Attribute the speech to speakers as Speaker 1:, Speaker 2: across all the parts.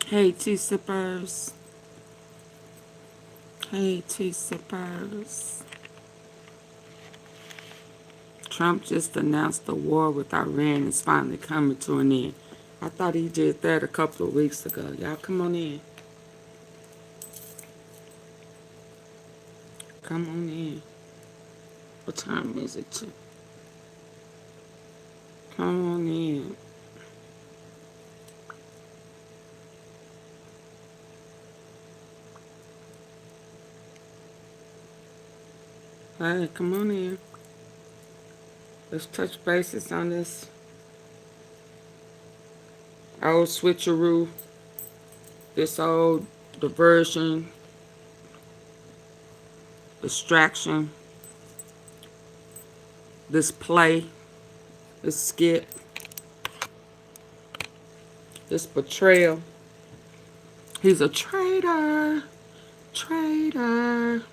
Speaker 1: Hey, tea sippers. Hey, tea sippers. Trump just announced the war with Iran is finally coming to an end. I thought he did that a couple of weeks ago. Y'all come on in. Come on in. What time is it? Come on in. Hey, come on in. Let's touch bases on this old switcheroo, this old diversion, distraction, this play, this skit, this betrayal. He's a traitor. Traitor.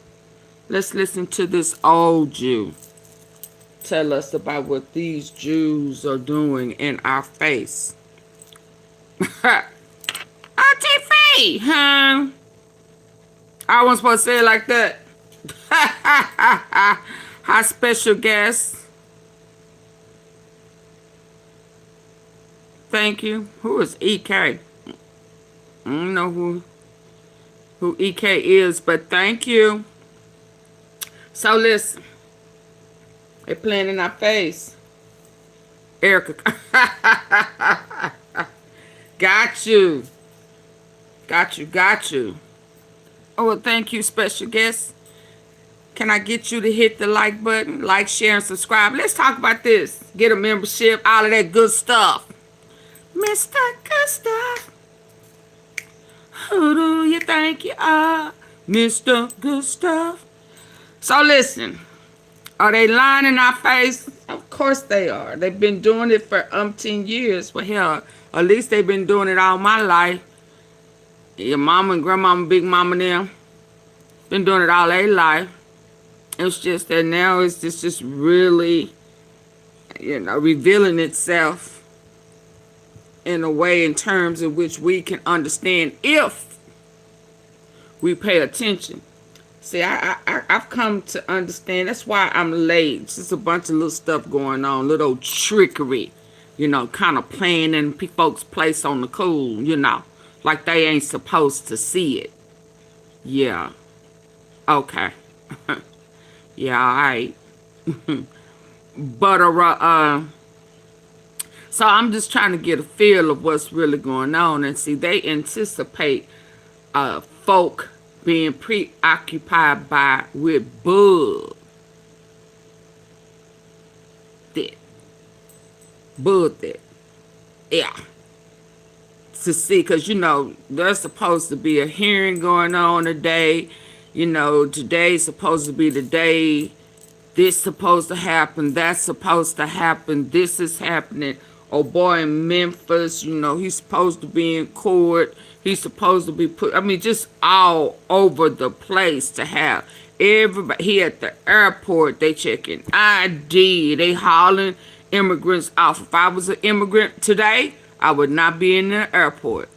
Speaker 1: Let's listen to this old Jew tell us about what these Jews are doing in our face. Auntie Faye, huh? I wasn't supposed to say it like that. Our special guest. Thank you. Who is EK? I don't know who EK is, but thank you. So listen, they're playing in our face. Erica. Got you. Got you, got you. Oh, well, thank you, special guest. Can I get you to hit the like button? Like, share, and subscribe. Let's talk about this. Get a membership, all of that good stuff. Mr. Good Stuff. Who do you think you are, Mr. Good Stuff? So listen, are they lying in our face? Of course they are. They've been doing it for umpteen years. Well, hell, at least they've been doing it all my life. Your mama and grandmama, big mama and them, been doing it all their life. It's just that now it's just really, revealing itself in a way in terms in which we can understand if we pay attention. See, I've come to understand. That's why I'm late. It's just a bunch of little stuff going on, little trickery, kind of playing in folks' place on the cool, like they ain't supposed to see it. Yeah. Okay. Yeah, all right. But, so I'm just trying to get a feel of what's really going on. And see, they anticipate folk being preoccupied with bull. That. Yeah. To see, because, there's supposed to be a hearing going on today. Today's supposed to be the day. This supposed to happen. That's supposed to happen. This is happening. Oh boy, in Memphis, he's supposed to be in court. He's supposed to be just all over the place to have everybody. He at the airport, they checking ID. They hauling immigrants off. If I was an immigrant today, I would not be in the airport.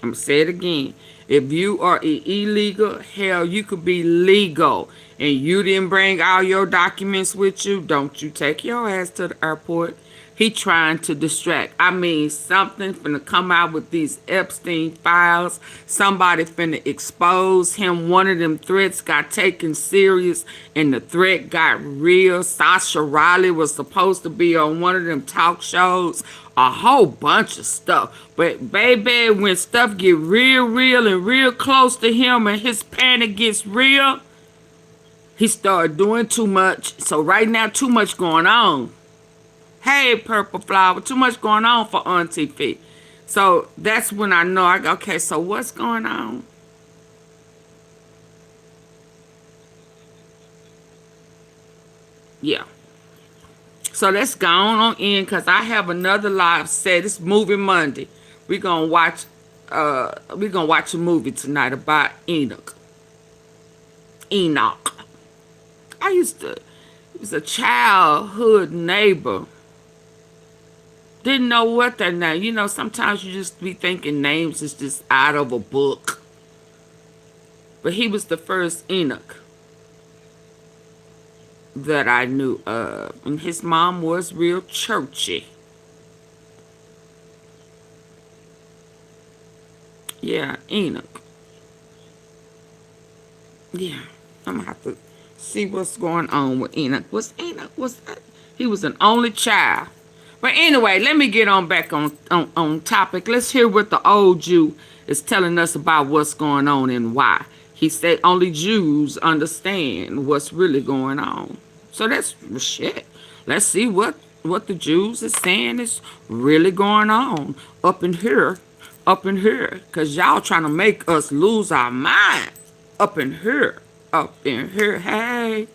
Speaker 1: I'm going to say it again. If you are illegal, hell, you could be legal. And you didn't bring all your documents with you, don't you take your ass to the airport. He trying to distract. Something finna come out with these Epstein files. Somebody finna expose him. One of them threats got taken serious and the threat got real. Sasha Riley was supposed to be on one of them talk shows. A whole bunch of stuff. But baby, when stuff get real and real close to him and his panic gets real, he started doing too much. So right now, too much going on. Hey, Purple Flower, too much going on for Auntie Fee. So that's when I know, okay, so what's going on? Yeah. So let's go on in, because I have another live set. It's Movie Monday. We're gonna watch a movie tonight about Enoch. He was a childhood neighbor Didn't know what their name. You know, sometimes you just be thinking names is just out of a book. But he was the first Enoch that I knew of. And his mom was real churchy. Yeah, Enoch. Yeah, I'm gonna have to see what's going on with Enoch. He was an only child. But anyway, let me get on back on topic. Let's hear what the old Jew is telling us about what's going on and why. He said only Jews understand what's really going on. So that's shit. Let's see what the Jews is saying is really going on up in here. Because y'all trying to make us lose our mind up in here. Hey.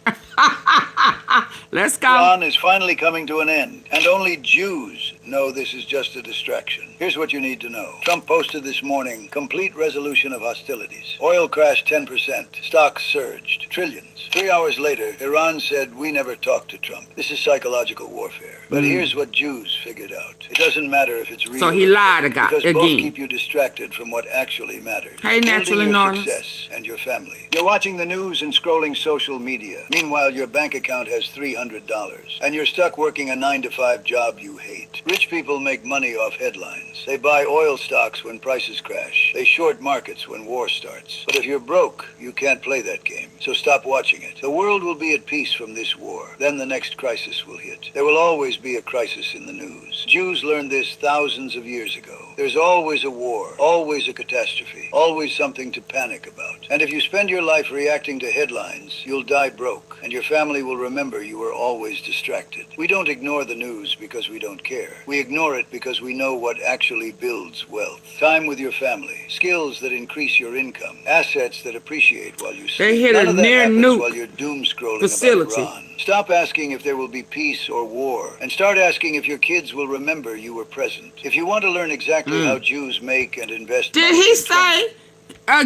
Speaker 1: Let's go.
Speaker 2: Iran is finally coming to an end, and only Jews know this is just a distraction. Here's what you need to know. Trump posted this morning, complete resolution of hostilities. Oil crashed 10%. Stocks surged. Trillions. 3 hours later, Iran said, we never talked to Trump. This is psychological warfare. But here's what Jews figured out. It doesn't matter if it's real.
Speaker 1: So he lied again.
Speaker 2: Because both keep you distracted from what actually matters.
Speaker 1: Hey, naturally
Speaker 2: your success and your family. You're watching the news and scrolling social media. Meanwhile, your bank account has $300. And you're stuck working a 9-to-5 job you hate. Rich people make money off headlines. They buy oil stocks when prices crash. They short markets when war starts. But if you're broke, you can't play that game. So stop watching it. The world will be at peace from this war. Then the next crisis will hit. There will always be a crisis in the news. Jews learned this thousands of years ago. There's always a war, always a catastrophe, always something to panic about. And if you spend your life reacting to headlines, you'll die broke, and your family will remember you were always distracted. We don't ignore the news because we don't care. We ignore it because we know what actually builds wealth. Time with your family, skills that increase your income, assets that appreciate while you sleep.
Speaker 1: They hit
Speaker 2: None
Speaker 1: a
Speaker 2: of that
Speaker 1: near
Speaker 2: happens
Speaker 1: nuke
Speaker 2: while you're doom scrolling
Speaker 1: facility.
Speaker 2: about Iran. Stop asking if there will be peace or war, and start asking if your kids will remember you were present. If you want to learn exactly how Jews make and invest
Speaker 1: Did
Speaker 2: money
Speaker 1: he
Speaker 2: in
Speaker 1: say,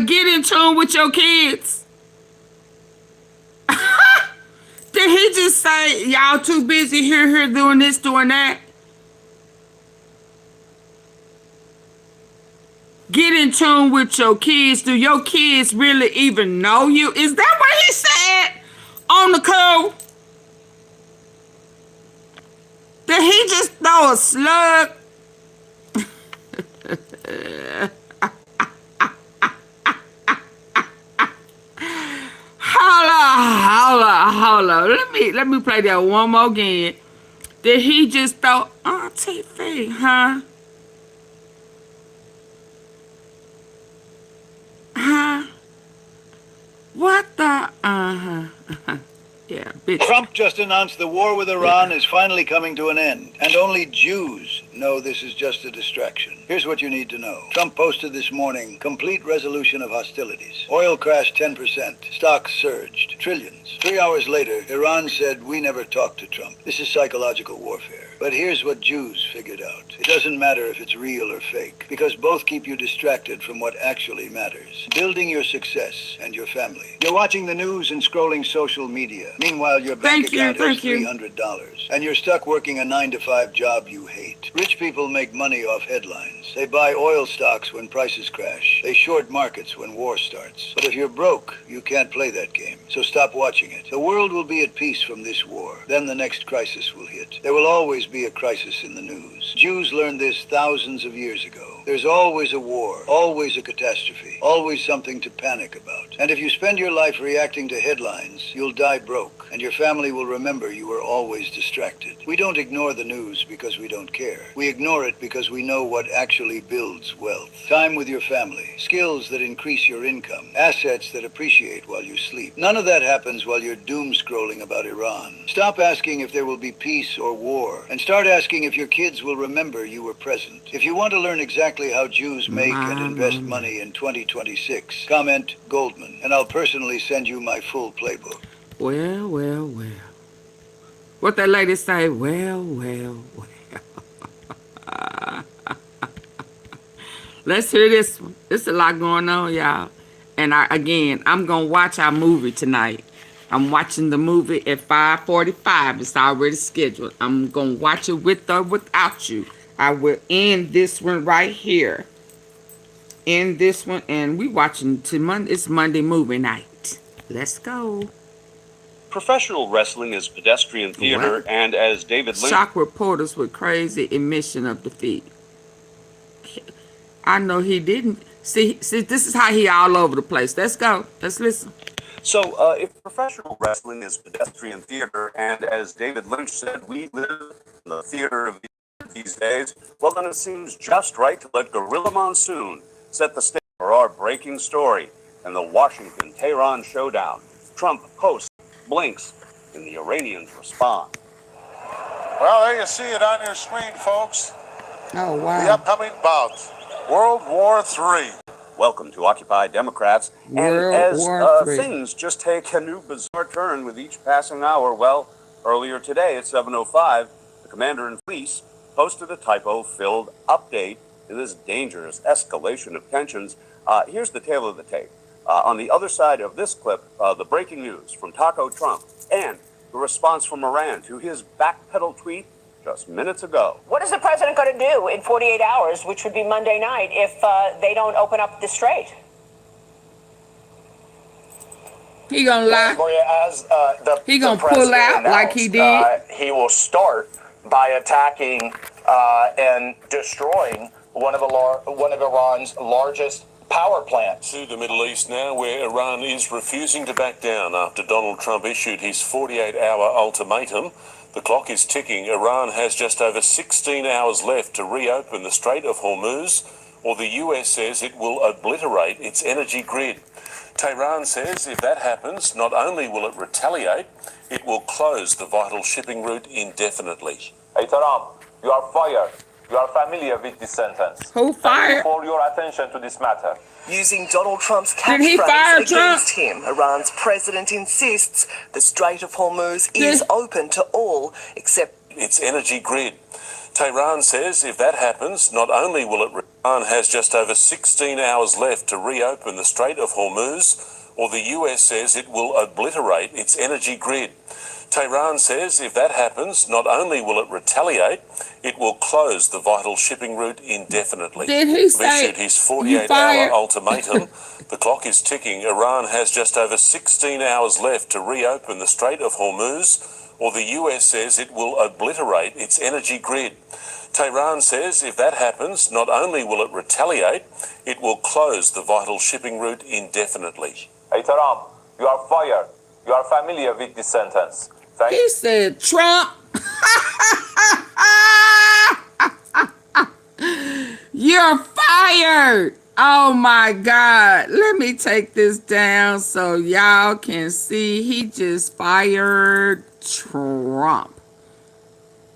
Speaker 1: get in tune with your kids? Did he just say, y'all too busy here, doing this, doing that? Get in tune with your kids. Do your kids really even know you? Is that what he said on the code? Did he just throw a slug? Hold on. Let me play that one more again. Did he just throw TV, huh? Huh? What the Yeah, bitch.
Speaker 2: Trump just announced the war with Iran is finally coming to an end, and only Jews know this is just a distraction. Here's what you need to know. Trump posted this morning, complete resolution of hostilities. Oil crashed 10%. Stocks surged. Trillions. 3 hours later, Iran said, we never talked to Trump. This is psychological warfare. But here's what Jews figured out. It doesn't matter if it's real or fake, because both keep you distracted from what actually matters. Building your success and your family. You're watching the news and scrolling social media. Meanwhile, your bank account has $300. And you're stuck working a 9-to-5 job you hate. Rich people make money off headlines. They buy oil stocks when prices crash. They short markets when war starts. But if you're broke, you can't play that game. So stop watching it. The world will be at peace from this war. Then the next crisis will hit. There will always be a crisis in the news. Jews learned this thousands of years ago. There's always a war, always a catastrophe, always something to panic about. And if you spend your life reacting to headlines, you'll die broke, and your family will remember you were always distracted. We don't ignore the news because we don't care. We ignore it because we know what actually builds wealth. Time with your family, skills that increase your income, assets that appreciate while you sleep. None of that happens while you're doom scrolling about Iran. Stop asking if there will be peace or war, and start asking if your kids will remember you were present. If you want to learn exactly how Jews make and invest money in 2026, comment Goldman, and I'll personally send you my full playbook.
Speaker 1: Well. What that lady say? Well. Let's hear this one. There's a lot going on, y'all. And I'm going to watch our movie tonight. I'm watching the movie at 5:45. It's already scheduled. I'm going to watch it with or without you. I will end this one right here. End this one, and we watching to Monday. It's Monday movie night. Let's go.
Speaker 3: Professional wrestling is pedestrian theater,
Speaker 1: What?
Speaker 3: and as David Lynch...
Speaker 1: Shock reporters with crazy admission of defeat. I know he didn't. See, this is how he all over the place. Let's go. Let's listen.
Speaker 3: So, if professional wrestling is pedestrian theater, and as David Lynch said, we live in the theater of these days, well, then it seems just right to let Gorilla Monsoon set the stage for our breaking story and the Washington-Tehran showdown. Trump posts, blinks, and the Iranians respond.
Speaker 4: Well, there you see it on your screen, folks.
Speaker 1: Oh,
Speaker 4: The
Speaker 1: wow.
Speaker 4: upcoming bout, World War III.
Speaker 3: Welcome to Occupy Democrats.
Speaker 1: World
Speaker 3: and as
Speaker 1: War III.
Speaker 3: things just take a new bizarre turn with each passing hour, well, earlier today at 7:05, the commander-in-chief posted a typo-filled update to this dangerous escalation of tensions. Here's the tale of the tape. On the other side of this clip, the breaking news from Taco Trump and the response from Iran to his backpedal tweet just minutes ago.
Speaker 5: What is the president going to do in 48 hours, which would be Monday night, if they don't open up the strait?
Speaker 1: He gonna lie.
Speaker 6: As
Speaker 1: He gonna
Speaker 6: the
Speaker 1: pull
Speaker 6: president
Speaker 1: out like he
Speaker 6: announced,
Speaker 1: did.
Speaker 6: He will start by attacking and destroying one of Iran's largest power plants.
Speaker 7: To the Middle East now, where Iran is refusing to back down after Donald Trump issued his 48-hour ultimatum. The clock is ticking. Iran has just over 16 hours left to reopen the Strait of Hormuz, or the US says it will obliterate its energy grid. Tehran says if that happens, not only will it retaliate, it will close the vital shipping route indefinitely.
Speaker 8: Hey, Trump, you are fired. You are familiar with this sentence.
Speaker 1: Who fired?
Speaker 8: Thank you for your attention to this matter.
Speaker 9: Using Donald Trump's
Speaker 1: Did he fire
Speaker 9: catchphrase
Speaker 1: Trump?
Speaker 9: against him, Iran's president insists the Strait of Hormuz is open to all except
Speaker 7: Its energy grid. Tehran says if that happens, not only will it... Iran has just over 16 hours left to reopen the Strait of Hormuz, or the US says it will obliterate its energy grid. Tehran says if that happens, not only will it retaliate, it will close the vital shipping route indefinitely.
Speaker 1: Did he say
Speaker 7: Issued his
Speaker 1: you
Speaker 7: 48-hour
Speaker 1: fired?
Speaker 7: ultimatum. The clock is ticking. Iran has just over 16 hours left to reopen the Strait of Hormuz, or the US says it will obliterate its energy grid. Tehran says if that happens, not only will it retaliate, it will close the vital shipping route indefinitely.
Speaker 8: Hey, Trump, you are fired. You are familiar with this sentence. Thank
Speaker 1: He said, Trump. You're fired. Oh my God. Let me take this down so y'all can see. He just fired Trump.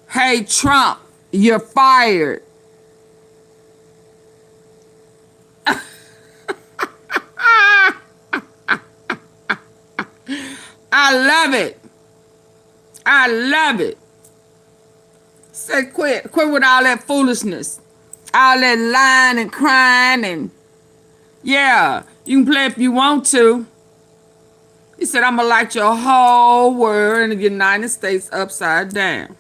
Speaker 1: Hey, Trump, you're fired. I love it. I love it. Say quit. Quit with all that foolishness. All that lying and crying and yeah, you can play if you want to. He said, I'm gonna light your whole world in the United States upside down.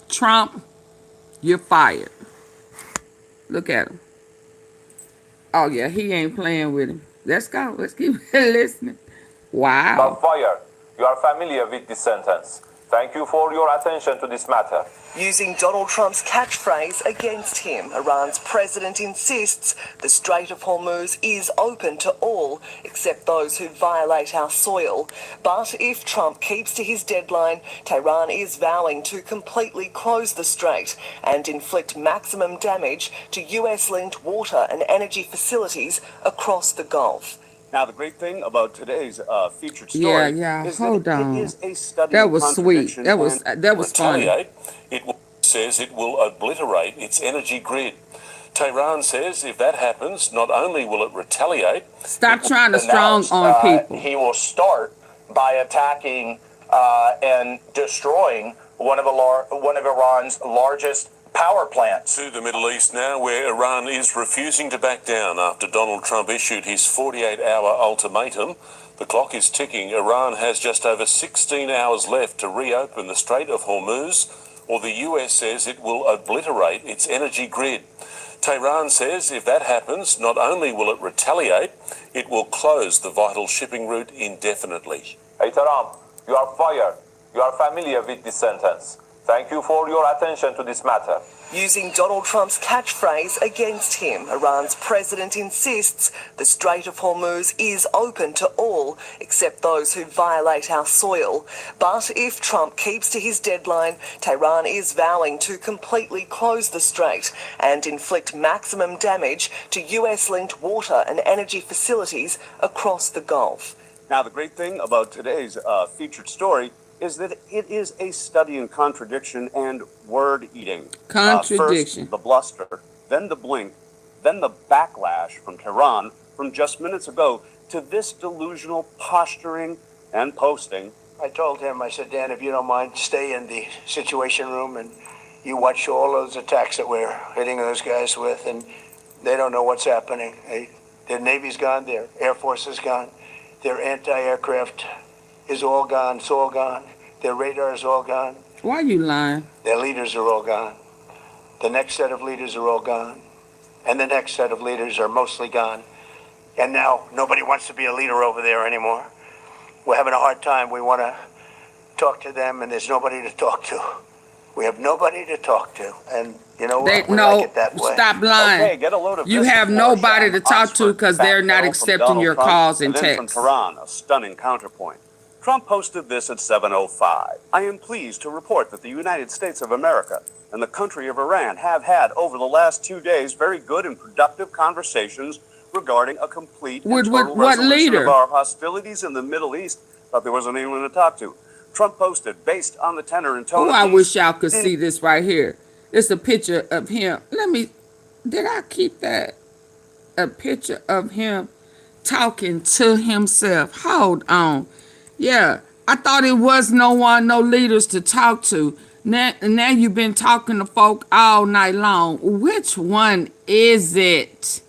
Speaker 1: Trump, you're fired. Look at him. Oh, yeah, he ain't playing with him. Let's go. Let's keep listening.
Speaker 8: you are
Speaker 1: Wow.
Speaker 8: fired. You are familiar with this sentence. Thank you for your attention to this matter.
Speaker 9: using Donald Trump's catchphrase against him. Iran's president insists the Strait of Hormuz is open to all except those who violate our soil. But if Trump keeps to his deadline, Tehran is vowing to completely close the strait and inflict maximum damage to US-linked water and energy facilities across the Gulf.
Speaker 3: Now, the great thing about today's featured story is
Speaker 1: hold
Speaker 3: that
Speaker 1: on.
Speaker 3: it is a study
Speaker 1: That
Speaker 3: in
Speaker 1: was sweet.
Speaker 3: contradiction
Speaker 1: That was
Speaker 3: and
Speaker 1: funny.
Speaker 7: Retaliate, it says it will obliterate its energy grid. Tehran says if that happens, not only will it retaliate...
Speaker 1: Stop trying to strong on people.
Speaker 6: He will start by attacking and destroying one of Iran's largest power plant.
Speaker 7: To the Middle East now, where Iran is refusing to back down after Donald Trump issued his 48-hour ultimatum. The clock is ticking. Iran has just over 16 hours left to reopen the Strait of Hormuz, or the US says it will obliterate its energy grid. Tehran says if that happens, not only will it retaliate, it will close the vital shipping route indefinitely.
Speaker 8: Hey Trump, you are fired. You are familiar with this sentence. Thank you for your attention to this matter.
Speaker 9: Using Donald Trump's catchphrase against him, Iran's president insists the Strait of Hormuz is open to all except those who violate our soil. But if Trump keeps to his deadline, Tehran is vowing to completely close the strait and inflict maximum damage to US-linked water and energy facilities across the Gulf.
Speaker 3: Now, the great thing about today's featured story is that it is a study in contradiction and word eating.
Speaker 1: Contradiction.
Speaker 3: First the bluster, then the blink, then the backlash from Tehran from just minutes ago to this delusional posturing and posting.
Speaker 2: I told him, I said, Dan, if you don't mind, stay in the Situation Room and you watch all those attacks that we're hitting those guys with, and they don't know what's happening. Their Navy's gone, their Air Force is gone, their anti-aircraft is all gone, it's all gone. Their radar is all gone.
Speaker 1: Why are you lying?
Speaker 2: Their leaders are all gone. The next set of leaders are all gone. And the next set of leaders are mostly gone. And now nobody wants to be a leader over there anymore. We're having a hard time. We want to talk to them, and there's nobody to talk to. We have nobody to talk to. And you know what? We like it that way.
Speaker 1: Stop lying.
Speaker 3: Okay, get a load of
Speaker 1: You
Speaker 3: this
Speaker 1: have
Speaker 3: before
Speaker 1: nobody
Speaker 3: Sean
Speaker 1: to talk to
Speaker 3: Oxford
Speaker 1: because they're not
Speaker 3: backpedal from
Speaker 1: accepting
Speaker 3: Donald
Speaker 1: your
Speaker 3: Trump,
Speaker 1: calls and
Speaker 3: then
Speaker 1: texts.
Speaker 3: from Tehran, a stunning counterpoint. Trump posted this at 7:05. I am pleased to report that the United States of America and the country of Iran have had over the last 2 days very good and productive conversations regarding a complete and total
Speaker 1: what
Speaker 3: resolution
Speaker 1: leader?
Speaker 3: of our hostilities in the Middle East. Thought there wasn't anyone to talk to. Trump posted, based on the tenor and tone
Speaker 1: Oh,
Speaker 3: of
Speaker 1: I
Speaker 3: these,
Speaker 1: wish y'all could see this right here. It's a picture of him. Did I keep that? A picture of him talking to himself. Hold on. Yeah, I thought it was no leaders to talk to. Now you've been talking to folk all night long. Which one is it?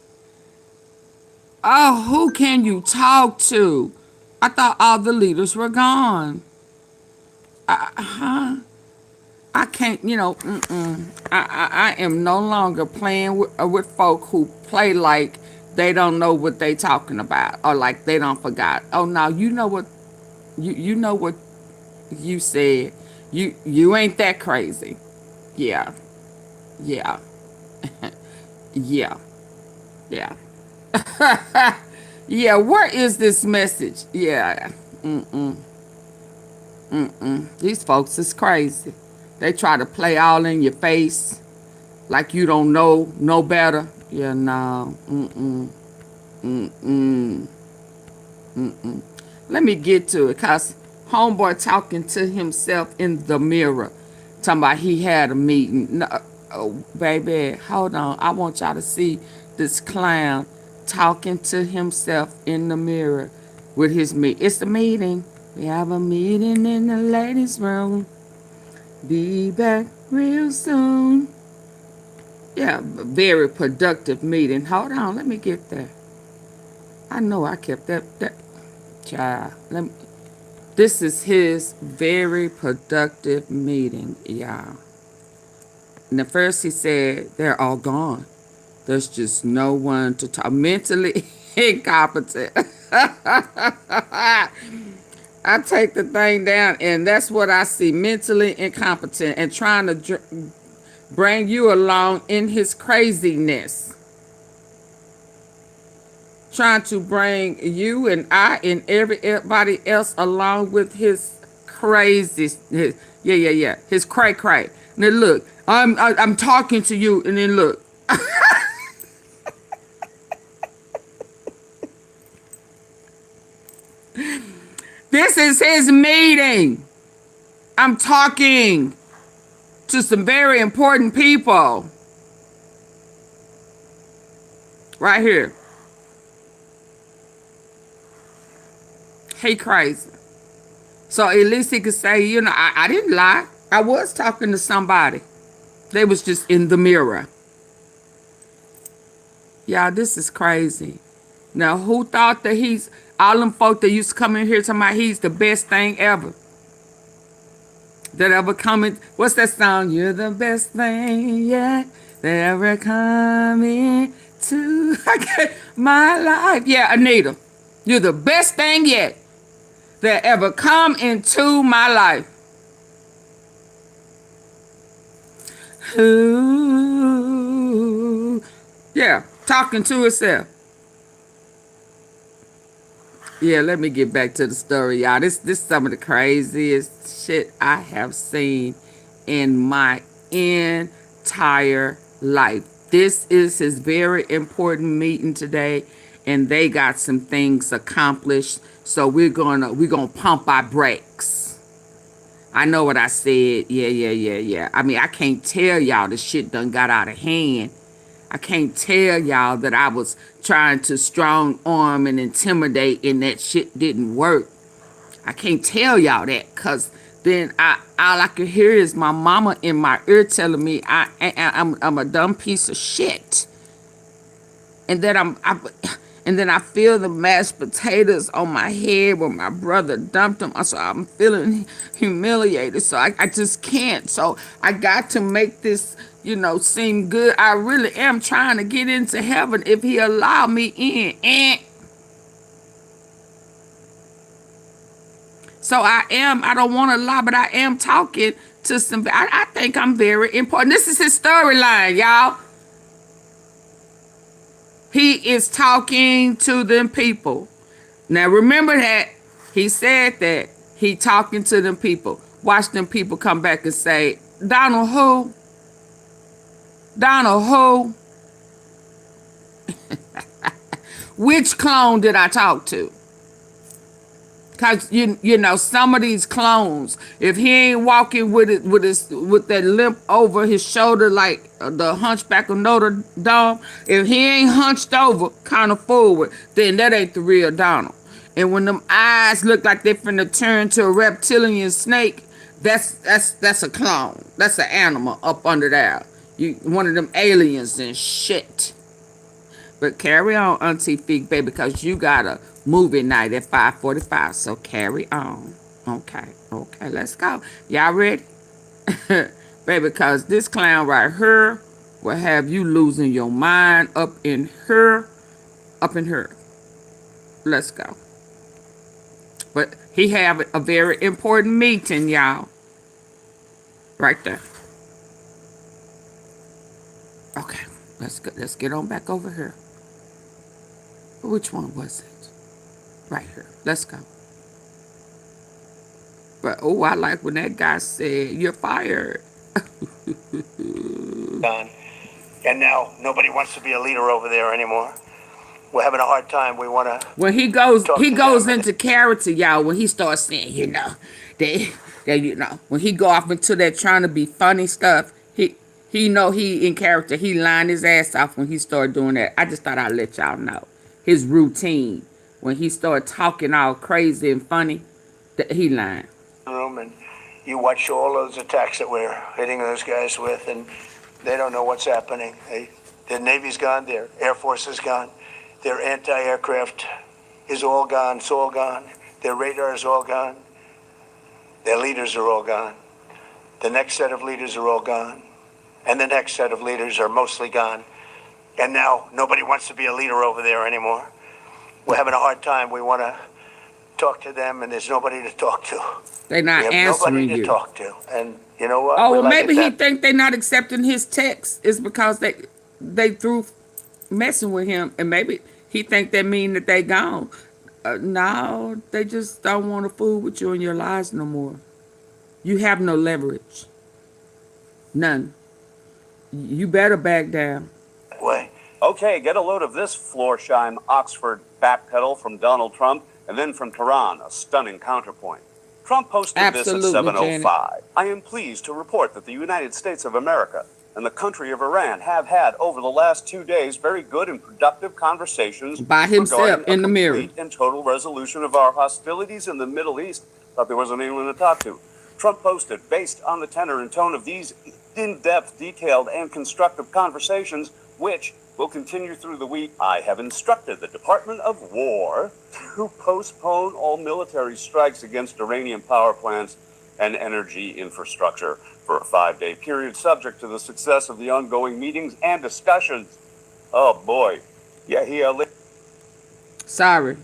Speaker 1: Oh, who can you talk to? I thought all the leaders were gone. I can't, I am no longer playing with folk who play like they don't know what they talking about or like they don't forgot. Oh, no, you know what? You know what you said. You ain't that crazy. Yeah. Yeah. Yeah. Yeah. Yeah, where is this message? Yeah. These folks is crazy. They try to play all in your face like you don't know no better. Yeah, no. Let me get to it, cause homeboy talking to himself in the mirror, talking about he had a meeting. No, oh, baby, hold on. I want y'all to see this clown talking to himself in the mirror with his meet. It's a meeting. We have a meeting in the ladies' room. Be back real soon. Yeah, very productive meeting. Hold on, let me get there. I know I kept that child. This is his very productive meeting, y'all. And at first he said, they're all gone. There's just no one to talk. Mentally incompetent. I take the thing down, and that's what I see. Mentally incompetent and trying to bring you along in his craziness. Trying to bring you and I and everybody else along with his crazy, his cray. And then look, I'm talking to you, and then look. This is his meeting. I'm talking to some very important people. Right here. He crazy. So at least he could say, I didn't lie. I was talking to somebody. They was just in the mirror. Y'all, this is crazy. Now, who thought that he's, all them folk that used to come in here talking about he's the best thing ever? That ever come in, what's that song? You're the best thing yet that ever come into my life. Yeah, Anita. You're the best thing yet that ever come into my life. Ooh. Yeah, talking to herself. Yeah, let me get back to the story, y'all. This some of the craziest shit I have seen in my entire life. This is his very important meeting today, and they got some things accomplished. So we're gonna pump our brakes. I know what I said. Yeah. I mean, I can't tell y'all the shit done got out of hand. I can't tell y'all that I was trying to strong arm and intimidate and that shit didn't work. I can't tell y'all that, because then all I could hear is my mama in my ear telling me I'm a dumb piece of shit. And then I feel the mashed potatoes on my head when my brother dumped them. So I'm feeling humiliated. So I just can't. So I got to make this, seem good. I really am trying to get into heaven if he allow me in. So I don't want to lie, but I am talking to some, I think I'm very important. This is his storyline, y'all. He is talking to them people. Now remember that he said that he talking to them people. Watch them people come back and say, Donald who? Donald who? Which clone did I talk to? Cause you know some of these clones, if he ain't walking with that limp over his shoulder like the Hunchback of Notre Dame, if he ain't hunched over kind of forward, then that ain't the real Donald. And when them eyes look like they finna turn to a reptilian snake, that's a clone. That's an animal up under there. One of them aliens and shit. But carry on, Auntie Fig, baby, because you got a movie night at 5:45. So carry on. Okay, let's go. Y'all ready? Baby, because this clown right here will have you losing your mind up in her. Let's go. But he have a very important meeting, y'all. Right there. Okay, let's go. Let's get on back over here. Which one was it? Right here. Let's go. But I like when that guy said, "You're fired."
Speaker 6: Done. And now nobody wants to be a leader over there anymore. We're having a hard time. We want to.
Speaker 1: When he goes into character, y'all. When he starts saying, when he go off into that trying to be funny stuff, he know he in character. He lined his ass off when he started doing that. I just thought I'd let y'all know his routine when he started talking all crazy and funny. That he lying.
Speaker 6: Room, and you watch all those attacks that we're hitting those guys with, and they don't know what's happening. Their Navy's gone. Their Air Force is gone. Their anti-aircraft is all gone. It's all gone. Their radar is all gone. Their leaders are all gone. The next set of leaders are all gone. And the next set of leaders are mostly gone. And now nobody wants to be a leader over there anymore. We're having a hard time. We want to talk to them, and there's nobody to talk to.
Speaker 1: They're not answering
Speaker 6: nobody
Speaker 1: you.
Speaker 6: to talk to. And you know what?
Speaker 1: Oh, well, maybe he think they're not accepting his text. It's because they threw messing with him, and maybe he think that mean that they gone. No, they just don't want to fool with you in your lives no more. You have no leverage. None. You better back down.
Speaker 6: Way.
Speaker 3: Okay, get a load of this Florsheim Oxford backpedal from Donald Trump, and then from Tehran, a stunning counterpoint. Trump posted this at 7:05. I am pleased to report that the United States of America and the country of Iran have had over the last 2 days very good and productive conversations
Speaker 1: by himself in the mirror.
Speaker 3: Complete and total resolution of our hostilities in the Middle East. Thought there wasn't anyone to talk to. Trump posted, based on the tenor and tone of these in-depth, detailed, and constructive conversations, which will continue through the week. I have instructed the Department of War to postpone all military strikes against Iranian power plants and energy infrastructure for a 5-day period, subject to the success of the ongoing meetings and discussions. Oh boy. Yeah,
Speaker 1: Sorry.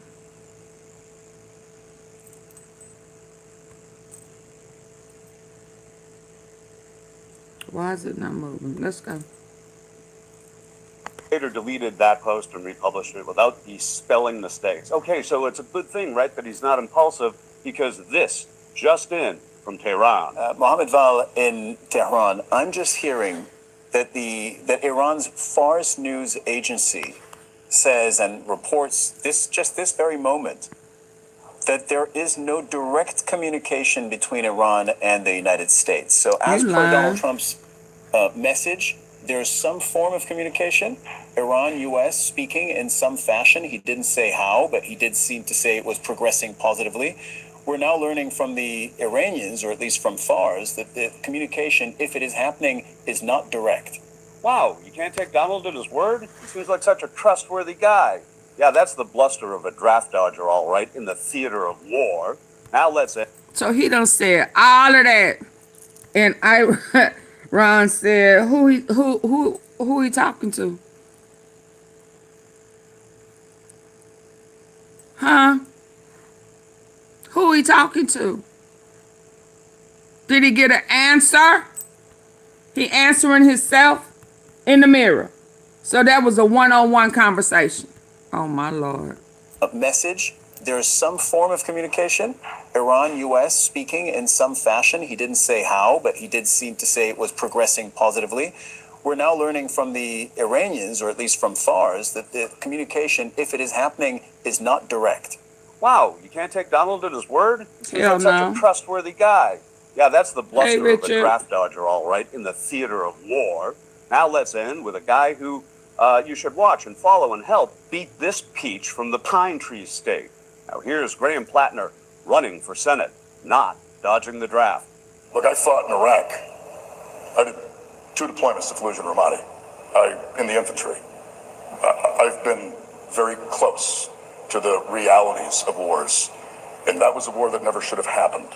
Speaker 1: Why is it not moving? Let's go.
Speaker 3: Later deleted that post and republished it without the spelling mistakes. Okay, so it's a good thing, right, that he's not impulsive, because this just in from Tehran.
Speaker 10: Mohammed Val in Tehran. I'm just hearing that that Iran's Fars news agency says and reports this very moment that there is no direct communication between Iran and the United States. So as per Donald Trump's message, there's some form of communication. Iran, U.S. speaking in some fashion. He didn't say how, but he did seem to say it was progressing positively. We're now learning from the Iranians, or at least from Fars, that the communication, if it is happening, is not direct.
Speaker 3: Wow, you can't take Donald at his word? He seems like such a trustworthy guy. Yeah, that's the bluster of a draft dodger, all right, in the theater of war. Now let's...
Speaker 1: So he done said all of that. And Ron said, who he talking to? Huh? Who he talking to? Did he get an answer? He answering himself in the mirror. So that was a one-on-one conversation. Oh, my Lord.
Speaker 10: A message. There is some form of communication. Iran, U.S. speaking in some fashion. He didn't say how, but he did seem to say it was progressing positively. We're now learning from the Iranians, or at least from Fars, that the communication, if it is happening, is not direct.
Speaker 3: Wow, you can't take Donald at his word? He seems like such a trustworthy guy. Yeah, that's the bluster of a draft dodger, all right, in the theater of war. Now let's end with a guy who you should watch and follow and help beat this peach from the pine tree state. Now here's Graham Plattner running for Senate, not dodging the draft.
Speaker 11: Look, I fought in Iraq. I did 2 deployments to Fallujah and Ramadi. In the infantry. I've been very close to the realities of wars. And that was a war that never should have happened.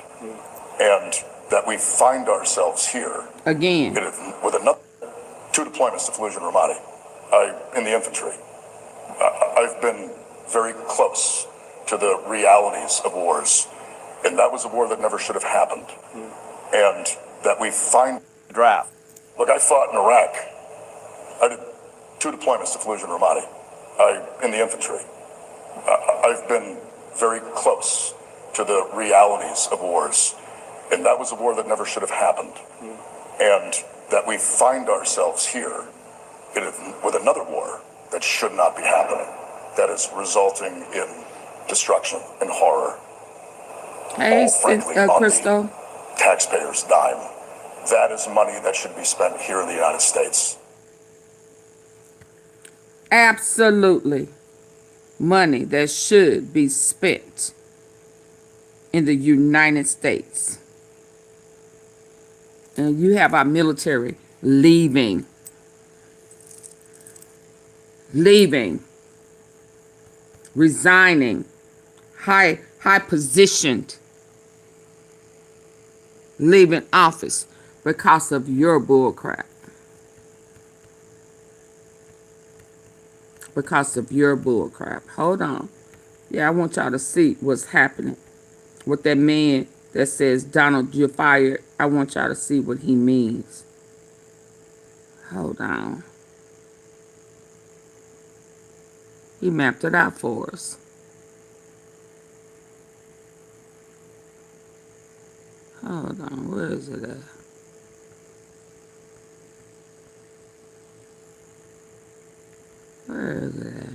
Speaker 11: And that we find ourselves here.
Speaker 1: Again.
Speaker 11: With another 2 deployments to Fallujah and Ramadi. In the infantry. I've been very close to the realities of wars. And that was a war that never should have happened. And that we find...
Speaker 3: Draft.
Speaker 11: Look, I fought in Iraq. I did 2 deployments to Fallujah and Ramadi. In the infantry. I've been very close to the realities of wars. And that was a war that never should have happened. And that we find ourselves here with another war that should not be happening. That is resulting in destruction and horror.
Speaker 1: Hey,
Speaker 11: frankly,
Speaker 1: Crystal.
Speaker 11: Taxpayers' dime. That is money that should be spent here in the United States.
Speaker 1: Absolutely. Money that should be spent in the United States. And you have our military leaving, resigning, high positioned, leaving office because of your bullcrap. Because of your bullcrap. Hold on. Yeah, I want y'all to see what's happening with that man that says, Donald, you're fired. I want y'all to see what he means. Hold on. He mapped it out for us. Hold on, where is it at? Where is it at?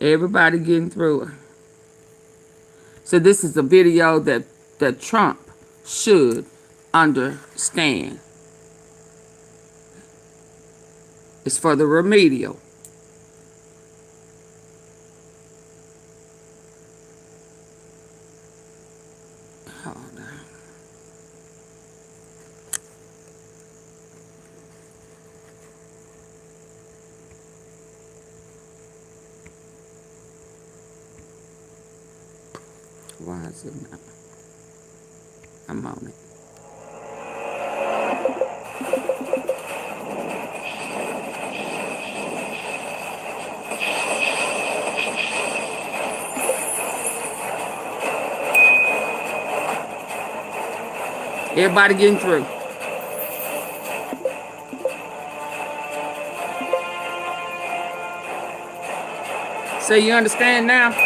Speaker 1: Everybody getting through it. So this is a video that Trump should understand. It's for the remedial. Hold on. Why is it not? I'm on it. Everybody getting through. So you understand now?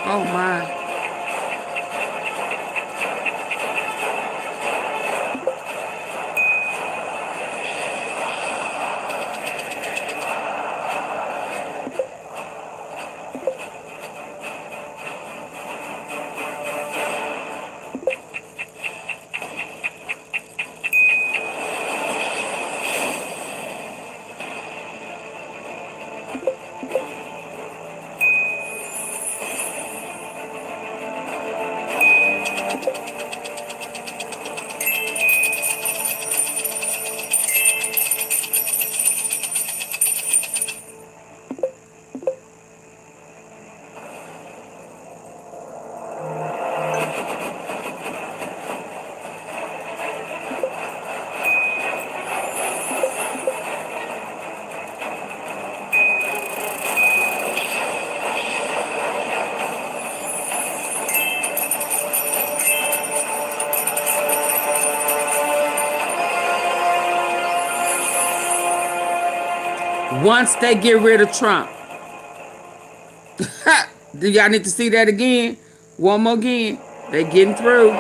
Speaker 1: Oh my. Once they get rid of Trump. Do y'all need to see that again? One more again. They getting through.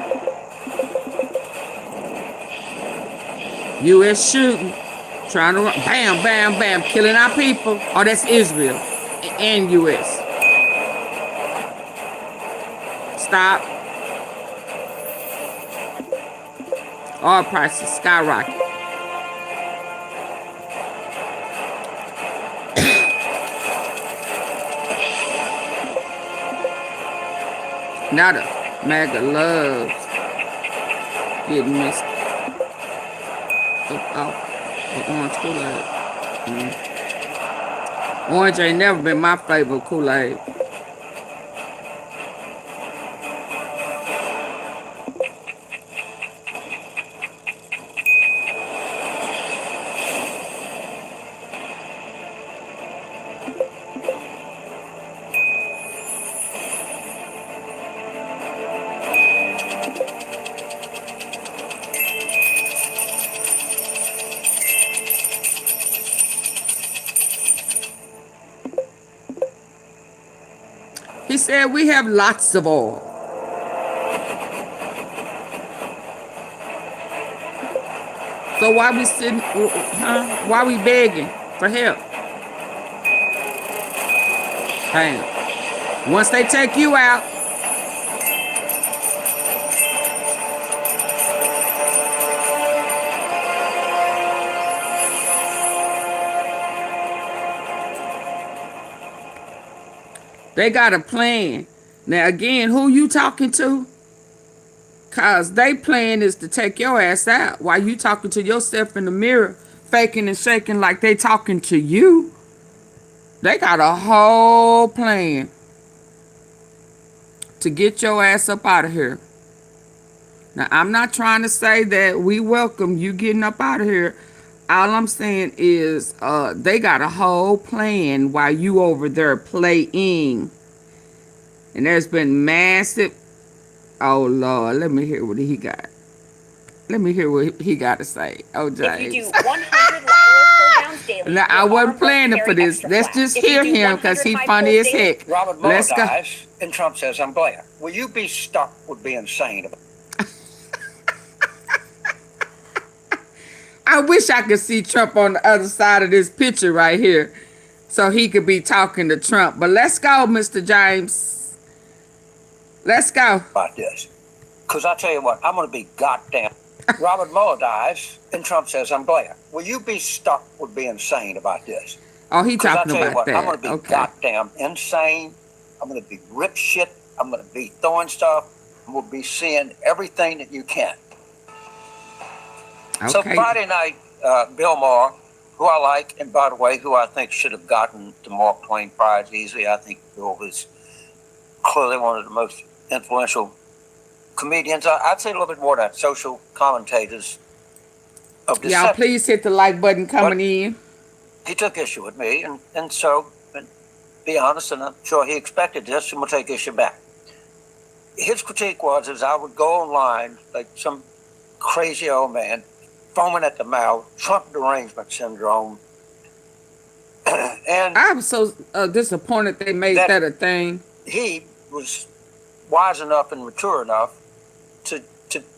Speaker 1: U.S. shooting. Trying to run. Bam, bam, bam. Killing our people. Oh, that's Israel. And U.S. Stop. Oil prices skyrocket. Now the MAGA loves getting mixed up off the orange Kool-Aid. Orange ain't never been my favorite Kool-Aid. He said we have lots of oil. So why we sitting, why we begging for help? Bam. Once they take you out, they got a plan. Now, again, who you talking to? Because they plan is to take your ass out while you talking to yourself in the mirror, faking and shaking like they talking to you. They got a whole plan to get your ass up out of here. Now, I'm not trying to say that we welcome you getting up out of here. All I'm saying is they got a whole plan while you over there playing. And there's been massive... Oh, Lord, let me hear what he got. Let me hear what he got to say. Oh, James.
Speaker 5: If you do 100 lateral pull-downs daily...
Speaker 1: Now, I wasn't planning for this. Let's just hear him because he's funny as heck.
Speaker 12: Robert Mueller dies, and Trump says, I'm Blair. Will you be stuck with being sane?
Speaker 1: I wish I could see Trump on the other side of this picture right here so he could be talking to Trump. But let's go, Mr. James. Let's go.
Speaker 12: About this. Because I tell you what, I'm going to be goddamn. Robert Mueller dies, and Trump says, I'm Blair. Will you be stuck with being sane about this?
Speaker 1: Oh, he talking about
Speaker 12: what,
Speaker 1: that.
Speaker 12: I'm going to be goddamn insane. I'm going to be rip shit. I'm going to be throwing stuff. I'm going to be seeing everything that you can. Okay. So Friday night, Bill Maher who I like, and by the way, who I think should have gotten the Mark Twain Prize easily. I think Bill is clearly one of the most influential comedians. I'd say a little bit more than social commentators of this
Speaker 1: Y'all,
Speaker 12: subject.
Speaker 1: please hit the like button coming in.
Speaker 12: He took issue with me, and so, and be honest, and I'm sure he expected this, and will take issue back. His critique was, as I would go online like some crazy old man, foaming at the mouth, Trump derangement syndrome, and
Speaker 1: I'm so disappointed they made that a thing.
Speaker 12: He was wise enough and mature enough to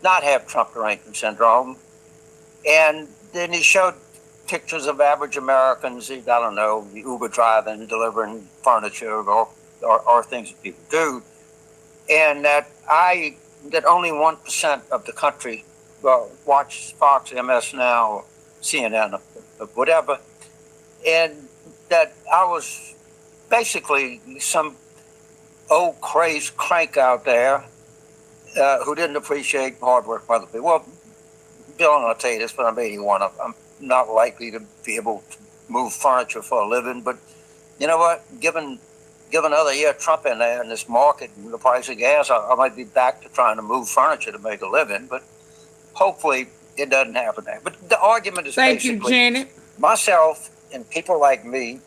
Speaker 12: not have Trump derangement syndrome, and then he showed pictures of average Americans, I don't know, Uber driving, delivering furniture, or things that people do, and that only 1% of the country watches Fox, MS Now, CNN, or whatever, and that I was basically some old crazed crank out there who didn't appreciate hard work by other people. Well, Bill, and I'll tell you this, but I'm 81. I'm not likely to be able to move furniture for a living, but you know what? Given another year Trump in there in this market and the price of gas, I might be back to trying to move furniture to make a living, but hopefully it doesn't happen there. But the argument is
Speaker 1: Thank you, Janet.
Speaker 12: Myself and people like me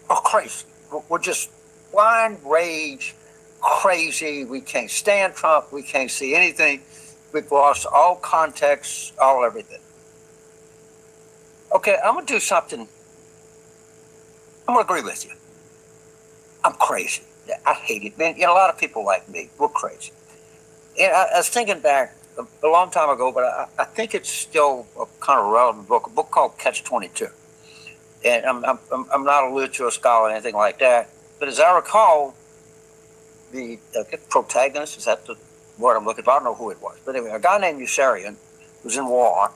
Speaker 12: are crazy. We're just blind rage, crazy. We can't stand Trump. We can't see anything. We've lost all context, all everything. Okay, I'm going to do something. I'm going to agree with you. I'm crazy. I hate it. Man, you know, a lot of people like me, we're crazy. And I was thinking back a long time ago, but I think it's still a kind of relevant book, a book called Catch-22. And I'm not a literature scholar or anything like that. But as I recall, the protagonist, is that the word I'm looking for? I don't know who it was. But anyway, a guy named Usarian was in war,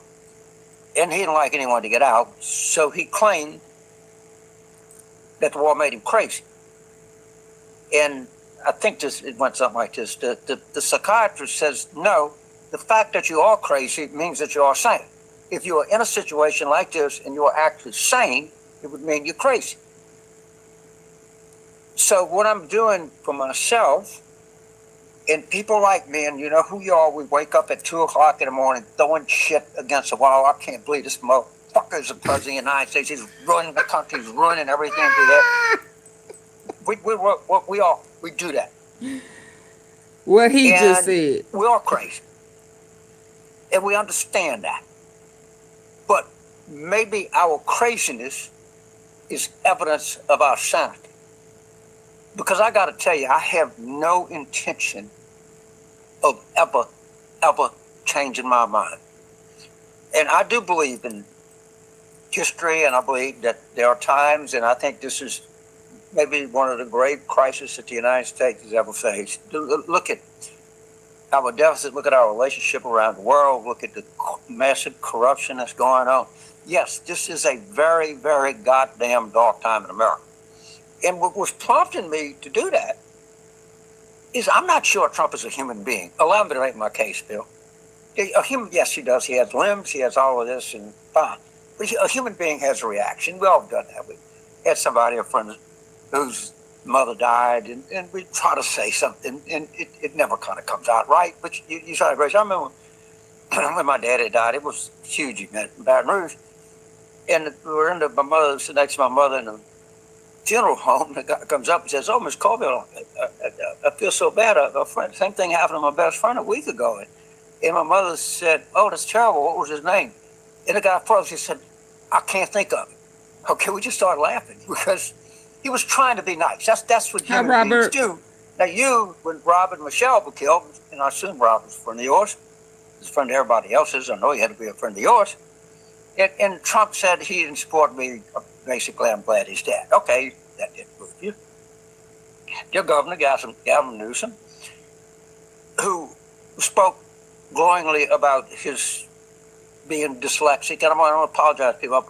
Speaker 12: and he didn't like anyone to get out, so he claimed that the war made him crazy. And I think it went something like this. The psychiatrist says, no, the fact that you are crazy means that you are sane. If you are in a situation like this and you are actually sane, it would mean you're crazy. So what I'm doing for myself, and people like me, and you know who you are, we wake up at 2 o'clock in the morning throwing shit against the wall. I can't believe this motherfucker is the president of the United States. He's ruining the country, he's ruining everything. We do that.
Speaker 1: What he just said.
Speaker 12: We are crazy. And we understand that. But maybe our craziness is evidence of our sanity. Because I got to tell you, I have no intention of ever changing my mind. And I do believe in history, and I believe that there are times, and I think this is maybe one of the grave crises that the United States has ever faced. Look at our deficit, look at our relationship around the world, look at the massive corruption that's going on. Yes, this is a very, very goddamn dark time in America. And what was prompting me to do that is I'm not sure Trump is a human being. Allow me to make my case, Bill. A human, yes, he does. He has limbs, he has all of this, and fine. But a human being has a reaction. We all have done that. We had somebody, a friend, whose mother died, and we try to say something, and it never kind of comes out right. But you try to grace. I remember when my daddy died, it was a huge event in Baton Rouge. And we were in my mother's, next to my mother in the funeral home. The guy comes up and says, "Oh, Miss Colville, I feel so bad. A friend, same thing happened to my best friend a week ago." And my mother said, "Oh, that's terrible. What was his name?" And the guy froze. He said, "I can't think of it." Okay, we just started laughing because he was trying to be nice. That's what human beings do. Now when Rob and Michelle were killed, and I assume Rob was a friend of yours, he's a friend of everybody else's. I know he had to be a friend of yours. And Trump said he didn't support me. Basically, I'm glad he's dead. Okay, that didn't move you. Your governor, Gavin Newsom, who spoke glowingly about his being dyslexic, and I want to apologize to people.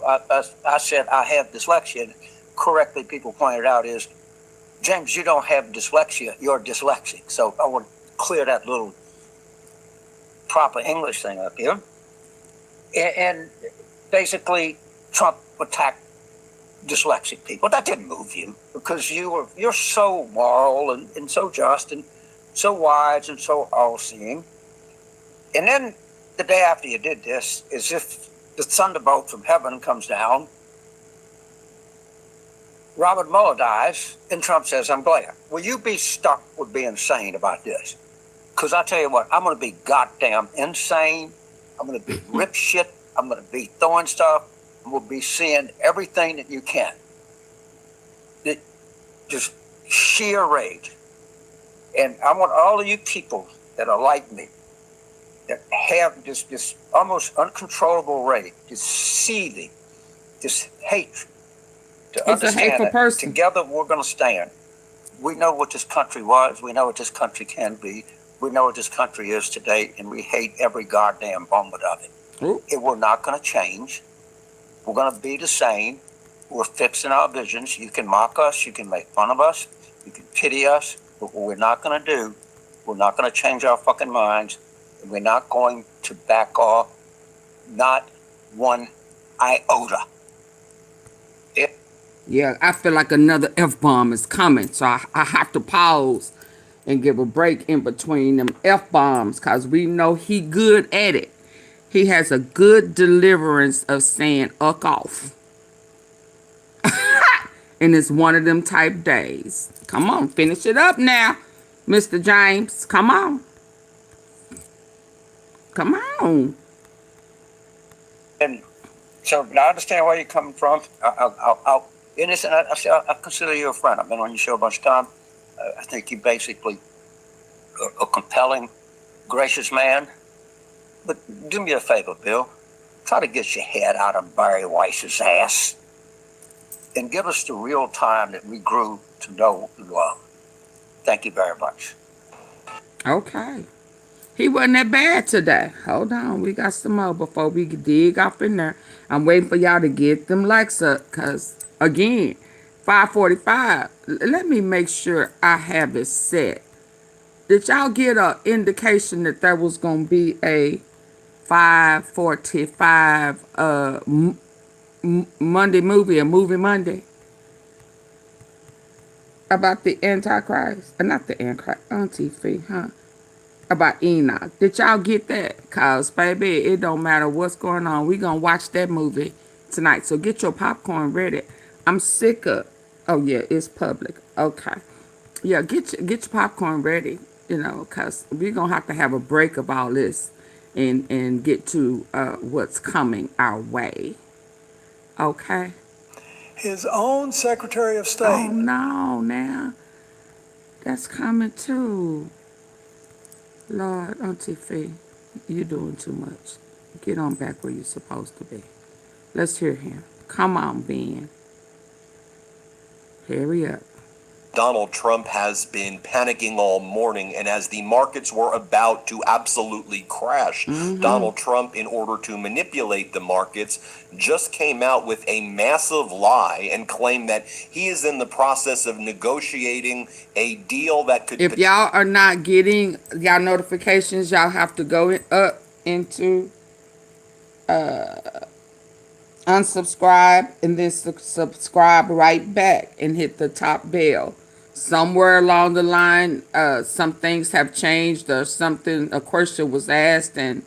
Speaker 12: I said I have dyslexia, and correctly people pointed out is, James, you don't have dyslexia, you're dyslexic. So I want to clear that little proper English thing up here. And basically, Trump attack dyslexic people. That didn't move you because you're so moral and so just and so wise and so all-seeing. And then the day after you did this, as if the thunderbolt from heaven comes down, Robert Mueller dies, and Trump says, I'm glad. Will you be stuck with being sane about this? Because I tell you what, I'm going to be goddamn insane. I'm going to be rip shit. I'm going to be throwing stuff. I'm going to be seeing everything that you can. Just sheer rage. And I want all of you people that are like me, that have this almost uncontrollable rage, this seething, this hatred, to
Speaker 1: He's a hateful
Speaker 12: that
Speaker 1: person.
Speaker 12: together we're going to stand. We know what this country was. We know what this country can be. We know what this country is today, and we hate every goddamn moment of it.
Speaker 1: Ooh.
Speaker 12: We're not going to change. We're going to be the same. We're fixing our visions. You can mock us. You can make fun of us. You can pity us. But what we're not going to do, we're not going to change our fucking minds. And we're not going to back off, not one iota.
Speaker 1: Yeah, I feel like another F-bomb is coming. So I have to pause and give a break in between them F-bombs because we know he good at it. He has a good deliverance of saying uck off. And it's one of them type days. Come on, finish it up now, Mr. James. Come on. Come on.
Speaker 12: And so I understand where you're coming from. I consider you a friend. I've been on your show a bunch of times. I think you're basically a compelling, gracious man. But do me a favor, Bill. Try to get your head out of Barry Weiss's ass and give us the real time that we grew to know and love. Thank you very much.
Speaker 1: Okay. He wasn't that bad today. Hold on. We got some more before we dig off in there. I'm waiting for y'all to get them likes up because, again, 5:45. Let me make sure I have it set. Did y'all get an indication that there was going to be a 5:45 Monday movie, a movie Monday? About the Antichrist? Not the Antichrist, Auntie Fee, huh? About Enoch. Did y'all get that? Cause baby, it don't matter what's going on. We gonna watch that movie tonight. So get your popcorn ready. I'm sick of. Oh yeah, it's public. Okay. Yeah, get your popcorn ready. You know, cause we gonna have to have a break of all this, and get to what's coming our way. Okay.
Speaker 13: His own Secretary of State.
Speaker 1: Oh no, now that's coming too. Lord, Auntie Fee, you're doing too much. Get on back where you're supposed to be. Let's hear him. Come on, Ben. Hurry up.
Speaker 14: Donald Trump has been panicking all morning, and as the markets were about to absolutely crash, Donald Trump, in order to manipulate the markets, just came out with a massive lie and claimed that he is in the process of negotiating a deal that could...
Speaker 1: If y'all are not getting y'all notifications, y'all have to go up into unsubscribe and then subscribe right back and hit the top bell. Somewhere along the line, some things have changed or something, a question was asked, and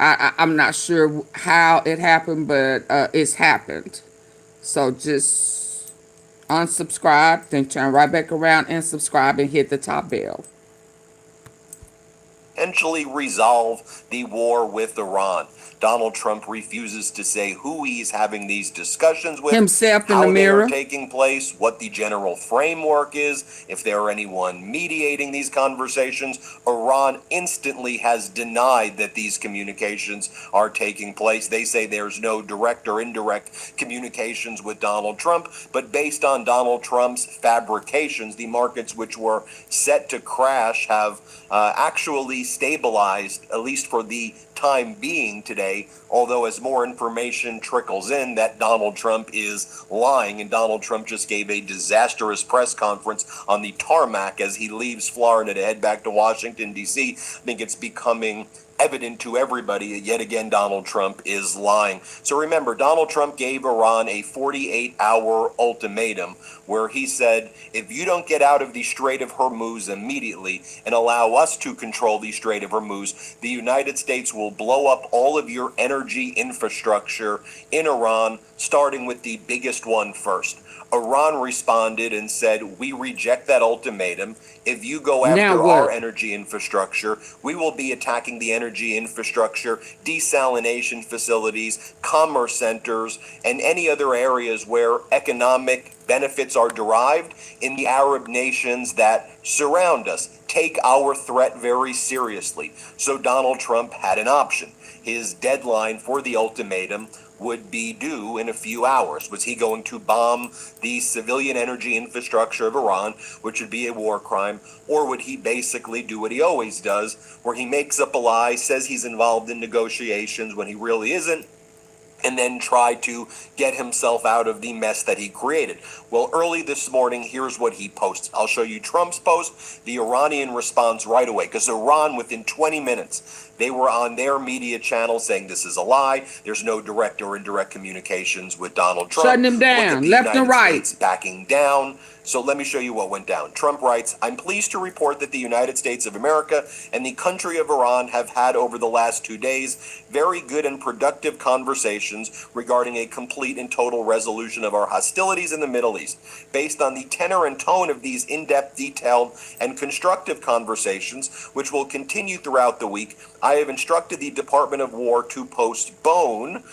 Speaker 1: I'm not sure how it happened, but it's happened. So just unsubscribe, then turn right back around and subscribe and hit the top bell.
Speaker 14: Potentially resolve the war with Iran. Donald Trump refuses to say who he's having these discussions with,
Speaker 1: himself in
Speaker 14: how
Speaker 1: the mirror,
Speaker 14: they are taking place, what the general framework is, if there are anyone mediating these conversations. Iran instantly has denied that these communications are taking place. They say there's no direct or indirect communications with Donald Trump, but based on Donald Trump's fabrications, the markets which were set to crash have actually stabilized, at least for the time being today, although as more information trickles in that Donald Trump is lying, and Donald Trump just gave a disastrous press conference on the tarmac as he leaves Florida to head back to Washington, D.C. I think it's becoming evident to everybody that yet again Donald Trump is lying. So remember, Donald Trump gave Iran a 48-hour ultimatum where he said, if you don't get out of the Strait of Hormuz immediately and allow us to control the Strait of Hormuz, the United States will blow up all of your energy infrastructure in Iran, starting with the biggest one first. Iran responded and said, we reject that ultimatum. If you go
Speaker 1: Now
Speaker 14: after
Speaker 1: what?
Speaker 14: our energy infrastructure, we will be attacking the energy infrastructure, desalination facilities, commerce centers, and any other areas where economic benefits are derived in the Arab nations that surround us. Take our threat very seriously. So Donald Trump had an option. His deadline for the ultimatum would be due in a few hours. Was he going to bomb the civilian energy infrastructure of Iran, which would be a war crime, or would he basically do what he always does, where he makes up a lie, says he's involved in negotiations when he really isn't, and then try to get himself out of the mess that he created? Well, early this morning, here's what he posts. I'll show you Trump's post, the Iranian response right away, because Iran, within 20 minutes, they were on their media channel saying this is a lie. There's no direct or indirect communications with Donald Trump.
Speaker 1: Shutting him
Speaker 14: Look at
Speaker 1: down,
Speaker 14: the
Speaker 1: left
Speaker 14: United
Speaker 1: and right.
Speaker 14: States backing down. So let me show you what went down. Trump writes, I'm pleased to report that the United States of America and the country of Iran have had over the last 2 days very good and productive conversations regarding a complete and total resolution of our hostilities in the Middle East. Based on the tenor and tone of these in-depth, detailed, and constructive conversations, which will continue throughout the week, I have instructed the Department of War to postpone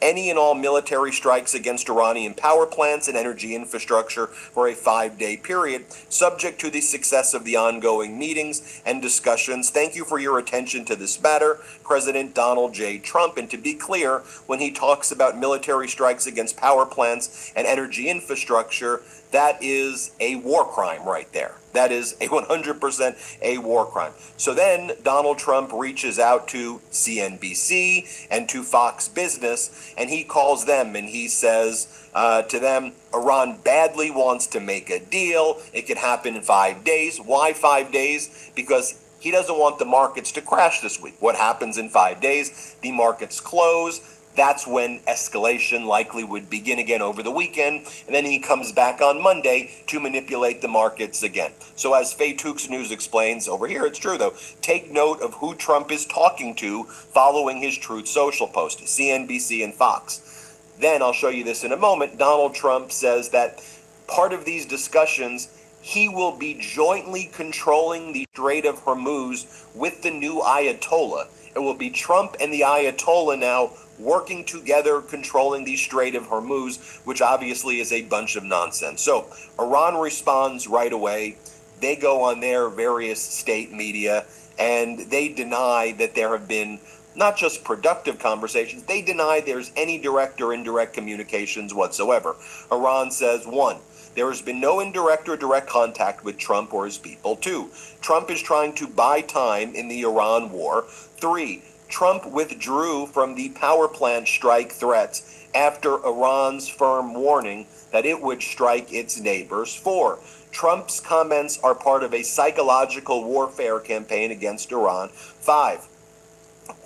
Speaker 14: any and all military strikes against Iranian power plants and energy infrastructure for a 5-day period, subject to the success of the ongoing meetings and discussions. Thank you for your attention to this matter, President Donald J. Trump. And to be clear, when he talks about military strikes against power plants and energy infrastructure, that is a war crime right there. That is a 100% a war crime. So then Donald Trump reaches out to CNBC and to Fox Business, and he calls them and he says to them, Iran badly wants to make a deal. It could happen in 5 days. Why 5 days? Because he doesn't want the markets to crash this week. What happens in 5 days? The markets close. That's when escalation likely would begin again over the weekend, and then he comes back on Monday to manipulate the markets again. So as Faye Tukes News explains over here, it's true though, take note of who Trump is talking to following his Truth Social post, CNBC and Fox. Then I'll show you this in a moment. Donald Trump says that part of these discussions, he will be jointly controlling the Strait of Hormuz with the new Ayatollah. It will be Trump and the Ayatollah now working together, controlling the Strait of Hormuz, which obviously is a bunch of nonsense. So Iran responds right away. They go on their various state media and they deny that there have been not just productive conversations, they deny there's any direct or indirect communications whatsoever. Iran says, 1, there has been no indirect or direct contact with Trump or his people. 2, Trump is trying to buy time in the Iran war. 3, Trump withdrew from the power plant strike threats after Iran's firm warning that it would strike its neighbors. 4, Trump's comments are part of a psychological warfare campaign against Iran. 5,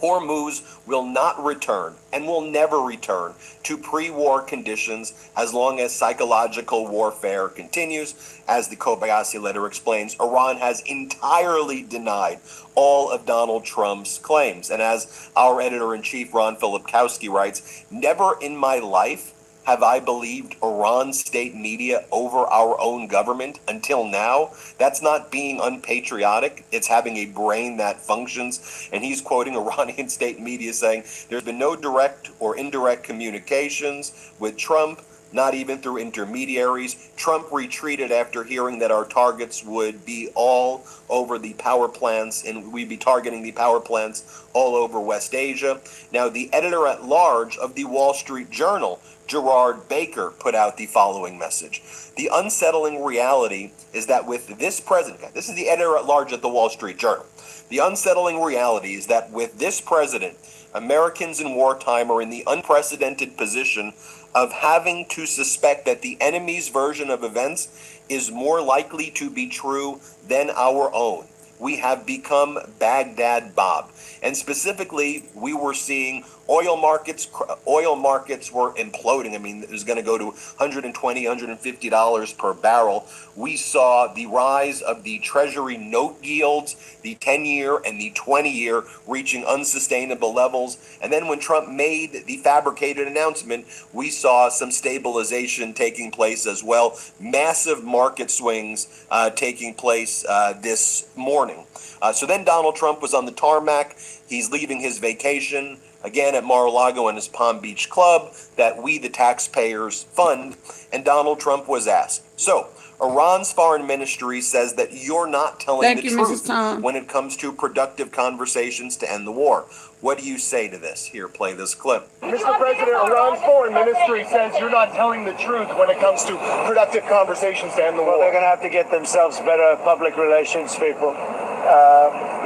Speaker 14: Hormuz will not return and will never return to pre-war conditions as long as psychological warfare continues. As the Kobayashi letter explains, Iran has entirely denied all of Donald Trump's claims. And as our editor-in-chief, Ron Filipkowski, writes, never in my life have I believed Iran's state media over our own government until now. That's not being unpatriotic. It's having a brain that functions. And he's quoting Iranian state media saying there's been no direct or indirect communications with Trump, not even through intermediaries. Trump retreated after hearing that our targets would be all over the power plants, and we'd be targeting the power plants all over West Asia. Now, the editor-at-large of the Wall Street Journal, Gerard Baker, put out the following message. The unsettling reality is that with this president, this is the editor-at-large at the Wall Street Journal, the unsettling reality is that with this president, Americans in wartime are in the unprecedented position of having to suspect that the enemy's version of events is more likely to be true than our own. we have become Baghdad Bob. And specifically, we were seeing oil markets were imploding. I mean, it was going to go to $120, $150 per barrel. We saw the rise of the Treasury note yields, the 10-year and the 20-year reaching unsustainable levels. And then when Trump made the fabricated announcement, we saw some stabilization taking place as well. Massive market swings taking place this morning. So then Donald Trump was on the tarmac. He's leaving his vacation again at Mar-a-Lago and his Palm Beach club that we, the taxpayers, fund. And Donald Trump was asked, so Iran's foreign ministry says that you're not telling the truth when it comes to productive conversations to end the war. What do you say to this? Here, play this clip.
Speaker 15: Mr. President, Iran's foreign ministry says you're not telling the truth when it comes to productive conversations to end the war.
Speaker 6: Well, they're going to have to get themselves better public relations people.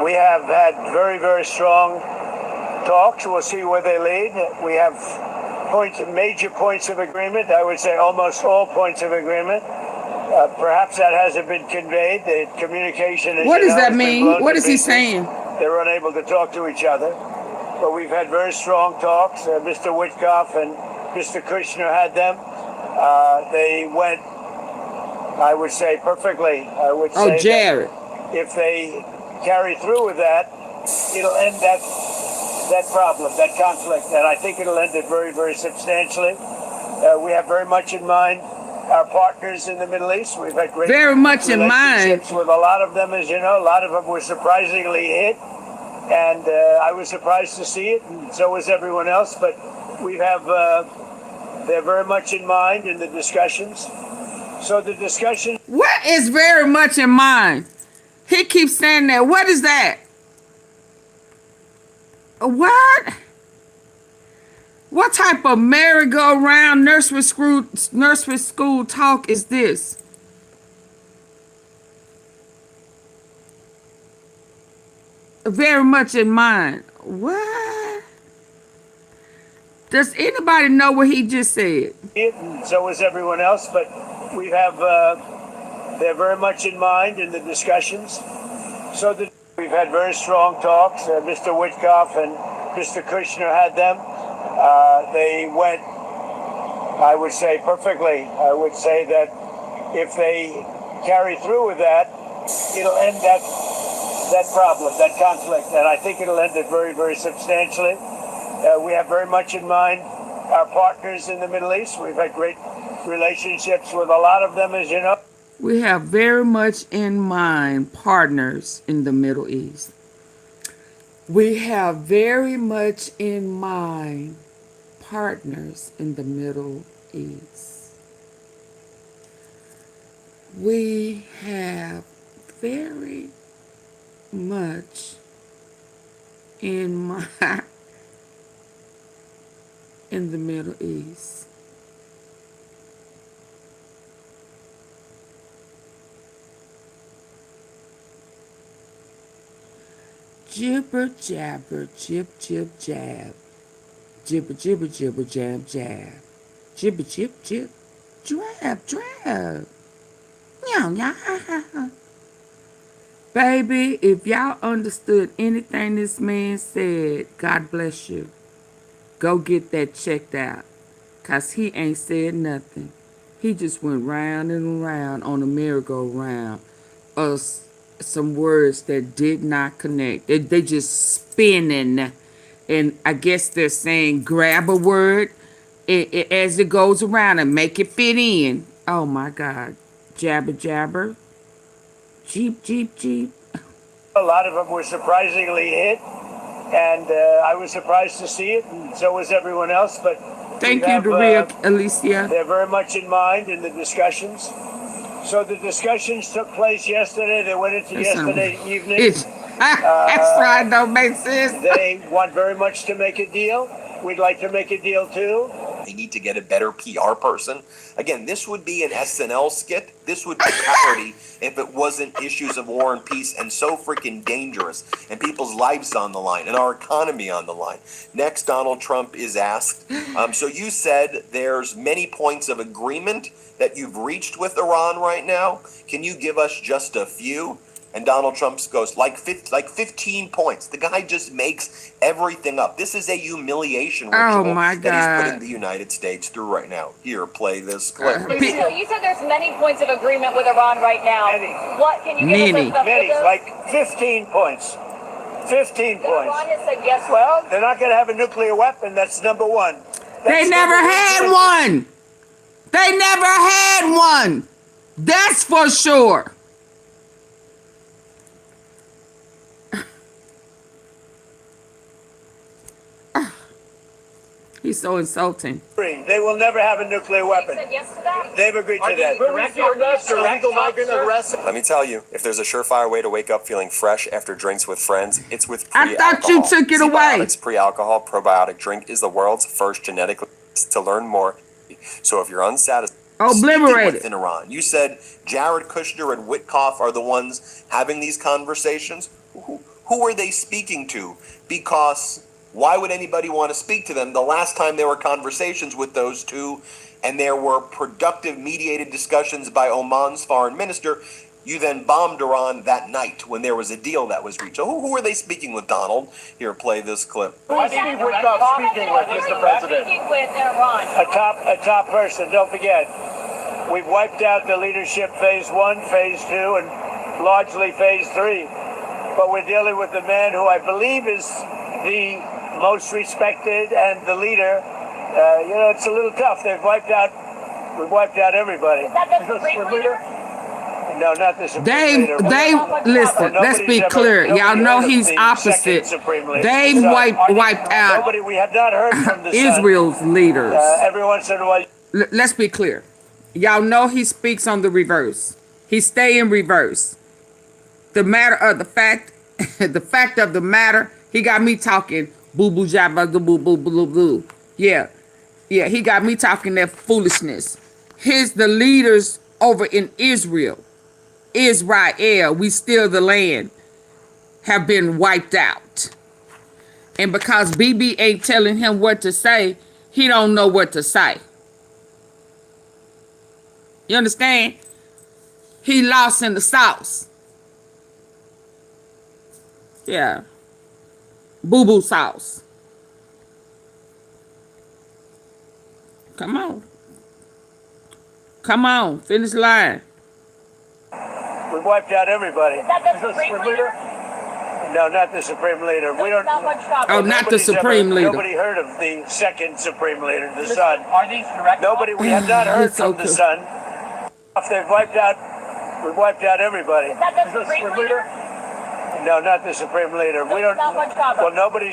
Speaker 6: We have had very, very strong talks. We'll see where they lead. We have major points of agreement. I would say almost all points of agreement. Perhaps that hasn't been conveyed. The communication is.
Speaker 1: What does that mean? What is he saying?
Speaker 6: They're unable to talk to each other. But we've had very strong talks. Mr. Witkoff and Mr. Kushner had them. They went, I would say, perfectly. I would say
Speaker 1: Jared.
Speaker 6: If they carry through with that, it'll end that problem, that conflict. And I think it'll end it very, very substantially. We have very much in mind our partners in the Middle East. We've had great relationships with a lot of them, as you know. A lot of them were surprisingly hit. And I was surprised to see it, and so was everyone else. But we have, they're very much in mind in the discussions. So the discussion.
Speaker 1: What is very much in mind? He keeps saying that. What is that? What? What type of merry-go-round nursery school talk is this? Very much in mind. What? Does anybody know what he just said?
Speaker 6: And so is everyone else, but we have, they're very much in mind in the discussions. So we've had very strong talks. Mr. Witkoff and Mr. Kushner had them. They went, I would say, perfectly. I would say that if they carry through with that, it'll end that problem, that conflict. And I think it'll end it very, very substantially. We have very much in mind our partners in the Middle East. We've had great relationships with a lot of them, as you know.
Speaker 1: We have very much in mind partners in the Middle East. We have very much in mind partners in the Middle East. We have very much in mind in the Middle East. Jibber jabber, jib jib jab. Jibber jibber jibber jab jab. Jibber jib jib. Drab drab. Meow meow. Baby, if y'all understood anything this man said, God bless you. Go get that checked out. 'Cause he ain't said nothing. He just went round and round on a merry-go-round of some words that did not connect. They just spinning. And I guess they're saying grab a word as it goes around and make it fit in. Oh my God. Jabber jabber. Jeep jeep jeep.
Speaker 6: A lot of them were surprisingly hit. And I was surprised to see it, and so was everyone else. But
Speaker 1: thank you, Rebuke, Alicia.
Speaker 6: They're very much in mind in the discussions. So the discussions took place yesterday. They went into yesterday evening.
Speaker 1: That's right, don't make sense.
Speaker 6: They want very much to make a deal. We'd like to make a deal too.
Speaker 14: They need to get a better PR person. Again, this would be an SNL skit. This would be parody if it wasn't issues of war and peace and so freaking dangerous and people's lives on the line and our economy on the line. Next, Donald Trump is asked. So you said there's many points of agreement that you've reached with Iran right now. Can you give us just a few? And Donald Trump goes like 15 points. The guy just makes everything up. This is a humiliation ritual
Speaker 1: my
Speaker 14: that he's putting
Speaker 1: God.
Speaker 14: the United States through right now. Here, play this clip.
Speaker 5: So you said there's many points of agreement with Iran right now. What can you give us a
Speaker 6: Many, like 15 points. 15 points.
Speaker 5: Iran has said yes.
Speaker 6: Well, they're not going to have a nuclear weapon. That's number one.
Speaker 1: They never had one. They never had one. That's for sure. He's so insulting.
Speaker 6: They will never have a nuclear weapon.
Speaker 5: Said yes to that?
Speaker 6: They've agreed to that.
Speaker 14: Let me tell you, if there's a surefire way to wake up feeling fresh after drinks with friends, it's with
Speaker 1: I
Speaker 14: pre-alcohol.
Speaker 1: thought you took it away.
Speaker 14: Zbiotics pre-alcohol probiotic drink is the world's first genetically to learn more. So if you're unsatisfied,
Speaker 1: Obliterated.
Speaker 14: within Iran, you said Jared Kushner and Witkoff are the ones having these conversations. Who are they speaking to? Because why would anybody want to speak to them? The last time there were conversations with those two, and there were productive mediated discussions by Oman's foreign minister, you then bombed Iran that night when there was a deal that was reached. So who are they speaking with, Donald? Here, play this clip.
Speaker 6: Who is Steve Witkoff speaking with, Mr. President?
Speaker 5: Speaking with Iran.
Speaker 6: A top person. Don't forget, we've wiped out the leadership phase 1, phase 2, and largely phase 3. But we're dealing with the man who I believe is the most respected and the leader. It's a little tough. We've wiped out everybody.
Speaker 5: Is that the Supreme leader?
Speaker 6: No, not the Supreme leader.
Speaker 1: Listen, let's be clear. Y'all know he's opposite. They wiped out
Speaker 6: We have not heard from the
Speaker 1: Israel's leaders.
Speaker 6: Every once in a while.
Speaker 1: Let's be clear. Y'all know he speaks on the reverse. He stay in reverse. The fact of the matter, he got me talking boo boo jabba boo boo boo boo. Yeah, he got me talking that foolishness. The leaders over in Israel, we steal the land, have been wiped out. And because BB ain't telling him what to say, he don't know what to say. You understand? He lost in the sauce. Yeah. Boo-boo sauce. Come on. Finish the line.
Speaker 6: We've wiped out everybody.
Speaker 5: Is that the Supreme leader?
Speaker 6: No, not the Supreme leader. We don't.
Speaker 1: Not the Supreme leader.
Speaker 6: Nobody heard of the second Supreme leader, the Son.
Speaker 12: Are these direct?
Speaker 6: We have not heard from the Son. We've wiped out everybody.
Speaker 5: Is that the Supreme leader?
Speaker 6: No, not the Supreme leader. We don't. Nobody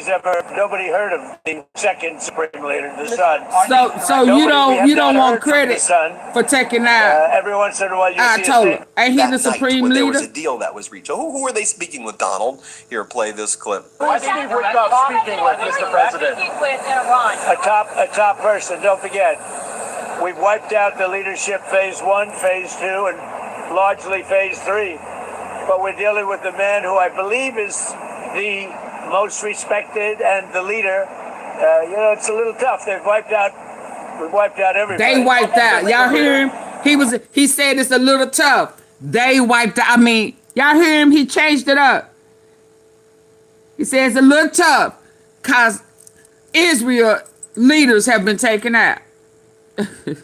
Speaker 6: heard of the second Supreme leader, the Son.
Speaker 1: So you don't want credit for taking out.
Speaker 6: Every once in a while,
Speaker 1: I told him, ain't he the Supreme
Speaker 14: when
Speaker 1: leader?
Speaker 14: There was a deal that was reached. So who are they speaking with, Donald? Here, play this clip.
Speaker 6: Who is Steve Witkoff speaking with, Mr. President?
Speaker 5: Speaking with Iran.
Speaker 6: A top person. Don't forget, we've wiped out the leadership phase 1, phase 2, and largely phase 3. But we're dealing with the man who I believe is the most respected and the leader. It's a little tough. We've wiped out everybody.
Speaker 1: They wiped out. Y'all hear him? He said it's a little tough. They wiped out. Y'all hear him? He changed it up. He said it's a little tough because Israel leaders have been taken out.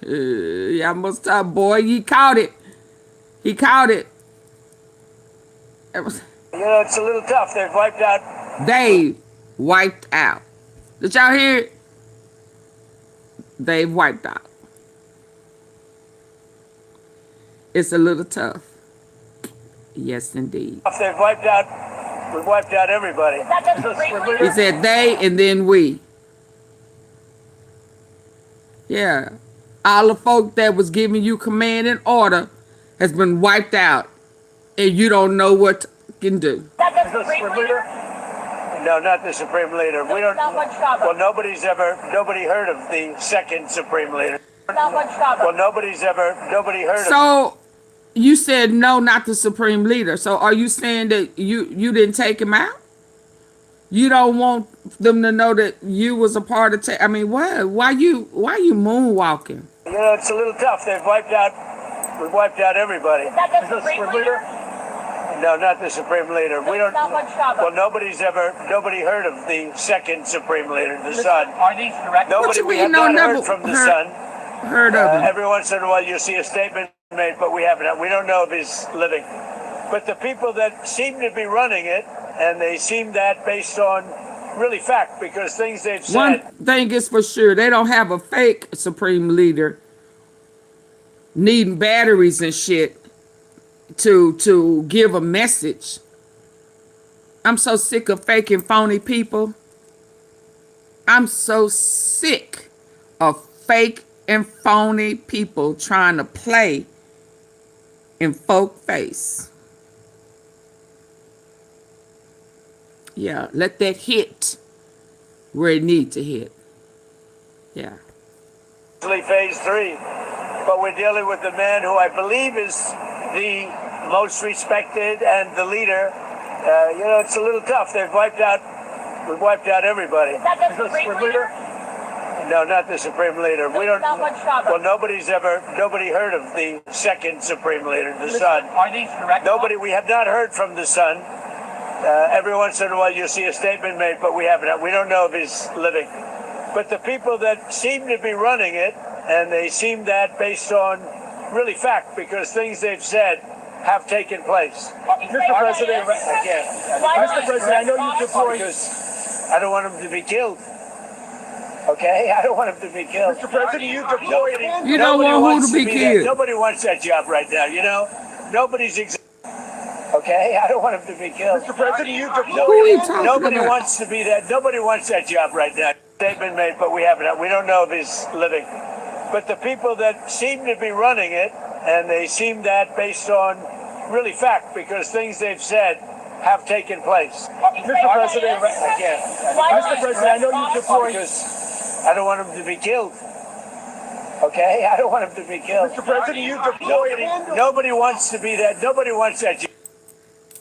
Speaker 1: Y'all must stop, boy. He caught it.
Speaker 6: It's a little tough. They've wiped out.
Speaker 1: They wiped out. Did y'all hear it? They've wiped out. It's a little tough. Yes, indeed.
Speaker 6: They've wiped out. We've wiped out everybody.
Speaker 5: Is that the Supreme leader?
Speaker 1: He said they and then we. Yeah. All the folk that was giving you command and order has been wiped out. And you don't know what to do.
Speaker 5: Is that the Supreme leader?
Speaker 6: No, not the Supreme leader. We don't. Nobody heard of the second Supreme leader. Nobody heard of.
Speaker 1: So you said no, not the Supreme leader. So are you saying that you didn't take him out? You don't want them to know that you was a part of. Why you moonwalking?
Speaker 6: It's a little tough. We've wiped out everybody.
Speaker 5: Is that the Supreme leader?
Speaker 6: No, not the Supreme Leader. We don't. Well, nobody heard of the second Supreme Leader, the Son.
Speaker 12: Are these direct?
Speaker 6: Nobody, we have not heard from the Son.
Speaker 1: Heard of him.
Speaker 6: Every once in a while you see a statement made, but we haven't. We don't know if he's living. But the people that seem to be running it, and they seem that based on really fact, because things they've said.
Speaker 1: One thing is for sure, they don't have a fake Supreme Leader needing batteries and shit to give a message. I'm so sick of fake and phony people. I'm so sick of fake and phony people trying to play in folk face. Yeah, let that hit where it needs to hit. Yeah.
Speaker 6: Phase 3, but we're dealing with the man who I believe is the most respected and the leader. It's a little tough. We've wiped out everybody.
Speaker 5: Is that the Supreme Leader?
Speaker 6: No, not the Supreme Leader. We don't.
Speaker 5: Not much stronger.
Speaker 6: Well, nobody heard of the second Supreme Leader, the Son.
Speaker 12: Are these direct?
Speaker 6: Nobody, we have not heard from the Son. Every once in a while you see a statement made, but we haven't. We don't know if he's living. But the people that seem to be running it, and they seem that based on really fact, because things they've said have taken place.
Speaker 12: Mr. President, Mr. President, I know you deployed.
Speaker 6: I don't want him to be killed. Okay, I don't want him to be killed.
Speaker 12: Mr. President, you deployed.
Speaker 1: You don't want who to be killed.
Speaker 6: Nobody wants that job right now. Nobody's. Okay, I don't want him to be killed.
Speaker 12: Mr. President, you
Speaker 1: deployed.
Speaker 6: Nobody wants to be that. Nobody wants that job right now. Statement made, but we haven't. We don't know if he's living. But the people that seem to be running it, and they seem that based on really fact, because things they've said have taken place.
Speaker 12: Mr. President, Mr. President, I know you deployed.
Speaker 6: I don't want him to be killed. Okay, I don't want him to be killed.
Speaker 12: Mr. President, you deployed.
Speaker 6: Nobody wants to be that. Nobody wants that job.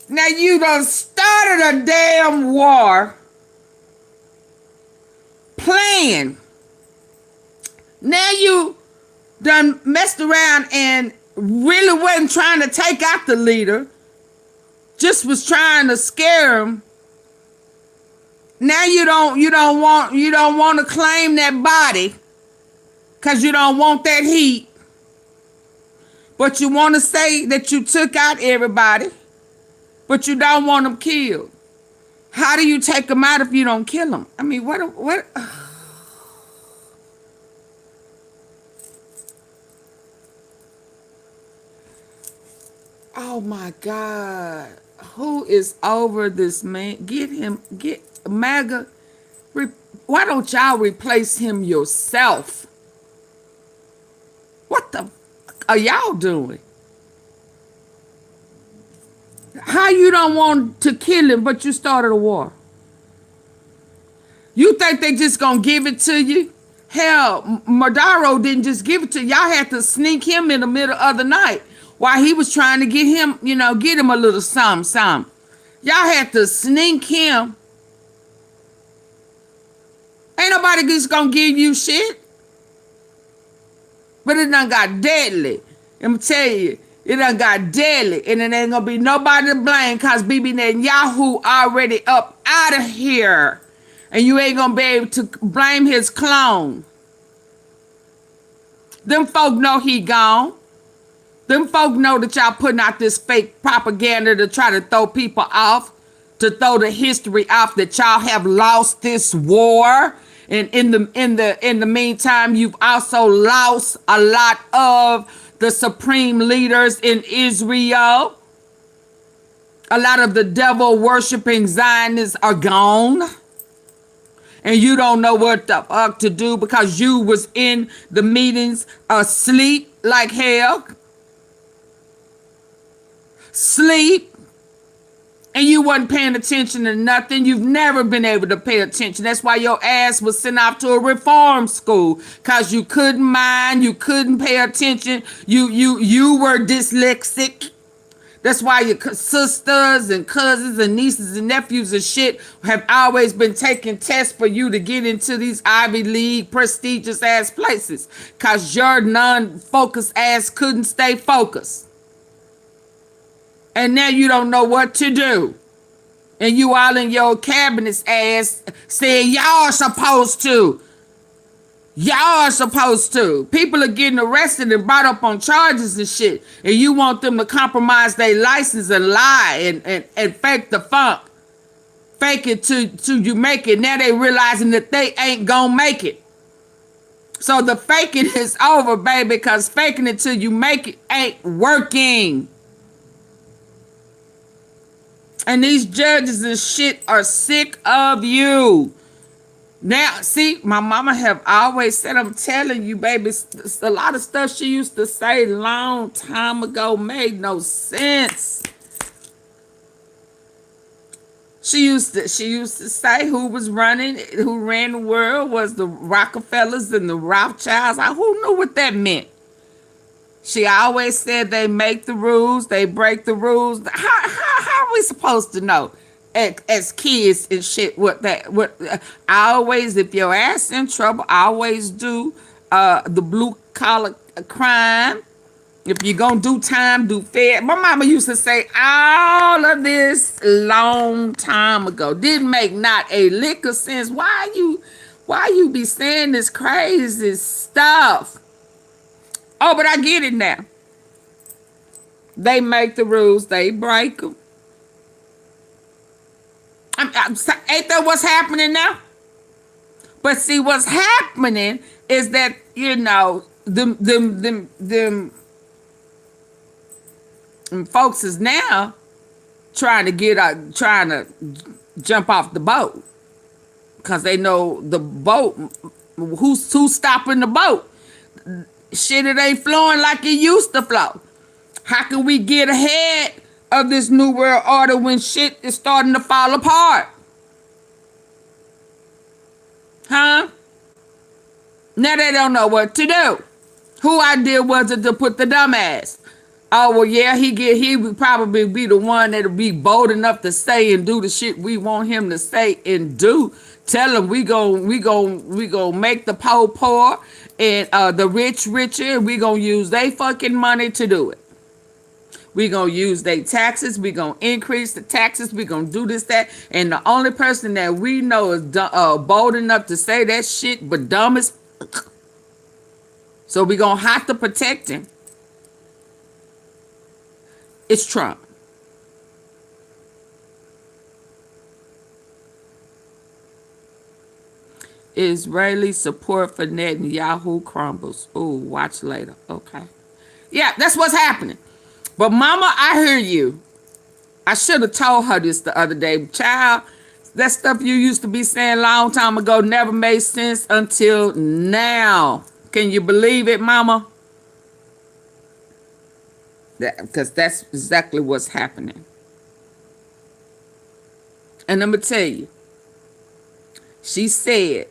Speaker 1: Now you done started a damn war playing. Now you done messed around and really wasn't trying to take out the leader. Just was trying to scare him. Now you don't want to claim that body because you don't want that heat. But you want to say that you took out everybody, but you don't want them killed. How do you take them out if you don't kill them? I mean, what? Oh my God. Who is over this man? Get MAGA. Why don't y'all replace him yourself? What the fuck are y'all doing? How you don't want to kill him, but you started a war? You think they just gonna give it to you? Hell, Maduro didn't just give it to you. Y'all had to sneak him in the middle of the night while he was trying to get him, get him a little something. Y'all had to sneak him. Ain't nobody just gonna give you shit. But it done got deadly. I'ma tell you, it done got deadly. And it ain't gonna be nobody to blame because Bibi Netanyahu already up out of here. And you ain't gonna be able to blame his clone. Them folk know he gone. Them folk know that y'all putting out this fake propaganda to try to throw people off, to throw the history off that y'all have lost this war. And in the meantime, you've also lost a lot of the supreme leaders in Israel. A lot of the devil worshiping Zionists are gone. And you don't know what the fuck to do because you was in the meetings asleep like hell. Sleep. And you wasn't paying attention to nothing. You've never been able to pay attention. That's why your ass was sent off to a reform school. Because you couldn't mind. You couldn't pay attention. You were dyslexic. That's why your sisters and cousins and nieces and nephews and shit have always been taking tests for you to get into these Ivy League prestigious ass places. Because your non-focused ass couldn't stay focused. And now you don't know what to do. And you all in your cabinet's ass saying y'all are supposed to. Y'all are supposed to. People are getting arrested and brought up on charges and shit. And you want them to compromise their license and lie and fake the funk. Fake it till you make it. Now they realizing that they ain't gonna make it. So the faking is over, baby, because faking it till you make it ain't working. And these judges and shit are sick of you. Now, see, my mama have always said, I'm telling you, baby, a lot of stuff she used to say long time ago made no sense. She used to say who ran the world was the Rockefellers and the Rothschilds. Who knew what that meant? She always said they make the rules, they break the rules. How are we supposed to know as kids and shit what I always, if your ass in trouble, I always do the blue collar crime. If you're gonna do time, do fair. My mama used to say all of this long time ago. Didn't make not a lick of sense. Why you be saying this crazy stuff? Oh, but I get it now. They make the rules, they break them. Ain't that what's happening now? But see, what's happening is that, you know, them folks is now trying to jump off the boat because they know the boat. Who's stopping the boat? Shit, it ain't flowing like it used to flow. How can we get ahead of this new world order when shit is starting to fall apart? Huh? Now they don't know what to do. Who idea was it to put the dumbass? Oh, well, yeah, he would probably be the one that'll be bold enough to say and do the shit we want him to say and do. Tell him we gon' make the poor and the rich richer. We gonna use they fucking money to do it. We gonna use their taxes. We gonna increase the taxes. We gonna do this, that. And the only person that we know is bold enough to say that shit, but dumb as so we gonna have to protect him. It's Trump. Israeli support for Netanyahu crumbles. Ooh, watch later. Okay. Yeah, that's what's happening. But mama, I hear you. I should have told her this the other day. Child, that stuff you used to be saying a long time ago never made sense until now. Can you believe it, mama? Because that's exactly what's happening. And I'm going to tell you, she said,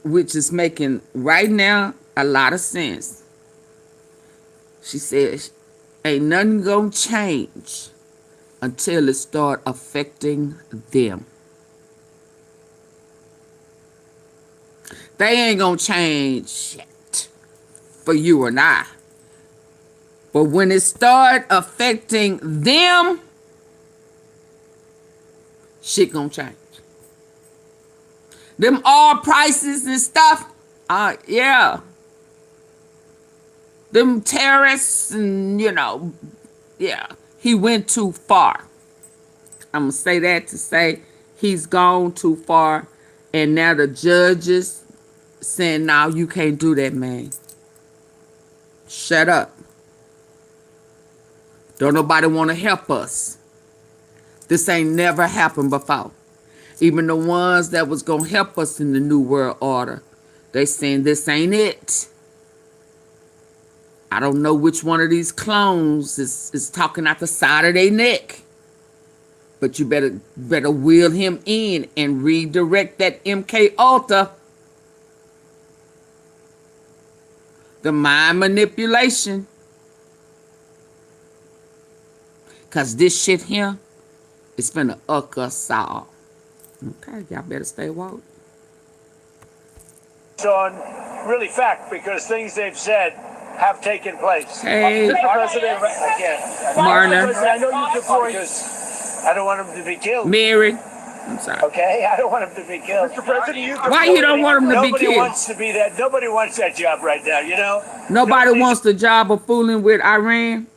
Speaker 1: which is making right now a lot of sense. She said, ain't nothing going to change until it start affecting them. They ain't going to change shit for you and I. But when it start affecting them, shit gonna change. Them oil prices and stuff, yeah. Them terrorists and, you know, yeah. He went too far. I'm gonna say that to say he's gone too far. And now the judges saying, no, you can't do that, man. Shut up. Don't nobody want to help us. This ain't never happened before. Even the ones that was going to help us in the New World Order, they saying this ain't it. I don't know which one of these clones is talking out the side of their neck. But you better wheel him in and redirect that MK Ultra. The mind manipulation. Because this shit here is finna uck us all. Okay, y'all better stay woke.
Speaker 6: On really fact, because things they've said have taken place.
Speaker 1: Hey,
Speaker 6: Mr. President, again.
Speaker 1: Marner.
Speaker 6: Mr. President, I know you deployed. I don't want him to be killed.
Speaker 1: Mary. I'm sorry.
Speaker 6: Okay, I don't want him to be killed. Mr. President, you
Speaker 1: Why you don't want him to be
Speaker 6: Nobody
Speaker 1: killed?
Speaker 6: wants to be that. Nobody wants that job right now, you know?
Speaker 1: Nobody wants the job of fooling with Iran.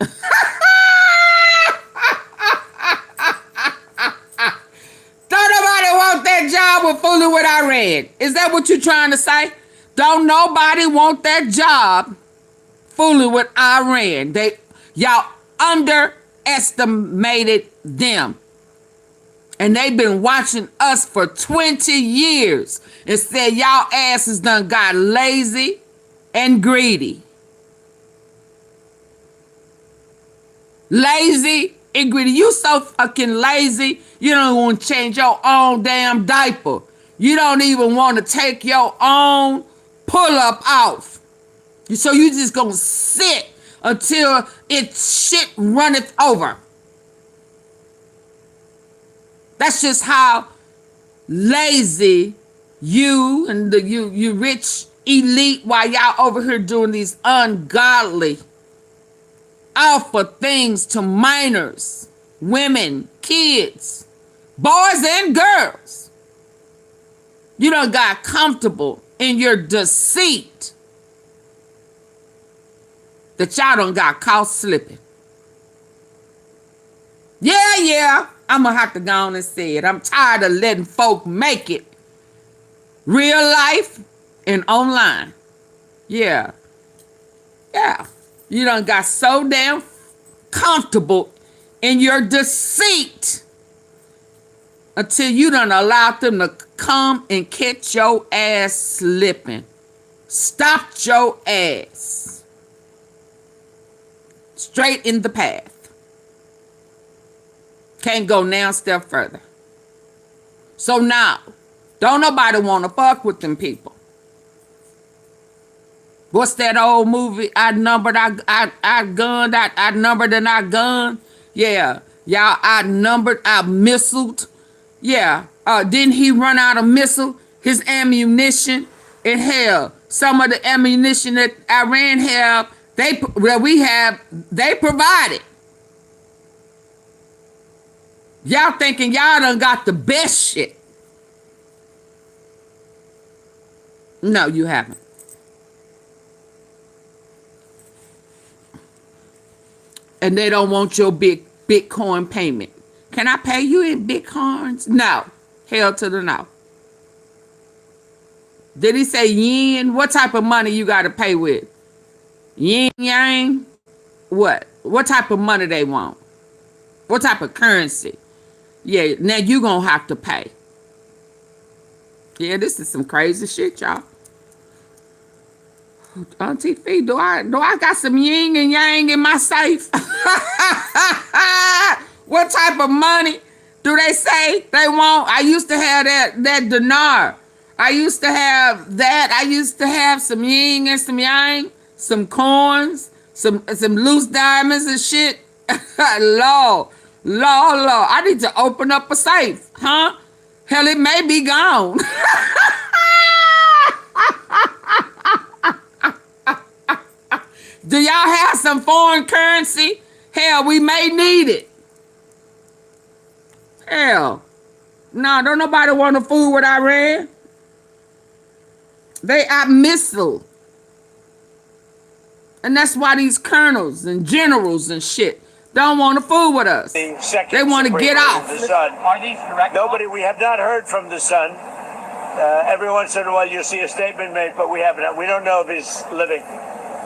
Speaker 1: Don't nobody want that job of fooling with Iran. Is that what you're trying to say? Don't nobody want that job fooling with Iran. Y'all underestimated them. And they've been watching us for 20 years and said y'all asses done got lazy and greedy. Lazy and greedy. You so fucking lazy, you don't want to change your own damn diaper. You don't even want to take your own pull-up off. So you just gonna sit until it's shit runneth over. That's just how lazy you and you rich elite, while y'all over here doing these ungodly, awful things to minors, women, kids, boys and girls. You done got comfortable in your deceit that y'all done got caught slipping. Yeah. I'm gonna have to go on and say it. I'm tired of letting folk make it. Real life and online. Yeah. You done got so damn comfortable in your deceit until you done allowed them to come and catch your ass slipping. Stopped your ass straight in the path. Can't go now step further. So now, don't nobody want to fuck with them people. What's that old movie? I numbered, I gunned, I numbered and I gunned. Yeah, y'all, I numbered, I missiled. Yeah, didn't he run out of missile? His ammunition? And hell, some of the ammunition that Iran have, they provided. Y'all thinking y'all done got the best shit. No, you haven't. And they don't want your big Bitcoin payment. Can I pay you in Bitcoins? No. Hell to the no. Did he say yen? What type of money you got to pay with? Yin yang? What? What type of money they want? What type of currency? Yeah, now you gonna have to pay. Yeah, this is some crazy shit, y'all. Auntie Fee, do I got some yin and yang in my safe? What type of money do they say they want? I used to have that dinar. I used to have that. I used to have some yin and some yang, some coins, some loose diamonds and shit. Lord. I need to open up a safe, huh? Hell, it may be gone. Do y'all have some foreign currency? Hell, we may need it. Hell, no, don't nobody want to fool with Iran. They out missile. And that's why these colonels and generals and shit don't want to fool with us. They want to get off.
Speaker 6: The sun. Are these direct? Nobody, we have not heard from the son. Every once in a while you see a statement made, but we haven't. We don't know if he's living.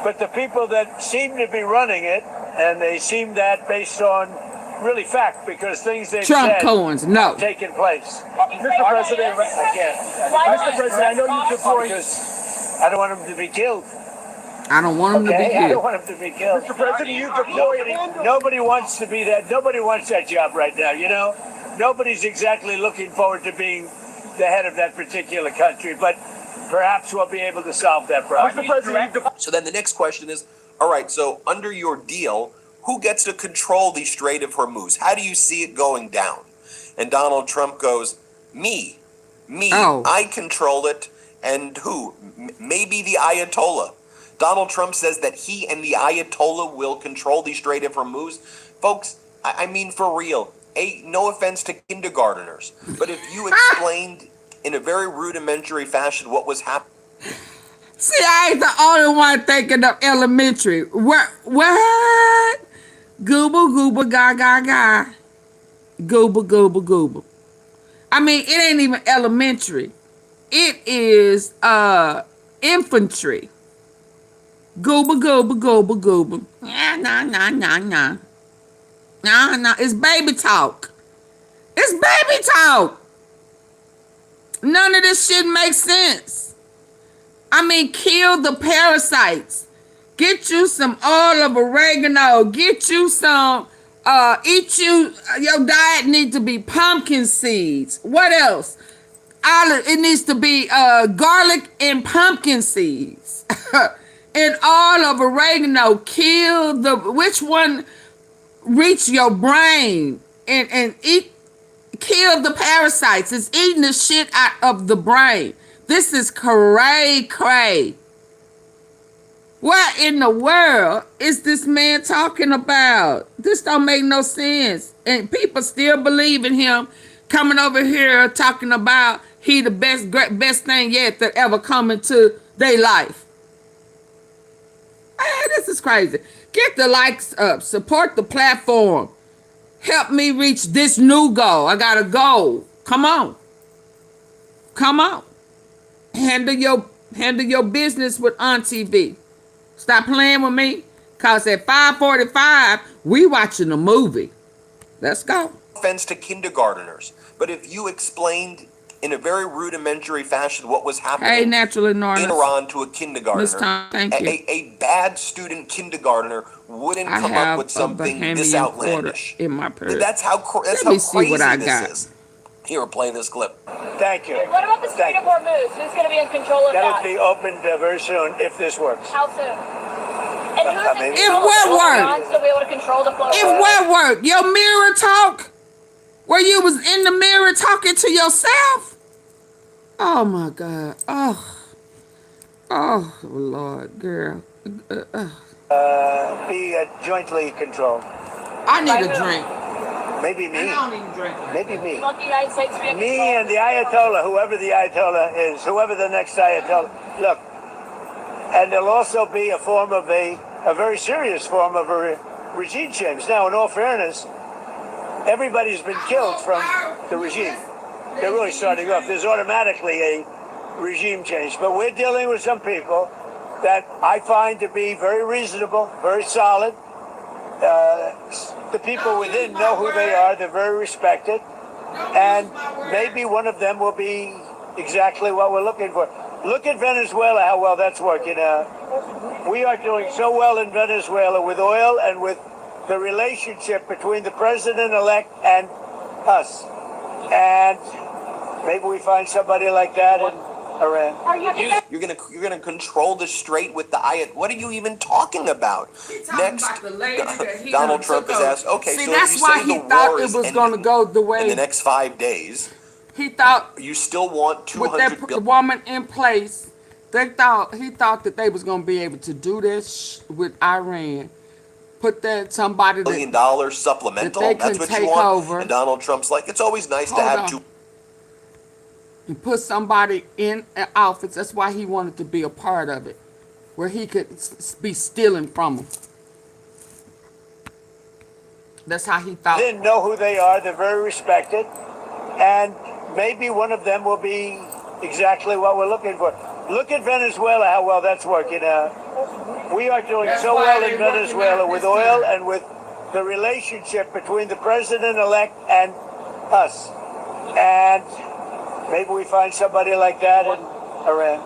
Speaker 6: But the people that seem to be running it, and they seem that based on really fact, because things they've
Speaker 1: Trump
Speaker 6: said
Speaker 1: coins, no.
Speaker 6: have taken place. Mr. President, again. Mr. President, I know you deployed. I don't want him to be killed.
Speaker 1: I don't want him to be killed.
Speaker 6: I don't want him to be killed. Mr. President, you deployed. Nobody wants to be that. Nobody wants that job right now, you know? Nobody's exactly looking forward to being the head of that particular country, but perhaps we'll be able to solve that problem. Mr. President,
Speaker 14: So then the next question is, all right, so under your deal, who gets to control the Strait of Hormuz? How do you see it going down? And Donald Trump goes, me, I control it. And who? Maybe the Ayatollah. Donald Trump says that he and the Ayatollah will control the Strait of Hormuz. Folks, I mean for real. No offense to kindergarteners, but if you explained in a very rudimentary fashion what was happening.
Speaker 1: See, I ain't the only one thinking of elementary. What? Gooba, gooba, ga, ga, ga. Gooba, gooba, gooba. I mean, it ain't even elementary. It is infantry. Gooba, gooba, gooba, gooba. Nah. Nah. It's baby talk. It's baby talk. None of this shit makes sense. I mean, kill the parasites. Get you some oil of oregano. Get you some, your diet needs to be pumpkin seeds. What else? It needs to be garlic and pumpkin seeds. And oil of oregano. Kill which one reach your brain and eat. Kill the parasites. It's eating the shit out of the brain. This is cray. What in the world is this man talking about? This don't make no sense. And people still believe in him coming over here talking about he the best thing yet that ever come into their life. Hey, this is crazy. Get the likes up. Support the platform. Help me reach this new goal. I got a goal. Come on. Handle your business with On TV. Stop playing with me. Cause at 5:45, we watching a movie. Let's go.
Speaker 14: No offense to kindergarteners, but if you explained in a very rudimentary fashion what was happening
Speaker 1: in
Speaker 14: Iran to a kindergartner,
Speaker 1: thank you.
Speaker 14: A bad student kindergartner wouldn't come up with something this outlandish.
Speaker 1: In my purse.
Speaker 14: That's how crazy this is. Here, play this clip.
Speaker 6: Thank you.
Speaker 5: What about the Strait of Hormuz? Who's going to be in control of that?
Speaker 6: That'll be opened very soon if this works.
Speaker 5: How soon? And who's in
Speaker 1: If what work?
Speaker 5: to be able to control the flow?
Speaker 1: If what work? Your mirror talk? Where you was in the mirror talking to yourself? Oh my God. Oh Lord, girl.
Speaker 6: Be jointly controlled.
Speaker 1: I need a drink.
Speaker 6: Maybe me.
Speaker 1: I don't even drink.
Speaker 6: Maybe me.
Speaker 5: You want the United States to be in
Speaker 6: Me
Speaker 5: control?
Speaker 6: and the Ayatollah, whoever the Ayatollah is, whoever the next Ayatollah. Look, and there'll also be a form of a very serious form of a regime change. Now, in all fairness, everybody's been killed from the regime. They're really starting off. There's automatically a regime change. But we're dealing with some people that I find to be very reasonable, very solid. The people within know who they are. They're very respected. And maybe one of them will be exactly what we're looking for. Look at Venezuela, how well that's working out. We are doing so well in Venezuela with oil and with the relationship between the president-elect and us. And maybe we find somebody like that in Iran.
Speaker 14: You're gonna control the strait with the Ayat. What are you even talking about? Next, Donald Trump has asked. Okay,
Speaker 1: see,
Speaker 14: so
Speaker 1: that's
Speaker 14: if you
Speaker 1: why
Speaker 14: say
Speaker 1: he
Speaker 14: the
Speaker 1: thought
Speaker 14: war
Speaker 1: it
Speaker 14: is
Speaker 1: was going to go the way
Speaker 14: in the next 5 days,
Speaker 1: he thought.
Speaker 14: You still want 200
Speaker 1: with that woman in place. He thought that they was going to be able to do this with Iran. Put that somebody
Speaker 14: $1 billion supplemental. That's what you want. Over. And Donald Trump's like, it's always nice to have two.
Speaker 1: And put somebody in office. That's why he wanted to be a part of it, where he could be stealing from them. That's how he thought.
Speaker 6: They know who they are. They're very respected, and maybe one of them will be exactly what we're looking for. Look at Venezuela, how well that's working out. We are doing so well in Venezuela with oil and with the relationship between the president-elect and us. And maybe we find somebody like that in Iran.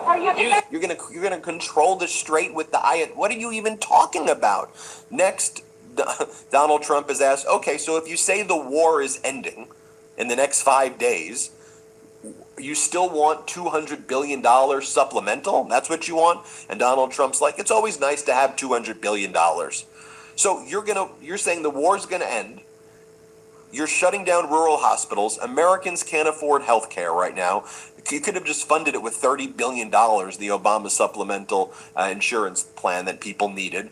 Speaker 14: You're gonna control the strait with the Ayat. What are you even talking about? Next, Donald Trump has asked. Okay, so if you say the war is ending in the next 5 days, you still want $200 billion supplemental? That's what you want? And Donald Trump's like, it's always nice to have $200 billion. So you're saying the war's gonna end. You're shutting down rural hospitals. Americans can't afford health care right now. You could have just funded it with $30 billion, the Obama supplemental insurance plan that people needed.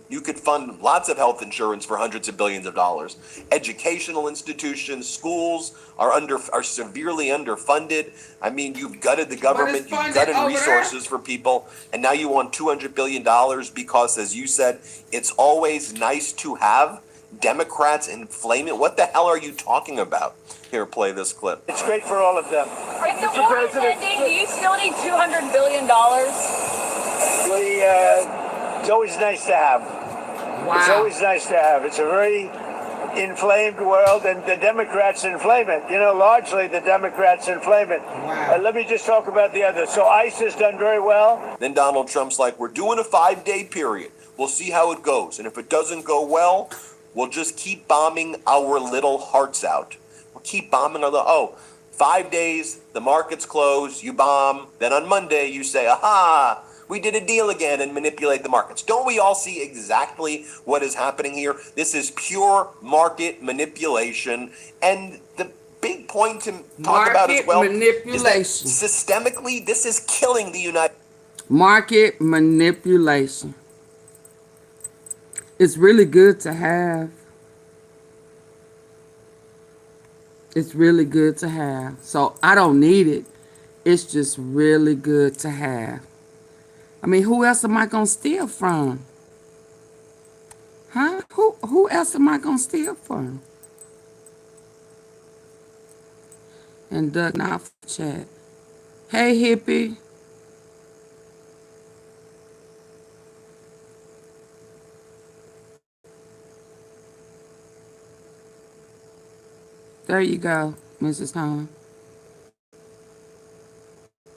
Speaker 14: You could fund lots of health insurance for hundreds of billions of dollars. Educational institutions, schools are severely underfunded. I mean, you've gutted the government, you've gutted resources for people, and now you want $200 billion because, as you said, it's always nice to have. Democrats inflame it. What the hell are you talking about? Here, play this clip.
Speaker 6: It's great for all of them.
Speaker 16: Right, so more spending, do you still need $200 billion?
Speaker 6: It's always nice to have.
Speaker 1: Wow.
Speaker 6: It's always nice to have. It's a very inflamed world, and the Democrats inflame it. You know, largely the Democrats inflame it.
Speaker 1: Wow.
Speaker 6: Let me just talk about the others. So ICE has done very well.
Speaker 14: Then Donald Trump's like, we're doing a 5-day period. We'll see how it goes. And if it doesn't go well, we'll just keep bombing our little hearts out. We'll keep bombing our 5 days, the market's closed, you bomb. Then on Monday, you say, aha, we did a deal again, and manipulate the markets. Don't we all see exactly what is happening here? This is pure market manipulation. And the big point to talk about as well is that systemically, this is killing the United States.
Speaker 1: Market manipulation. It's really good to have. It's really good to have. So I don't need it. It's just really good to have. I mean, who else am I going to steal from? Huh? Who else am I going to steal from? And Doug now for chat. Hey, hippie. There you go, Mrs. Tom.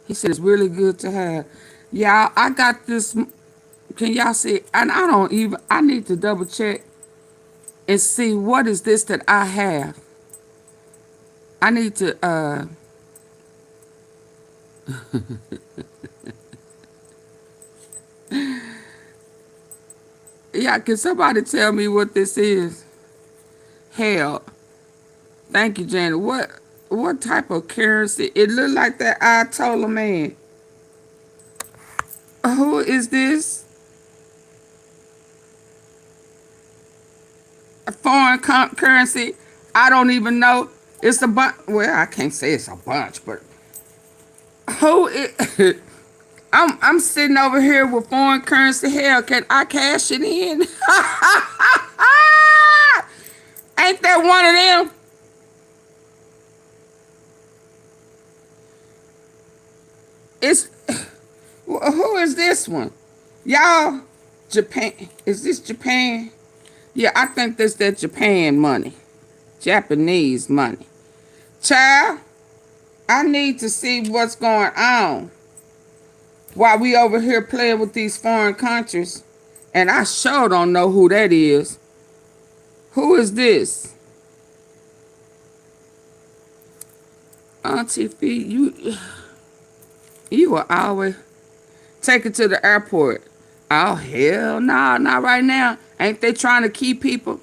Speaker 1: He said it's really good to have. Y'all, I got this. Can y'all see? And I need to double check and see what is this that I have. I need to, yeah, can somebody tell me what this is? Hell. Thank you, Janet. What type of currency? It looked like that Ayatollah man. Who is this? A foreign currency? I don't even know. It's a bunch. Well, I can't say it's a bunch, but who is? I'm sitting over here with foreign currency. Hell, can I cash it in? Ain't that one of them? It's, who is this one? Y'all, Japan. Is this Japan? Yeah, I think this that Japan money. Japanese money. Child, I need to see what's going on while we over here playing with these foreign countries. And I sure don't know who that is. Who is this? Auntie Fee, you will always take it to the airport. Oh, hell no, not right now. Ain't they trying to keep people?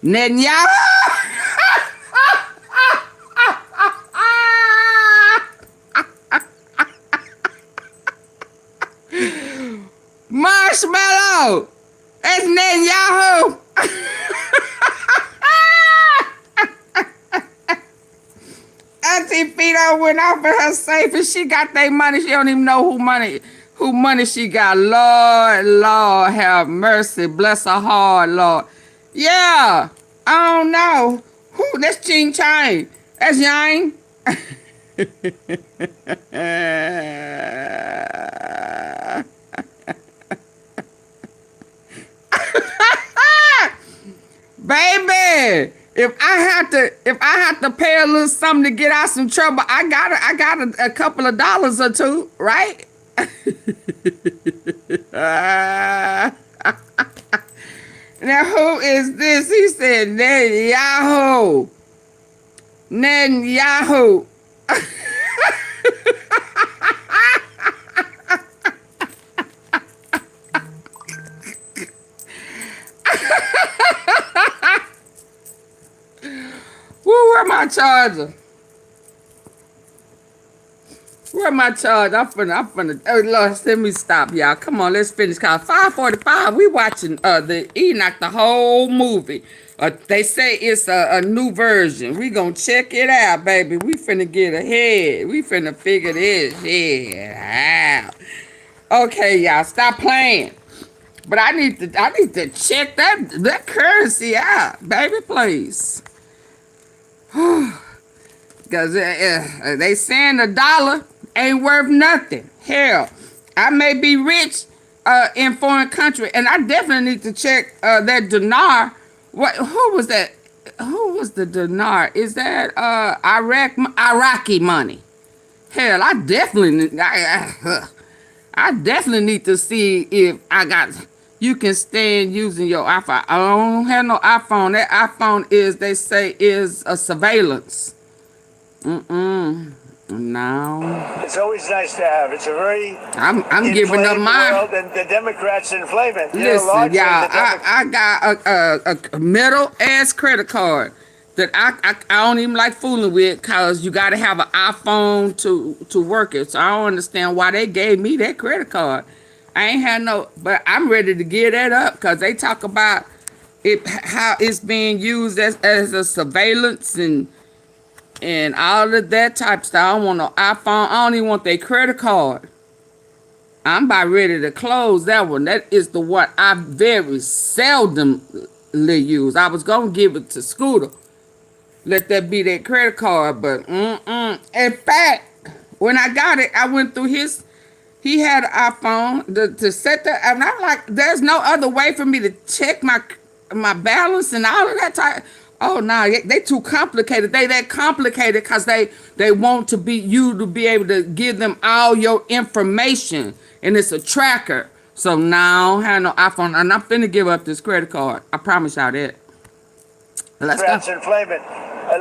Speaker 1: Netanyahu! Marshmallow! That's Netanyahu! Auntie Fido went off in her safe and she got their money. She don't even know who money she got. Lord, have mercy. Bless her heart, Lord. Yeah, I don't know. Who? That's Ching Chang. That's Yang. Baby, if I have to pay a little something to get out some trouble, I got a couple of dollars or two, right? Now who is this? He said Netanyahu. Netanyahu. Where my charger? Where my charge? I'm finna. Oh, Lord, let me stop, y'all. Come on, let's finish. Cause 5:45, we watching the Enoch, the whole movie. They say it's a new version. We gonna check it out, baby. We finna get ahead. We finna figure this shit out. Okay, y'all, stop playing. But I need to check that currency out, baby, please. Because they saying the dollar ain't worth nothing. Hell, I may be rich in foreign country, and I definitely need to check that dinar. Who was that? Who was the dinar? Is that Iraqi money? Hell, I definitely need to see if I got. You can stand using your iPhone. I don't have no iPhone. That iPhone they say is a surveillance. No.
Speaker 6: It's always nice to have. It's a very
Speaker 1: I'm giving up mine.
Speaker 6: world, and the Democrats inflame it.
Speaker 1: Listen, y'all, I got a middle ass credit card that I don't even like fooling with, because you got to have an iPhone to work it. So I don't understand why they gave me that credit card. I ain't had no, but I'm ready to give that up, because they talk about it, how it's being used as a surveillance and all of that type of stuff. I don't want no iPhone. I don't even want their credit card. I'm about ready to close that one. That is the one I very seldomly use. I was going to give it to Scooter. Let that be their credit card. But, in fact, when I got it, I went through he had an iPhone to set that. And I'm like, there's no other way for me to check my balance and all of that type. Oh no, they too complicated. They that complicated because they want to be able to give them all your information, and it's a tracker. So now I don't have no iPhone, and I'm finna give up this credit card. I promise y'all that. Let's go.
Speaker 6: Inflame it.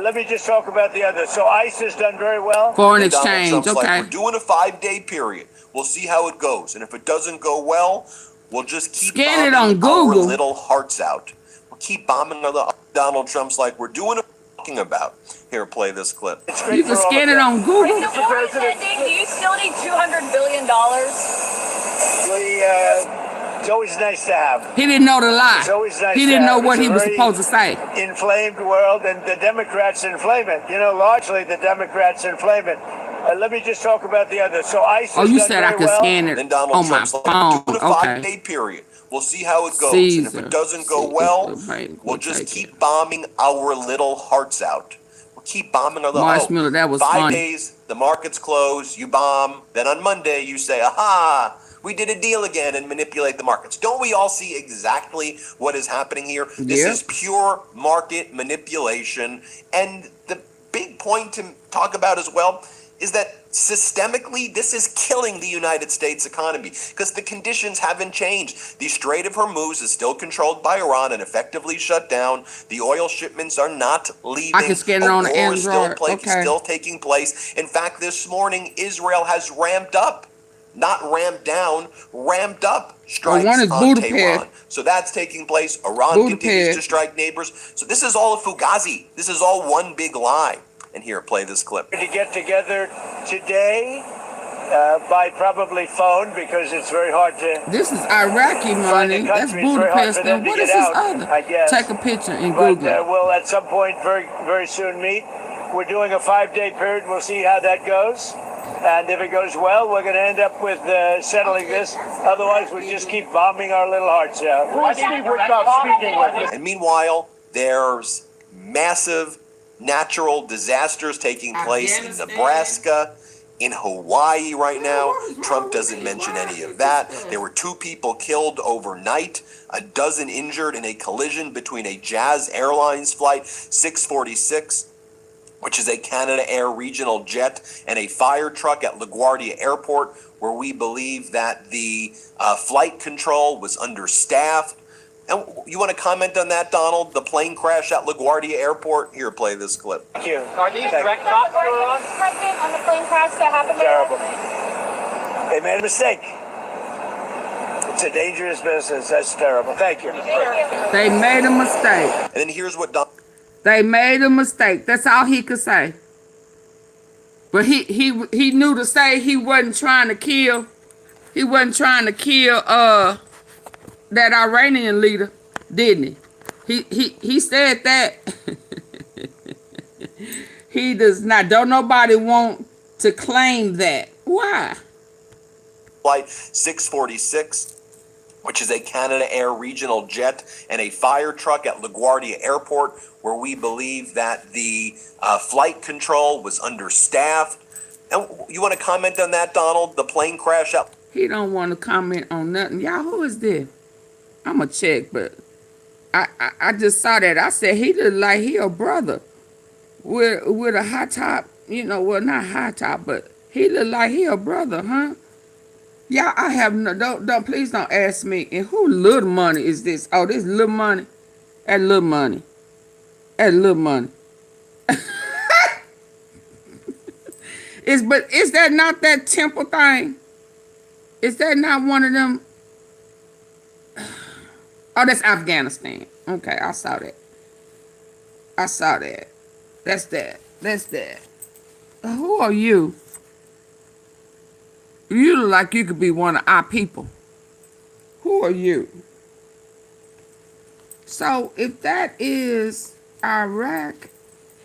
Speaker 6: Let me just talk about the other. So ICE has done very well.
Speaker 1: Foreign exchange,
Speaker 14: Trump's
Speaker 1: okay.
Speaker 14: like, we're doing a 5-day period. We'll see how it goes, and if it doesn't go well, we'll just keep
Speaker 1: Scan it
Speaker 14: bombing
Speaker 1: on
Speaker 14: our
Speaker 1: Google.
Speaker 14: little hearts out. We'll keep bombing other. Donald Trump's like, we're doing a talking about. Here, play this clip.
Speaker 1: You can scan it on Google.
Speaker 16: Mr. President, do you still need $200 billion?
Speaker 6: It's always nice to have.
Speaker 1: He didn't know the lie.
Speaker 6: It's always nice
Speaker 1: He
Speaker 6: to
Speaker 1: didn't know
Speaker 6: have.
Speaker 1: what
Speaker 6: It's
Speaker 1: he
Speaker 6: a
Speaker 1: was
Speaker 6: very
Speaker 1: supposed to say.
Speaker 6: Inflamed world, and the Democrats inflame it. Largely the Democrats inflame it. Let me just talk about the other. So ICE.
Speaker 1: Oh, you said I could scan it
Speaker 14: Then Donald
Speaker 1: on my
Speaker 14: Trump's like,
Speaker 1: phone.
Speaker 14: doing a
Speaker 1: Okay.
Speaker 14: 5-day period. We'll see how it goes.
Speaker 1: Caesar.
Speaker 14: And if it doesn't go well, we'll just keep bombing our little hearts out. We'll keep bombing our little
Speaker 1: Marshmallow, that was
Speaker 14: 5
Speaker 1: funny.
Speaker 14: days, the market's closed, you bomb. Then on Monday, you say, aha, we did a deal again, and manipulate the markets. Don't we all see exactly what is happening here? This is pure market manipulation. And the big point to talk about as well is that systemically, this is killing the United States economy, because the conditions haven't changed. The Strait of Hormuz is still controlled by Iran and effectively shut down. The oil shipments are not leaving.
Speaker 1: I can scan it on the
Speaker 14: War is
Speaker 1: Android.
Speaker 14: still taking place. In fact, this morning, Israel has ramped up, not ramped down, ramped up strikes
Speaker 1: one is
Speaker 14: on
Speaker 1: Budapest.
Speaker 14: Tehran. So that's taking place. Iran continues to strike neighbors. So this is all a fugazi. This is all one big lie. And here, play this clip.
Speaker 6: To get together today by probably phone, because it's very hard to.
Speaker 1: This is Iraqi money. That's Budapest. And what is this other? Take a picture and Google it.
Speaker 6: We'll at some point very, very soon meet. We're doing a 5-day period. We'll see how that goes. And if it goes well, we're going to end up with settling this. Otherwise, we just keep bombing our little hearts out.
Speaker 14: And meanwhile, there's massive natural disasters taking place in Nebraska, in Hawaii right now. Trump doesn't mention any of that. There were 2 people killed overnight, a dozen injured in a collision between a Jazz Airlines flight 646, which is a Canada Air regional jet, and a fire truck at LaGuardia Airport, where we believe that the flight control was understaffed. And you want to comment on that, Donald? The plane crash at LaGuardia Airport? Here, play this clip.
Speaker 6: Thank you.
Speaker 16: Are these direct shots on the plane crash that happened there?
Speaker 6: Terrible. They made a mistake. It's a dangerous business. That's terrible. Thank you.
Speaker 1: They made a mistake.
Speaker 14: And then here's what Donald.
Speaker 1: They made a mistake. That's all he could say. But he knew to say he wasn't trying to kill. He wasn't trying to kill that Iranian leader, didn't he? He said that. He does not. Don't nobody want to claim that. Why?
Speaker 14: Flight 646, which is a Canada Air regional jet, and a fire truck at LaGuardia Airport, where we believe that the flight control was understaffed. And you want to comment on that, Donald? The plane crash out.
Speaker 1: He don't want to comment on nothing. Y'all, who is this? I'm going to check, but I just saw that. I said he look like he a brother with a high top. You know, well, not high top, but he look like he a brother, huh? Yeah, I have no, don't please don't ask me. And who little money is this? Oh, this little money. That little money. That little money. But is that not that temple thing? Is that not one of them? Oh, that's Afghanistan. Okay, I saw that. I saw that. That's that. That's that. Who are you? You look like you could be one of our people. Who are you? So if that is Iraq,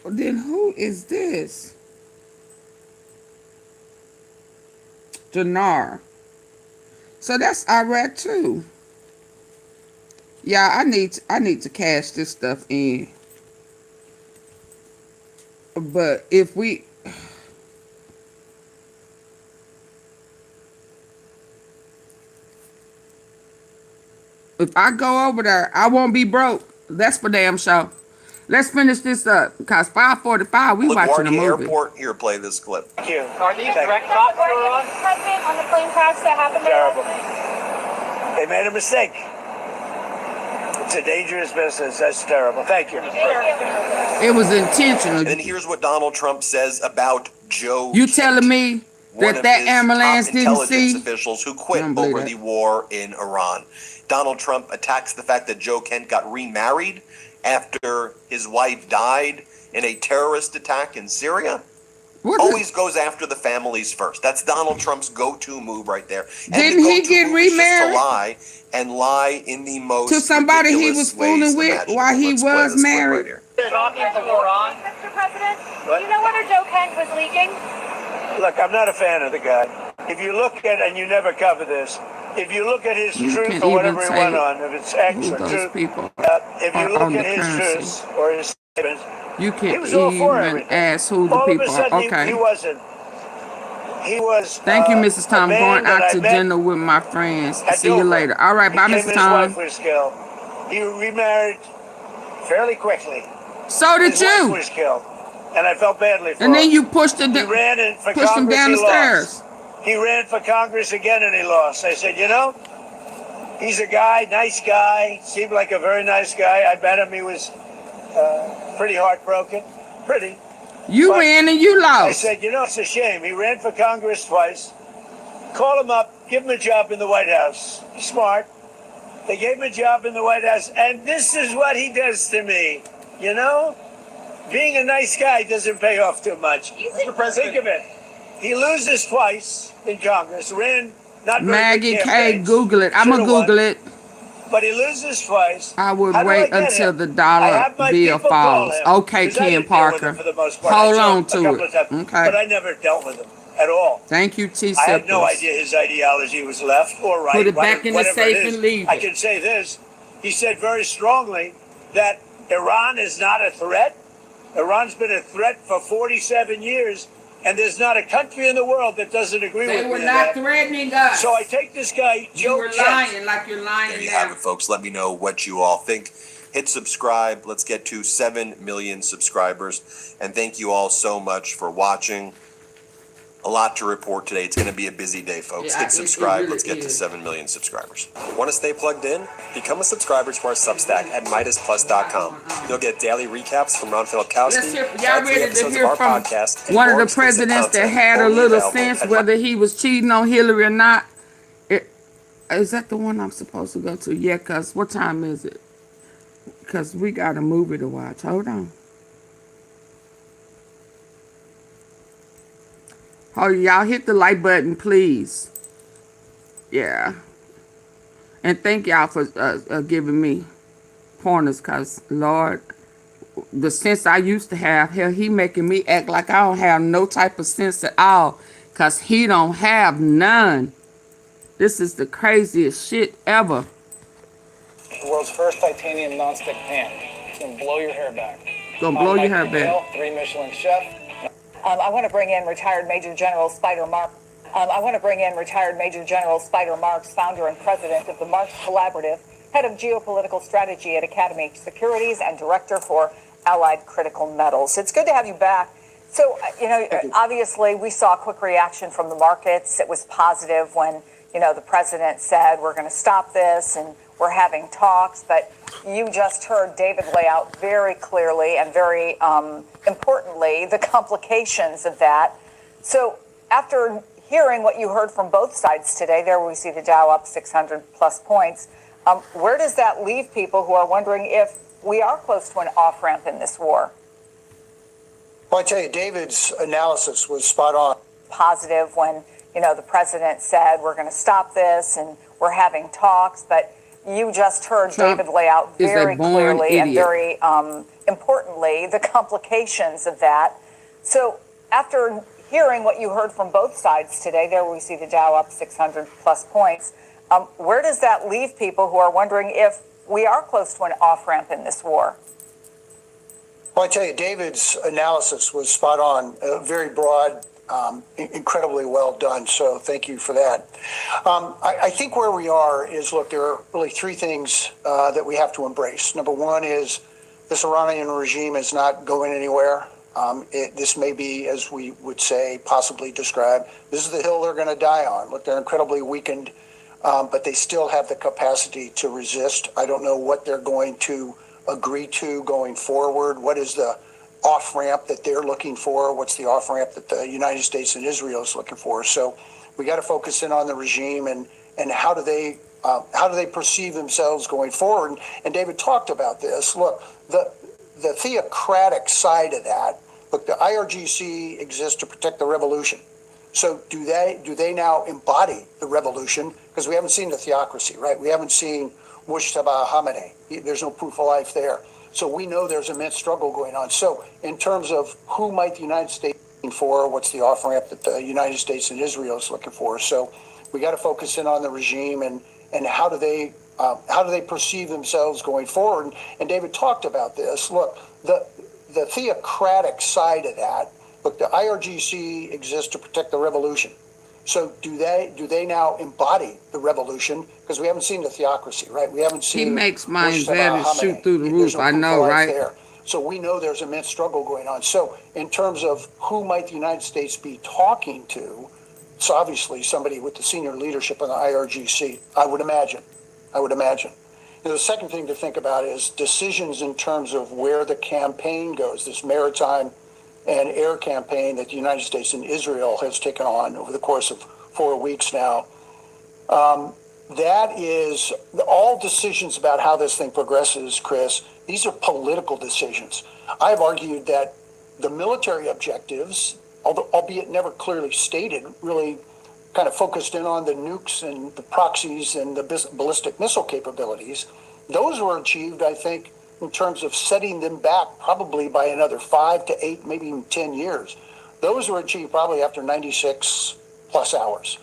Speaker 1: then who is this? Dinar. So that's Iraq too. Yeah, I need to cash this stuff in. But if I go over there, I won't be broke. That's for damn sure. Let's finish this up because 5:45 we watching a movie.
Speaker 14: Airport, here, play this clip.
Speaker 5: Thank you. Are these direct shots for us? President on the plane crash that happened there?
Speaker 6: Terrible. They made a mistake. It's a dangerous business. That's terrible. Thank you.
Speaker 1: It was intentional.
Speaker 14: And then here's what Donald Trump says about Joe.
Speaker 1: You telling me that ambulance didn't see?
Speaker 14: Intelligence officials who quit over the war in Iran. Donald Trump attacks the fact that Joe Kent got remarried after his wife died in a terrorist attack in Syria. Always goes after the families first. That's Donald Trump's go-to move right there. And
Speaker 1: didn't he get remarried?
Speaker 14: To lie and lie in the most
Speaker 1: to somebody he was fooling with while he was married.
Speaker 16: Mr. President, do you know whether Joe Kent was leaking?
Speaker 6: Look, I'm not a fan of the guy. If you look at, and you never cover this, if you look at his truth or whatever he went on, if it's actual truth, if you look at his truth or his statements,
Speaker 1: you can't
Speaker 6: he was all for
Speaker 1: even ask who the people are. Okay.
Speaker 6: He wasn't. He was.
Speaker 1: Thank you, Mrs. Tom. Going out to dinner with my friends. See you later. All right, bye, Mrs. Tom.
Speaker 6: His wife was killed. He remarried fairly quickly.
Speaker 1: So did
Speaker 6: his
Speaker 1: you.
Speaker 6: Wife was killed, and I felt badly for him.
Speaker 1: And then you pushed him.
Speaker 6: He ran in for
Speaker 1: pushed him down the stairs.
Speaker 6: He ran for Congress again, and he lost. I said, you know, he's a guy, nice guy. Seemed like a very nice guy. I met him. He was pretty heartbroken. Pretty.
Speaker 1: You ran and you lost.
Speaker 6: I said, you know, it's a shame. He ran for Congress twice. Call him up, give him a job in the White House. He's smart. They gave him a job in the White House, and this is what he does to me. You know? Being a nice guy doesn't pay off too much. Mr. President. Think of it. He loses twice in Congress. Ran not very
Speaker 1: Maggie
Speaker 6: good
Speaker 1: K,
Speaker 6: campaigns.
Speaker 1: Google it. I'm going to Google it.
Speaker 6: But he loses twice.
Speaker 1: I would wait until the dollar bill falls. Okay, Ken Parker. Hold on to it. Okay.
Speaker 6: But I never dealt with him at all.
Speaker 1: Thank you, T.
Speaker 6: I had no idea his ideology was left or right.
Speaker 1: Put it back in the safe and leave it.
Speaker 6: I can say this. He said very strongly that Iran is not a threat. Iran's been a threat for 47 years. And there's not a country in the world that doesn't agree with me.
Speaker 1: They were not threatening us.
Speaker 6: So I take this guy, Joe Kent.
Speaker 1: You were lying like you're lying now.
Speaker 14: There you have it, folks. Let me know what you all think. Hit subscribe. Let's get to 7 million subscribers. And thank you all so much for watching. A lot to report today. It's going to be a busy day, folks.
Speaker 1: Yeah,
Speaker 14: hit subscribe.
Speaker 1: really
Speaker 14: Let's get to
Speaker 1: is.
Speaker 14: 7 million subscribers.
Speaker 17: Want to stay plugged in? Become a subscriber to our Substack at MidasPlus.com. You'll get daily recaps from Ron Filipkowski,
Speaker 1: y'all ready to hear from one of the presidents that had a little sense whether he was cheating on Hillary or not? Is that the one I'm supposed to go to? Yeah, because what time is it? Because we got a movie to watch. Hold on. Oh, y'all hit the like button, please. Yeah. And thank y'all for giving me pointers, because, Lord, the sense I used to have, hell, he making me act like I don't have no type of sense at all, because he don't have none. This is the craziest shit ever.
Speaker 18: The world's first titanium nonstick pan. It's going to blow your hair back.
Speaker 1: Gonna blow your hair back.
Speaker 18: 3 Michelin chef.
Speaker 5: I want to bring in retired Major General Spider Marks. Spider Marks, founder and president of the Marks Collaborative, head of geopolitical strategy at Academy Securities, and director for Allied Critical Metals. It's good to have you back. So, obviously, we saw a quick reaction from the markets. It was positive when, the president said, we're going to stop this and we're having talks. But you just heard David lay out very clearly and very importantly the complications of that. So, after hearing what you heard from both sides today, there we see the Dow up 600 plus points. Where does that leave people who are wondering if we are close to an off-ramp in this war?
Speaker 6: Well, I tell you, David's analysis was spot on.
Speaker 5: Positive when, the president said, we're going to stop this and we're having talks. But you just heard
Speaker 1: Trump
Speaker 5: David lay out very clearly and
Speaker 1: idiot.
Speaker 5: very importantly the complications of that. So after hearing what you heard from both sides today, there we see the Dow up 600 plus points. Where does that leave people who are wondering if we are close to an off-ramp in this war?
Speaker 6: Well, I tell you, David's analysis was spot on, very broad, incredibly well done. So thank you for that. I think where we are is, look, there are really three things that we have to embrace. Number one is this Iranian regime is not going anywhere. This may be, as we would say, possibly describe, this is the hill they're going to die on. Look, they're incredibly weakened, but they still have the capacity to resist. I don't know what they're going to agree to going forward. What is the off-ramp that they're looking for? What's the off-ramp that the United States and Israel is looking for? So we got to focus in on the regime and how do they perceive themselves going forward? And David talked about this. Look, the theocratic side of that. Look, the IRGC exists to protect the revolution. So do they now embody the revolution? Because we haven't seen the theocracy, right? We haven't seen Mujtaba Khamenei. There's no proof of life there. So we know there's immense struggle going on. So in terms of who might the United States be looking for, what's the off-ramp that the United States and Israel is looking for? So we got to focus in on the regime and how do they perceive themselves going forward? And David talked about this. Look, the theocratic side of that. Look, the IRGC exists to protect the revolution. So do they now embody the revolution? Because we haven't seen the theocracy, right? We haven't seen.
Speaker 1: He makes my anxiety shoot through the roof. I know, right?
Speaker 6: There. So we know there's immense struggle going on. So in terms of who might the United States be talking to, it's obviously somebody with the senior leadership of the IRGC, I would imagine. The second thing to think about is decisions in terms of where the campaign goes, this maritime and air campaign that the United States and Israel has taken on over the course of 4 weeks now. That is all decisions about how this thing progresses, Chris. These are political decisions. I've argued that the military objectives, albeit never clearly stated, really kind of focused in on the nukes and the proxies and the ballistic missile capabilities. Those were achieved, I think, in terms of setting them back probably by another 5 to 8, maybe even 10 years. Those were achieved probably after 96 plus hours.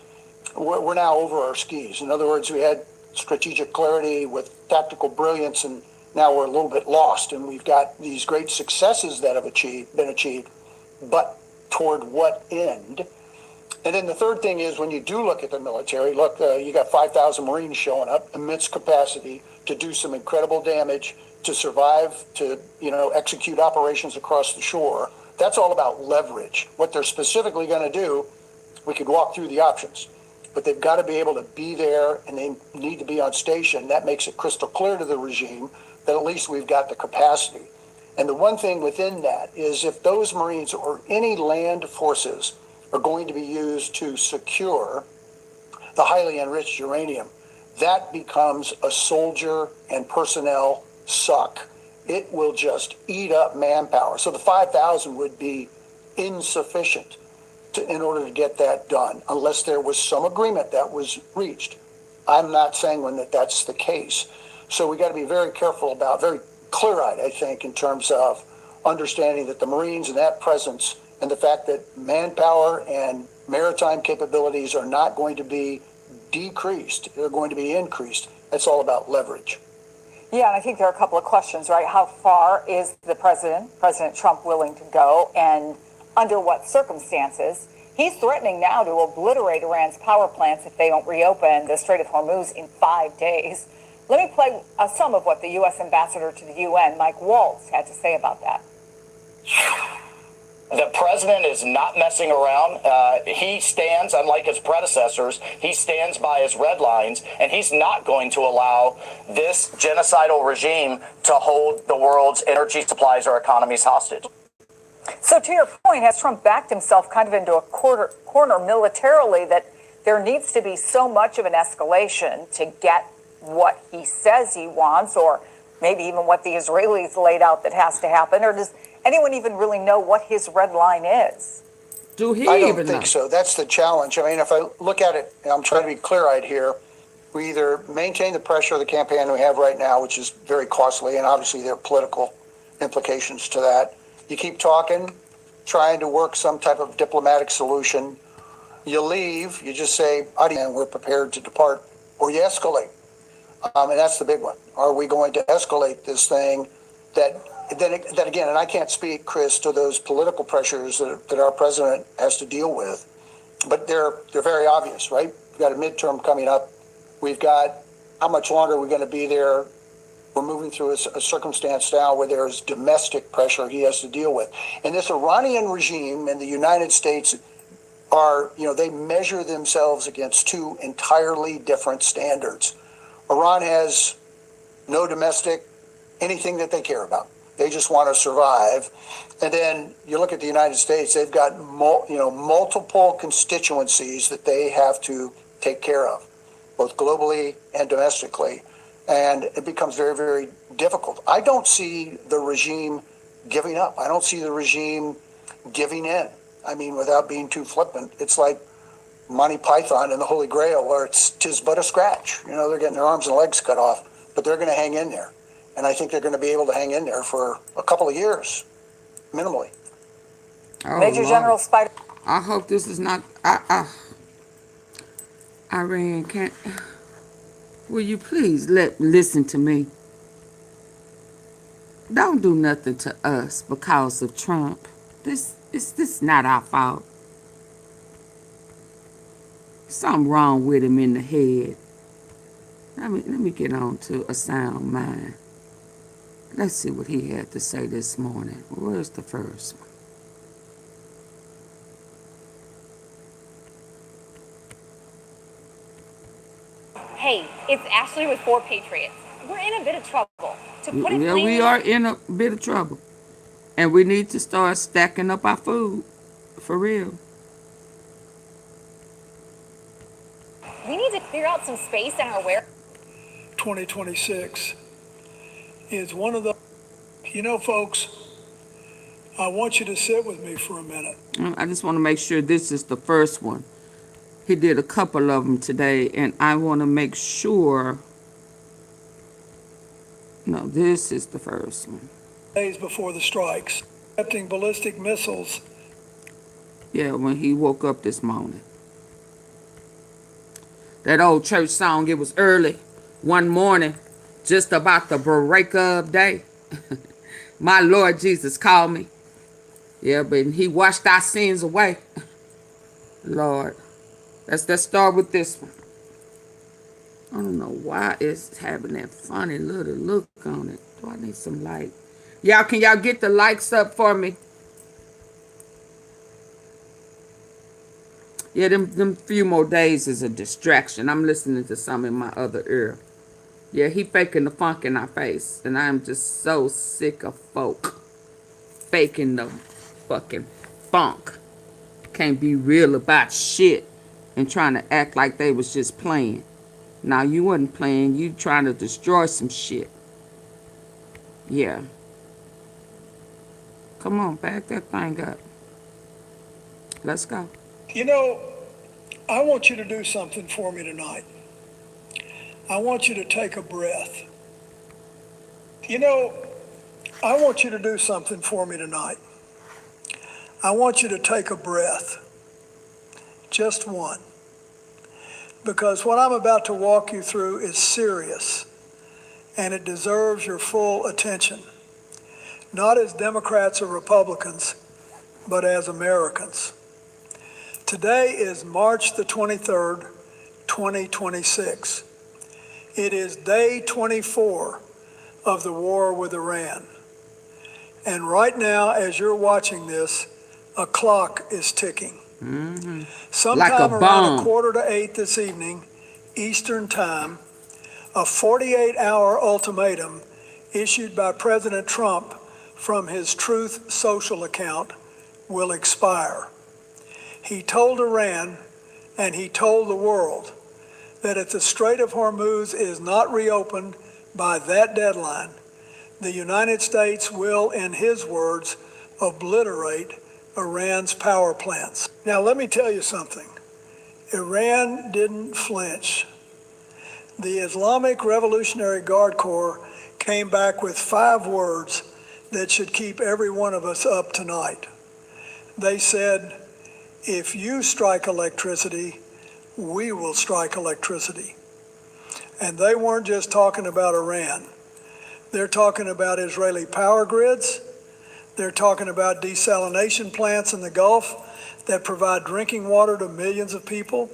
Speaker 6: We're now over our skis. In other words, we had strategic clarity with tactical brilliance, and now we're a little bit lost. And we've got these great successes that have been achieved, but toward what end? And then the third thing is when you do look at the military, look, you got 5,000 Marines showing up, immense capacity to do some incredible damage, to survive, to execute operations across the shore. That's all about leverage. What they're specifically going to do, we could walk through the options, but they've got to be able to be there and they need to be on station. That makes it crystal clear to the regime that at least we've got the capacity. And the one thing within that is if those Marines or any land forces are going to be used to secure the highly enriched uranium, that becomes a soldier and personnel suck. It will just eat up manpower. So the 5,000 would be insufficient
Speaker 2: in order to get that done, unless there was some agreement that was reached. I'm not saying that that's the case. So we got to be very careful about, very clear-eyed, I think, in terms of understanding that the Marines and that presence and the fact that manpower and maritime capabilities are not going to be decreased, they're going to be increased. That's all about leverage.
Speaker 5: Yeah, and I think there are a couple of questions, right? How far is President Trump, willing to go, and under what circumstances? He's threatening now to obliterate Iran's power plants if they don't reopen the Strait of Hormuz in 5 days. Let me play some of what the U.S. ambassador to the UN, Mike Waltz, had to say about that.
Speaker 19: The president is not messing around. He stands, unlike his predecessors, he stands by his red lines, and he's not going to allow this genocidal regime to hold the world's energy supplies or economies hostage.
Speaker 5: So to your point, has Trump backed himself kind of into a corner militarily that there needs to be so much of an escalation to get what he says he wants, or maybe even what the Israelis laid out that has to happen? Or does anyone even really know what his red line is?
Speaker 1: Do he
Speaker 2: I don't
Speaker 1: even
Speaker 2: think
Speaker 1: know?
Speaker 2: so. That's the challenge. I mean, if I look at it, and I'm trying to be clear-eyed here, we either maintain the pressure of the campaign we have right now, which is very costly, and obviously there are political implications to that. You keep talking, trying to work some type of diplomatic solution. You leave, you just say, and we're prepared to depart, or you escalate. And that's the big one. Are we going to escalate this thing that again, and I can't speak, Chris, to those political pressures that our president has to deal with, but they're very obvious, right? We've got a midterm coming up. We've got how much longer we're going to be there. We're moving through a circumstance now where there's domestic pressure he has to deal with. And this Iranian regime and the United States are, they measure themselves against two entirely different standards. Iran has no domestic, anything that they care about. They just want to survive. And then you look at the United States, they've got multiple constituencies that they have to take care of, both globally and domestically. And it becomes very, very difficult. I don't see the regime giving up. I don't see the regime giving in. I mean, without being too flippant, it's like Monty Python and the Holy Grail, where tis but a scratch. They're getting their arms and legs cut off, but they're going to hang in there. And I think they're going to be able to hang in there for a couple of years, minimally.
Speaker 1: Oh,
Speaker 5: Major
Speaker 1: Lord.
Speaker 5: General Spider.
Speaker 1: I hope this is not... Iran can't... Will you please listen to me? Don't do nothing to us because of Trump. This is not our fault. Something wrong with him in the head. Let me get on to a sound mind. Let's see what he had to say this morning. Where's the first one?
Speaker 16: Hey, it's Ashley with 4 Patriots. We're in a bit of trouble. To put it plainly,
Speaker 1: we are in a bit of trouble. And we need to start stacking up our food. For real.
Speaker 16: we need to clear out some space in our warehouse.
Speaker 13: 2026 is one of the, folks, I want you to sit with me for a minute.
Speaker 1: I just want to make sure this is the first one. He did a couple of them today, and I want to make sure. No, this is the first one.
Speaker 13: Days before the strikes, accepting ballistic missiles.
Speaker 1: Yeah, when he woke up this morning. That old church song, it was early one morning, just about the break of day. My Lord Jesus called me. Yeah, but he washed our sins away. Lord. Let's start with this one. I don't know why it's having that funny little look on it. Do I need some light? Can y'all get the lights up for me? Yeah, them few more days is a distraction. I'm listening to some in my other ear. Yeah, he faking the funk in our face. And I'm just so sick of folk faking the fucking funk. Can't be real about shit and trying to act like they was just playing. Now, you wasn't playing. You trying to destroy some shit. Yeah. Come on, back that thing up. Let's go.
Speaker 13: You know, I want you to do something for me tonight. I want you to take a breath. You know, I want you to do something for me tonight. I want you to take a breath. Just one. Because what I'm about to walk you through is serious, and it deserves your full attention. Not as Democrats or Republicans, but as Americans. Today is March the 23rd, 2026. It is day 24 of the war with Iran. And right now, as you're watching this, a clock is ticking. Sometime around 7:45 this evening, Eastern Time, a 48-hour ultimatum issued by President Trump from his Truth Social account will expire. He told Iran and he told the world that if the Strait of Hormuz is not reopened by that deadline, the United States will, in his words, obliterate Iran's power plants. Now, let me tell you something. Iran didn't flinch. The Islamic Revolutionary Guard Corps came back with 5 words that should keep every one of us up tonight. They said, if you strike electricity, we will strike electricity. And they weren't just talking about Iran. They're talking about Israeli power grids. They're talking about desalination plants in the Gulf that provide drinking water to millions of people.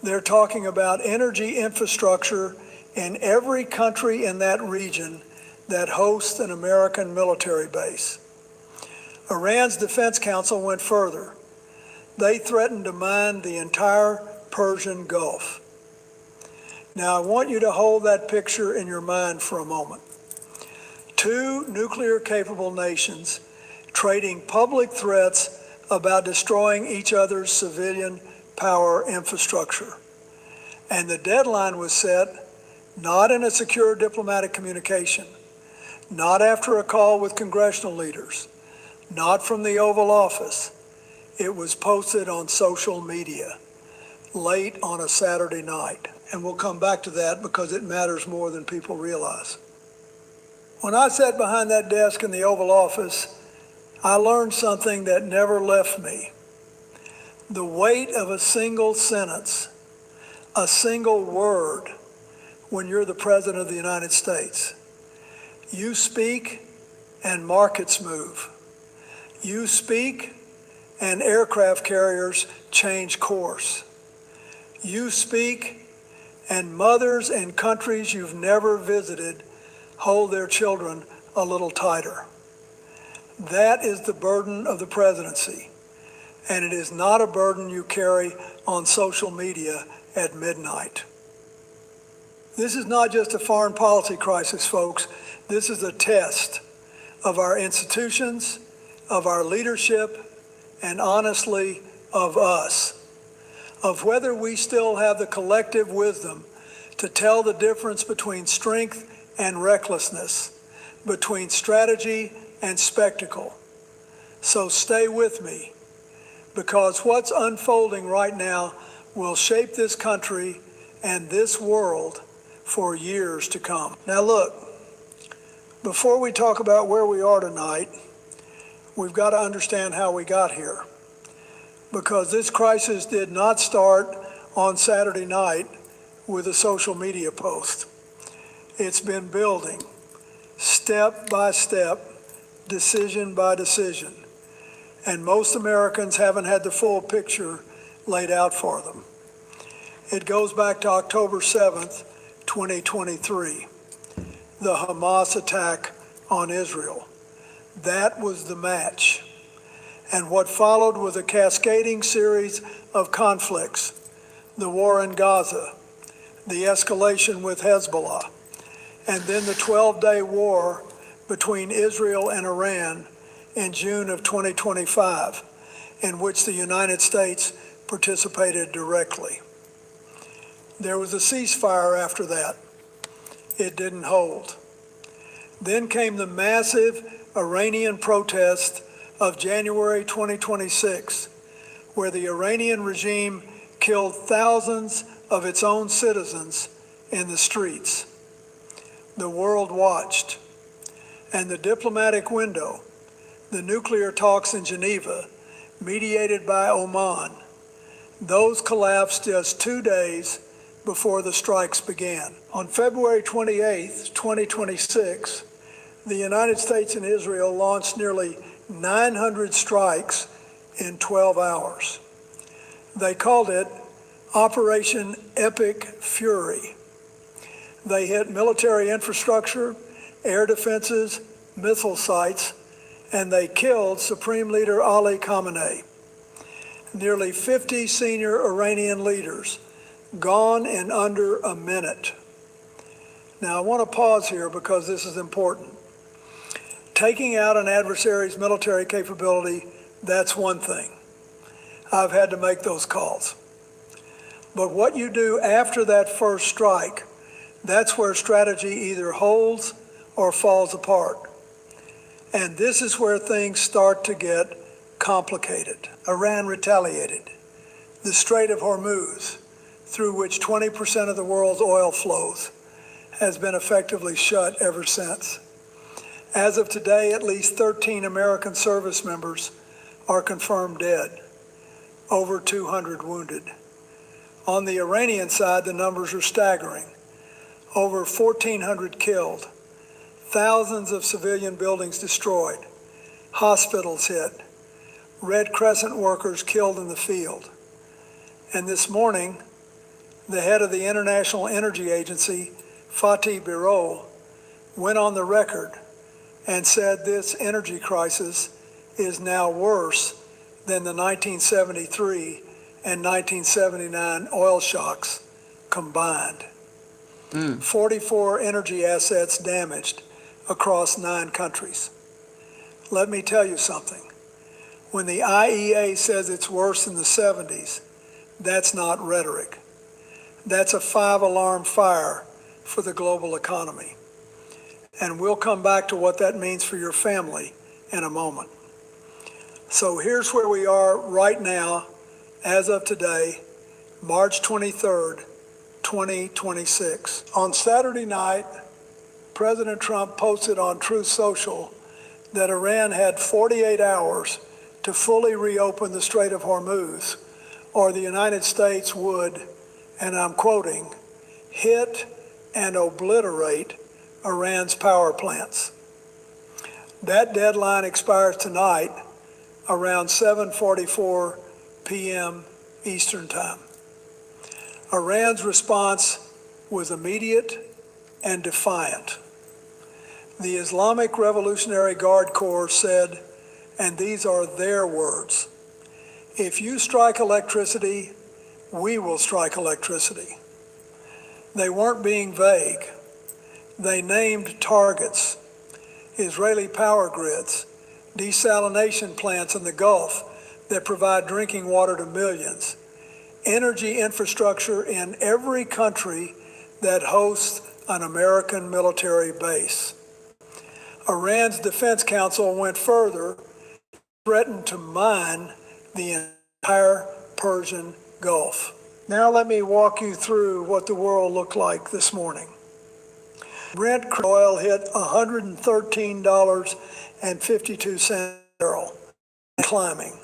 Speaker 13: They're talking about energy infrastructure in every country in that region that hosts an American military base. Iran's Defense Council went further. They threatened to mine the entire Persian Gulf. Now, I want you to hold that picture in your mind for a moment. 2 nuclear-capable nations trading public threats about destroying each other's civilian power infrastructure. And the deadline was set not in a secure diplomatic communication, not after a call with congressional leaders, not from the Oval Office. It was posted on social media late on a Saturday night. And we'll come back to that because it matters more than people realize. When I sat behind that desk in the Oval Office, I learned something that never left me. The weight of a single sentence, a single word, when you're the President of the United States. You speak and markets move. You speak and aircraft carriers change course. You speak and mothers in countries you've never visited hold their children a little tighter. That is the burden of the presidency, and it is not a burden you carry on social media at midnight. This is not just a foreign policy crisis, folks. This is a test of our institutions, of our leadership, and honestly, of us, of whether we still have the collective wisdom to tell the difference between strength and recklessness, between strategy and spectacle. So stay with me, because what's unfolding right now will shape this country and this world for years to come. Now look, before we talk about where we are tonight, we've got to understand how we got here. Because this crisis did not start on Saturday night with a social media post. It's been building, step by step, decision by decision. And most Americans haven't had the full picture laid out for them. It goes back to October 7th, 2023, the Hamas attack on Israel. That was the match. And what followed was a cascading series of conflicts, the war in Gaza, the escalation with Hezbollah, and then the 12-day war between Israel and Iran in June of 2025, in which the United States participated directly. There was a ceasefire after that. It didn't hold. Then came the massive Iranian protest of January 2026, where the Iranian regime killed thousands of its own citizens in the streets. The world watched, and the diplomatic window, the nuclear talks in Geneva, mediated by Oman, those collapsed just 2 days before the strikes began. On February 28, 2026, the United States and Israel launched nearly 900 strikes in 12 hours. They called it Operation Epic Fury. They hit military infrastructure, air defenses, missile sites, and they killed Supreme Leader Ali Khamenei. Nearly 50 senior Iranian leaders gone in under a minute. Now I want to pause here because this is important. Taking out an adversary's military capability, that's one thing. I've had to make those calls. But what you do after that first strike, that's where strategy either holds or falls apart. And this is where things start to get complicated. Iran retaliated. The Strait of Hormuz, through which 20% of the world's oil flows, has been effectively shut ever since. As of today, at least 13 American service members are confirmed dead, over 200 wounded. On the Iranian side, the numbers are staggering. Over 1,400 killed, thousands of civilian buildings destroyed, hospitals hit, Red Crescent workers killed in the field. And this morning, the head of the International Energy Agency, Fatih Birol, went on the record and said this energy crisis is now worse than the 1973 and 1979 oil shocks combined. 44 energy assets damaged across 9 countries. Let me tell you something. When the IEA says it's worse than the 70s, that's not rhetoric. That's a 5-alarm fire for the global economy. And we'll come back to what that means for your family in a moment. So here's where we are right now, as of today, March 23rd, 2026. On Saturday night, President Trump posted on Truth Social that Iran had 48 hours to fully reopen the Strait of Hormuz, or the United States would, and I'm quoting, hit and obliterate Iran's power plants. That deadline expires tonight around 7:44 p.m. Eastern Time. Iran's response was immediate and defiant. The Islamic Revolutionary Guard Corps said, and these are their words, "If you strike electricity, we will strike electricity." They weren't being vague. They named targets: Israeli power grids, desalination plants in the Gulf that provide drinking water to millions, energy infrastructure in every country that hosts an American military base. Iran's Defense Council went further, threatened to mine the entire Persian Gulf. Now let me walk you through what the world looked like this morning. Brent crude oil hit $113.52 a barrel, climbing.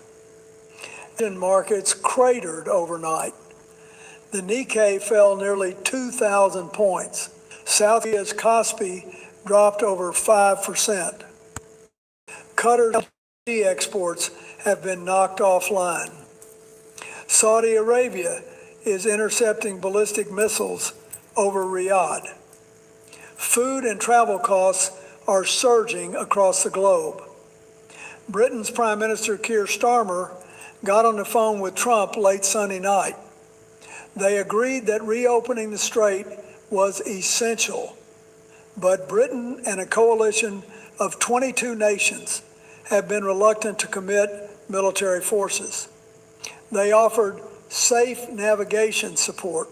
Speaker 13: Asian markets cratered overnight. The Nikkei fell nearly 2,000 points. South Korea's Cosby dropped over 5%. Qatar's exports have been knocked offline. Saudi Arabia is intercepting ballistic missiles over Riyadh. Food and travel costs are surging across the globe. Britain's Prime Minister Keir Starmer got on the phone with Trump late Sunday night. They agreed that reopening the strait was essential, but Britain and a coalition of 22 nations have been reluctant to commit military forces. They offered safe navigation support,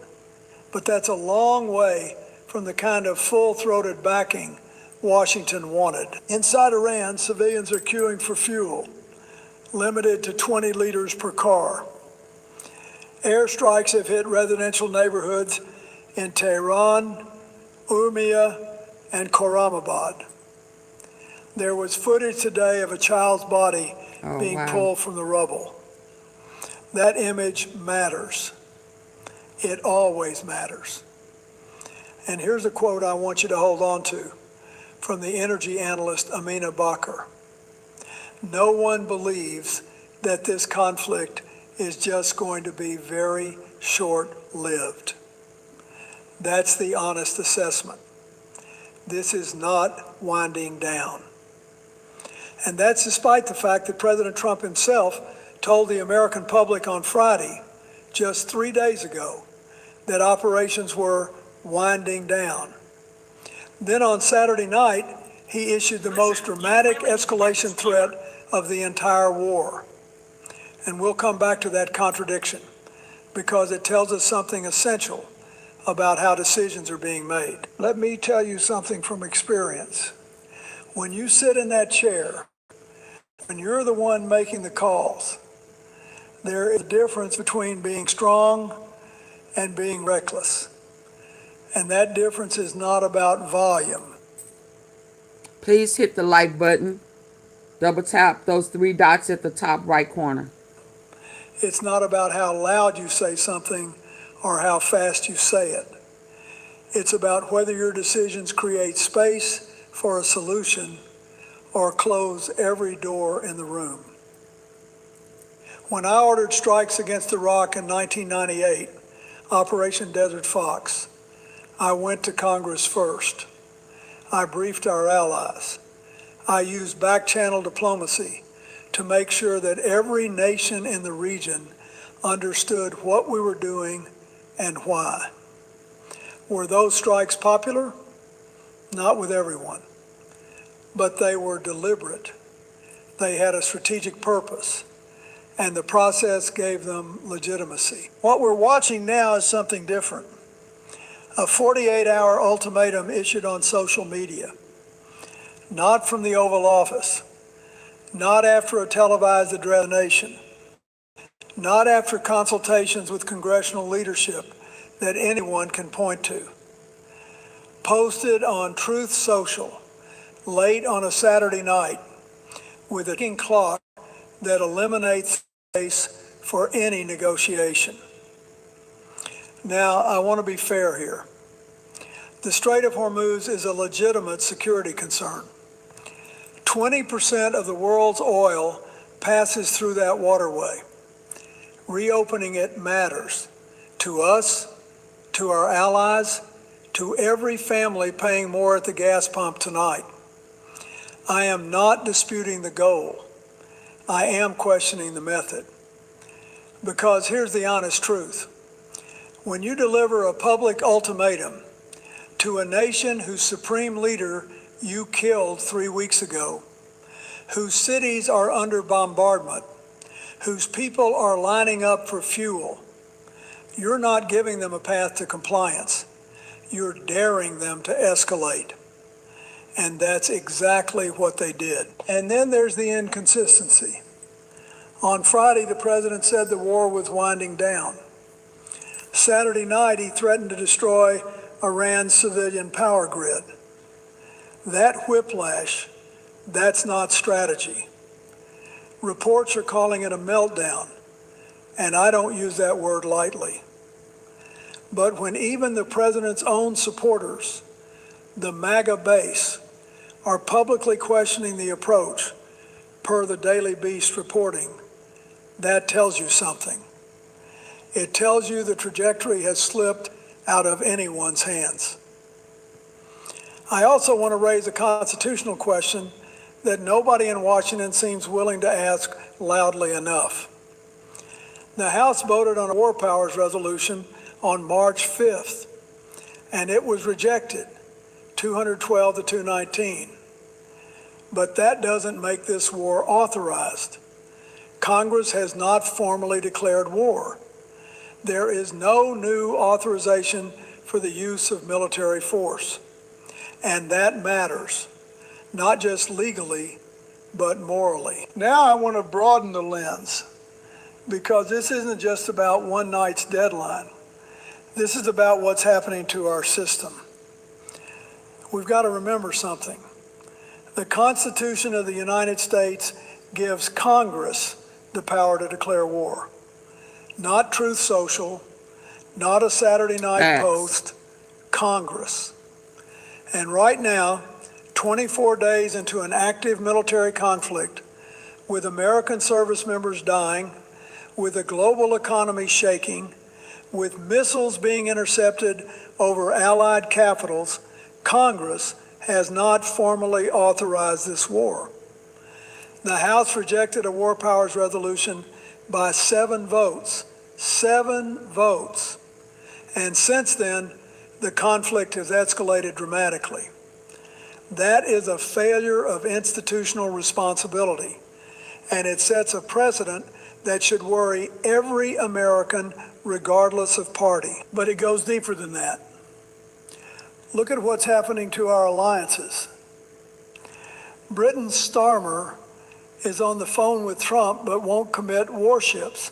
Speaker 13: but that's a long way from the kind of full-throated backing Washington wanted. Inside Iran, civilians are queuing for fuel, limited to 20 liters per car. Airstrikes have hit residential neighborhoods in Tehran, Urmia, and Khorramabad. There was footage today of a child's body being pulled from the rubble. That image matters. It always matters. And here's a quote I want you to hold on to from the energy analyst Amina Bakr. No one believes that this conflict is just going to be very short-lived. That's the honest assessment. This is not winding down. And that's despite the fact that President Trump himself told the American public on Friday, just 3 days ago, that operations were winding down. Then on Saturday night, he issued the most dramatic escalation threat of the entire war. And we'll come back to that contradiction because it tells us something essential about how decisions are being made. Let me tell you something from experience. When you sit in that chair, when you're the one making the calls, there is a difference between being strong and being reckless. And that difference is not about volume.
Speaker 1: Please hit the like button. Double tap those 3 dots at the top right corner.
Speaker 13: It's not about how loud you say something or how fast you say it. It's about whether your decisions create space for a solution or close every door in the room. When I ordered strikes against Iraq in 1998, Operation Desert Fox, I went to Congress first. I briefed our allies. I used back-channel diplomacy to make sure that every nation in the region understood what we were doing and why. Were those strikes popular? Not with everyone. But they were deliberate. They had a strategic purpose, and the process gave them legitimacy. What we're watching now is something different. A 48-hour ultimatum issued on social media, not from the Oval Office, not after a televised address to the nation, not after consultations with congressional leadership that anyone can point to. Posted on Truth Social late on a Saturday night with a ticking clock that eliminates space for any negotiation. Now, I want to be fair here. The Strait of Hormuz is a legitimate security concern. 20% of the world's oil passes through that waterway. Reopening it matters to us, to our allies, to every family paying more at the gas pump tonight. I am not disputing the goal. I am questioning the method. Because here's the honest truth. When you deliver a public ultimatum to a nation whose supreme leader you killed 3 weeks ago, whose cities are under bombardment, whose people are lining up for fuel, you're not giving them a path to compliance. You're daring them to escalate. And that's exactly what they did. And then there's the inconsistency. On Friday, the president said the war was winding down. Saturday night, he threatened to destroy Iran's civilian power grid. That whiplash, that's not strategy. Reports are calling it a meltdown, and I don't use that word lightly. But when even the president's own supporters, the MAGA base, are publicly questioning the approach, per the Daily Beast reporting, that tells you something. It tells you the trajectory has slipped out of anyone's hands. I also want to raise a constitutional question that nobody in Washington seems willing to ask loudly enough. The House voted on a war powers resolution on March 5th, and it was rejected, 212 to 219. But that doesn't make this war authorized. Congress has not formally declared war. There is no new authorization for the use of military force. And that matters, not just legally, but morally. Now I want to broaden the lens because this isn't just about one night's deadline. This is about what's happening to our system. We've got to remember something. The Constitution of the United States gives Congress the power to declare war. Not Truth Social, not a Saturday Night Post, Congress. And right now, 24 days into an active military conflict, with American service members dying, with the global economy shaking, with missiles being intercepted over Allied capitals, Congress has not formally authorized this war. The House rejected a war powers resolution by 7 votes. 7 votes. And since then, the conflict has escalated dramatically. That is a failure of institutional responsibility, and it sets a precedent that should worry every American, regardless of party. But it goes deeper than that. Look at what's happening to our alliances. Britain's Starmer is on the phone with Trump but won't commit warships.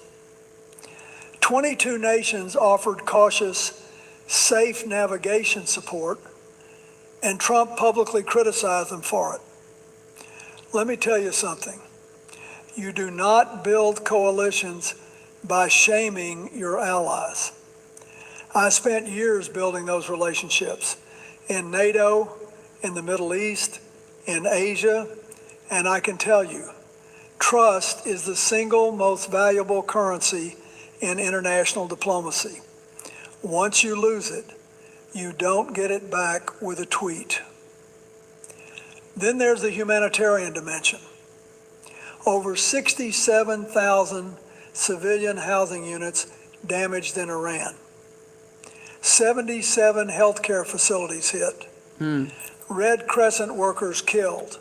Speaker 13: 22 nations offered cautious, safe navigation support, and Trump publicly criticized them for it. Let me tell you something. You do not build coalitions by shaming your allies. I spent years building those relationships in NATO, in the Middle East, in Asia, and I can tell you, trust is the single most valuable currency in international diplomacy. Once you lose it, you don't get it back with a tweet. Then there's the humanitarian dimension. Over 67,000 civilian housing units damaged in Iran. 77 healthcare facilities hit. Red Crescent workers killed.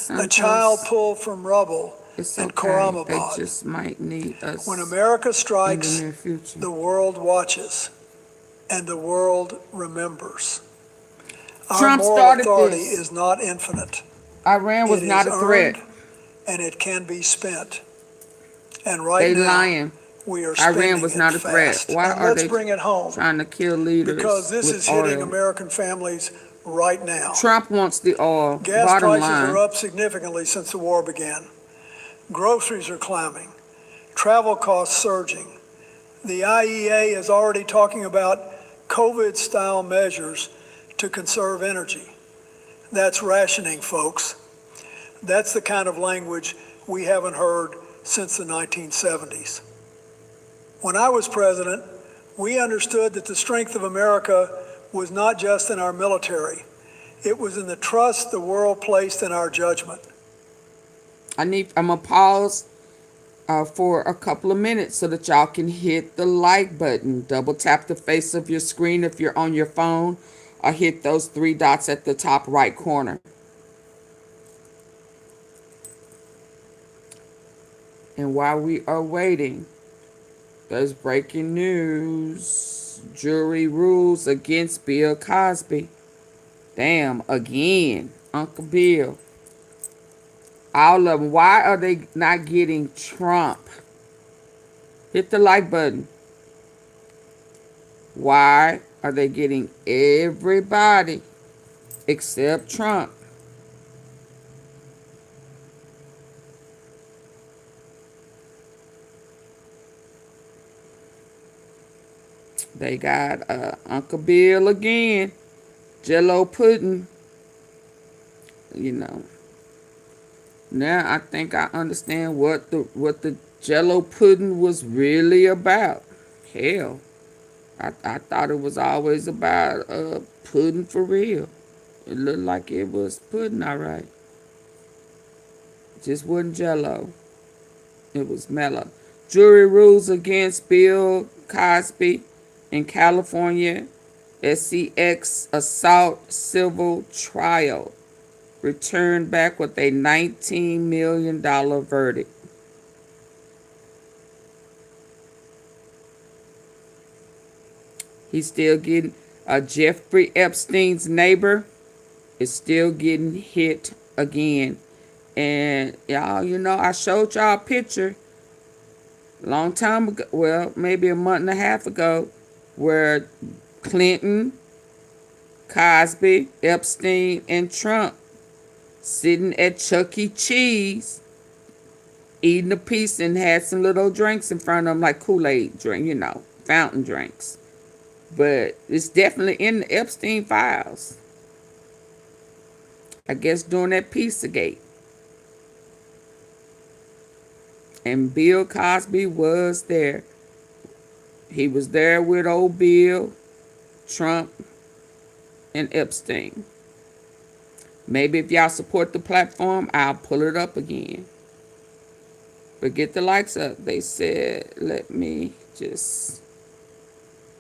Speaker 13: A child pulled from rubble in Khorramabad.
Speaker 1: They just might need us.
Speaker 13: When America strikes,
Speaker 1: in the near future.
Speaker 13: the world watches and the world remembers.
Speaker 1: Trump
Speaker 13: Our moral
Speaker 1: started
Speaker 13: authority
Speaker 1: this.
Speaker 13: is not infinite.
Speaker 1: Iran was
Speaker 13: It
Speaker 1: not
Speaker 13: is
Speaker 1: a threat.
Speaker 13: earned, and it can be spent. And right
Speaker 1: They
Speaker 13: now,
Speaker 1: lying.
Speaker 13: we are spending
Speaker 1: Iran was not
Speaker 13: it
Speaker 1: a threat.
Speaker 13: fast.
Speaker 1: Why
Speaker 13: And
Speaker 1: are
Speaker 13: let's
Speaker 1: they
Speaker 13: bring it home,
Speaker 1: trying to kill leaders
Speaker 13: because this
Speaker 1: with
Speaker 13: is hitting
Speaker 1: oil?
Speaker 13: American families right now.
Speaker 1: Trump wants the oil.
Speaker 13: Gas
Speaker 1: Bottom
Speaker 13: prices
Speaker 1: line.
Speaker 13: are up significantly since the war began. Groceries are climbing. Travel costs surging. The IEA is already talking about COVID-style measures to conserve energy. That's rationing, folks. That's the kind of language we haven't heard since the 1970s. When I was president, we understood that the strength of America was not just in our military. It was in the trust the world placed in our judgment.
Speaker 1: I'm gonna pause for a couple of minutes so that y'all can hit the like button. Double tap the face of your screen if you're on your phone, or hit those 3 dots at the top right corner. And while we are waiting, there's breaking news. Jury rules against Bill Cosby. Damn, again, Uncle Bill. All of them. Why are they not getting Trump? Hit the like button. Why are they getting everybody except Trump? They got Uncle Bill again. Jello pudding. You know. Now I think I understand what the Jello pudding was really about. Hell, I thought it was always about pudding for real. It looked like it was pudding, all right. Just wasn't Jello. It was mellow. Jury rules against Bill Cosby in California SCX assault civil trial. Returned back with a $19 million verdict. He's still getting, Jeffrey Epstein's neighbor is still getting hit again. And y'all, you know, I showed y'all a picture long time ago, well, maybe a month and a half ago, where Clinton, Cosby, Epstein, and Trump sitting at Chuck E. Cheese eating a piece and had some little drinks in front of them, like Kool-Aid drink, fountain drinks. But it's definitely in the Epstein files. I guess during that Pizzagate. And Bill Cosby was there. He was there with old Bill, Trump, and Epstein. Maybe if y'all support the platform, I'll pull it up again. But get the likes up. They said, let me just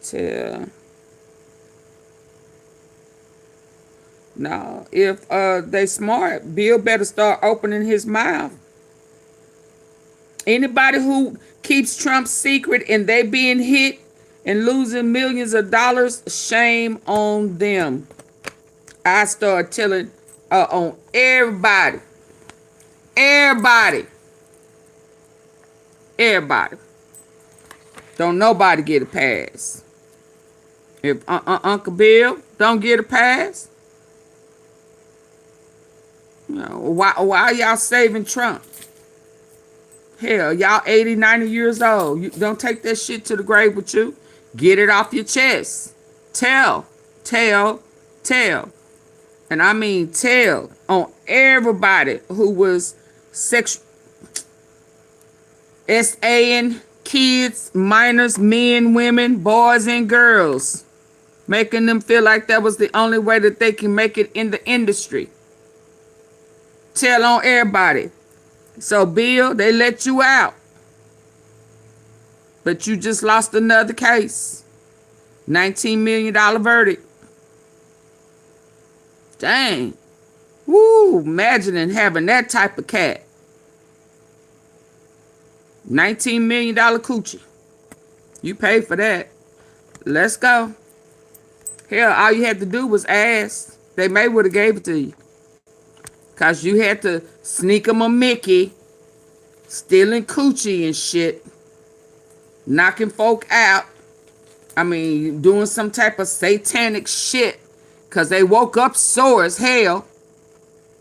Speaker 1: tell. No, if they smart, Bill better start opening his mouth. Anybody who keeps Trump's secret and they being hit and losing millions of dollars, shame on them. I start telling on everybody. Everybody. Don't nobody get a pass. If Uncle Bill don't get a pass, why y'all saving Trump? Hell, y'all 80, 90 years old. You don't take that shit to the grave with you. Get it off your chest. Tell. And I mean tell on everybody who was SAing kids, minors, men, women, boys, and girls. Making them feel like that was the only way that they can make it in the industry. Tell on everybody. So, Bill, they let you out. But you just lost another case. $19 million verdict. Dang. Woo, imagining having that type of cat. $19 million coochie. You pay for that. Let's go. Hell, all you had to do was ask. They may would have gave it to you. Because you had to sneak them a Mickey, stealing coochie and shit, knocking folk out. I mean, doing some type of satanic shit because they woke up sore as hell.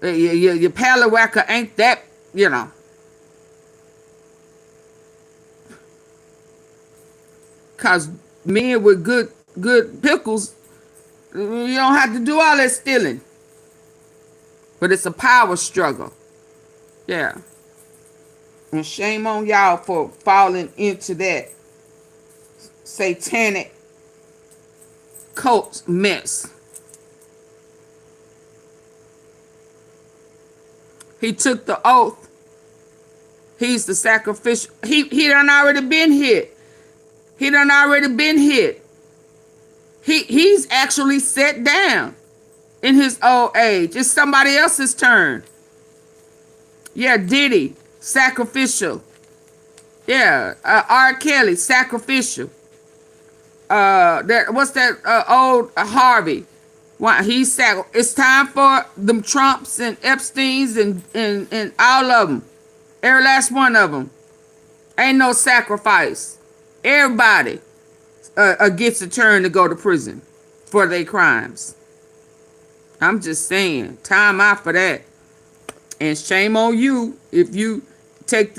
Speaker 1: Your pallywhacker ain't that, Because men with good pickles, you don't have to do all that stealing. But it's a power struggle. Yeah. And shame on y'all for falling into that satanic cult mess. He took the oath. He's the sacrificial. He done already been hit. He's actually set down in his old age. It's somebody else's turn. Yeah, Diddy, sacrificial. Yeah, R. Kelly, sacrificial. What's that old Harvey? It's time for them Trumps and Epsteins and all of them. Every last one of them. Ain't no sacrifice. Everybody gets a turn to go to prison for their crimes. I'm just saying, time out for that. And shame on you if you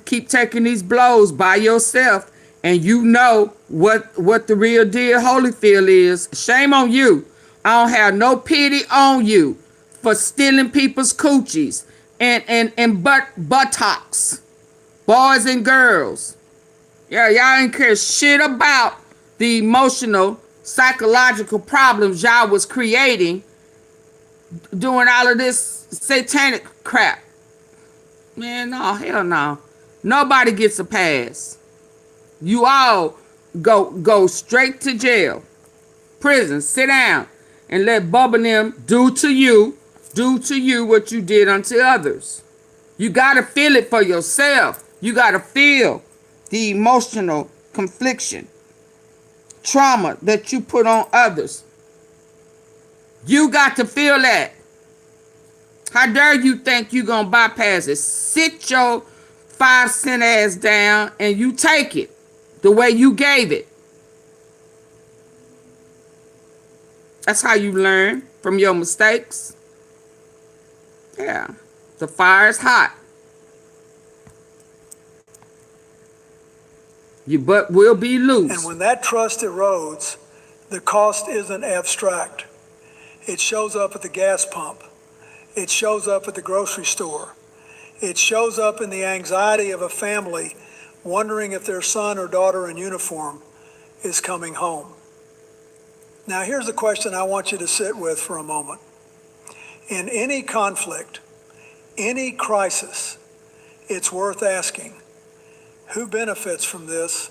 Speaker 1: keep taking these blows by yourself and you know what the real deal Holyfield is. Shame on you. I don't have no pity on you for stealing people's coochies and buttocks, boys and girls. Yeah, y'all ain't care shit about the emotional, psychological problems y'all was creating doing all of this satanic crap. Man, no, hell no. Nobody gets a pass. You all go straight to jail, prison, sit down, and let Bubba and them do to you what you did unto others. You gotta feel it for yourself. You gotta feel the emotional confliction, trauma that you put on others. You got to feel that. How dare you think you gonna bypass it? Sit your 5 cent ass down and you take it. the way you gave it. That's how you learn from your mistakes. Yeah. The fire is hot. Your butt will be loose.
Speaker 13: And when that trust erodes, the cost isn't abstract. It shows up at the gas pump. It shows up at the grocery store. It shows up in the anxiety of a family wondering if their son or daughter in uniform is coming home. Now, here's a question I want you to sit with for a moment. In any conflict, any crisis, it's worth asking, who benefits from this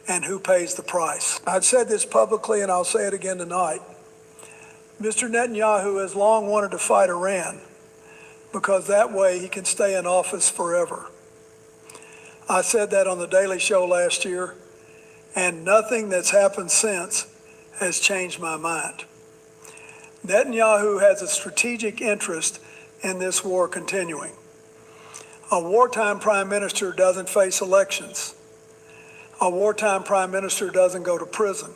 Speaker 13: and who pays the price? I've said this publicly and I'll say it again tonight. Mr. Netanyahu has long wanted to fight Iran because that way he can stay in office forever. I said that on the Daily Show last year, and nothing that's happened since has changed my mind. Netanyahu has a strategic interest in this war continuing. A wartime prime minister doesn't face elections. A wartime prime minister doesn't go to prison.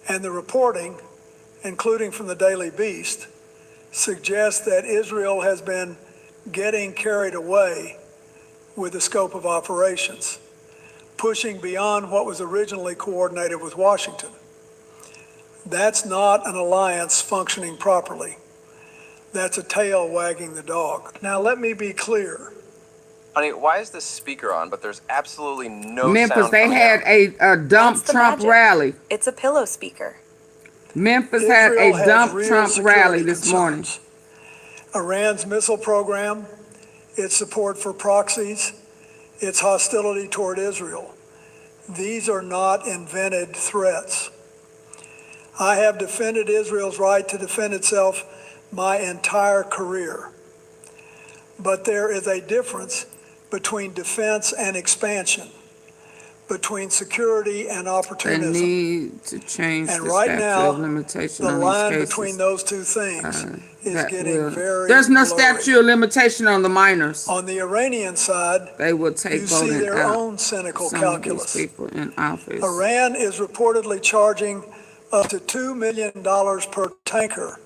Speaker 13: And the reporting, including from the Daily Beast, suggests that Israel has been getting carried away with the scope of operations, pushing beyond what was originally coordinated with Washington. That's not an alliance functioning properly. That's a tail wagging the dog. Now, let me be clear.
Speaker 20: Honey, why is this speaker on, but there's absolutely no
Speaker 1: Memphis,
Speaker 20: sound
Speaker 1: they
Speaker 20: coming
Speaker 1: had
Speaker 20: out?
Speaker 1: a dump Trump rally.
Speaker 21: It's a pillow speaker.
Speaker 1: Memphis had a
Speaker 13: Israel has
Speaker 1: dump
Speaker 13: real
Speaker 1: Trump
Speaker 13: security
Speaker 1: rally this morning.
Speaker 13: concerns. Iran's missile program, its support for proxies, its hostility toward Israel. These are not invented threats. I have defended Israel's right to defend itself my entire career. But there is a difference between defense and expansion, between security and
Speaker 1: They
Speaker 13: opportunism.
Speaker 1: need to change
Speaker 13: And
Speaker 1: the
Speaker 13: right
Speaker 1: statute
Speaker 13: now,
Speaker 1: of limitation
Speaker 13: the
Speaker 1: on
Speaker 13: line
Speaker 1: these cases.
Speaker 13: between those two things is
Speaker 1: That
Speaker 13: getting
Speaker 1: will-
Speaker 13: very
Speaker 1: There's no
Speaker 13: blurry.
Speaker 1: statute of limitation on the minors.
Speaker 13: On the Iranian side,
Speaker 1: They will take
Speaker 13: you see
Speaker 1: voting
Speaker 13: their
Speaker 1: out
Speaker 13: own cynical
Speaker 1: some
Speaker 13: calculus.
Speaker 1: of these people in office.
Speaker 13: Iran is reportedly charging up to $2 million per tanker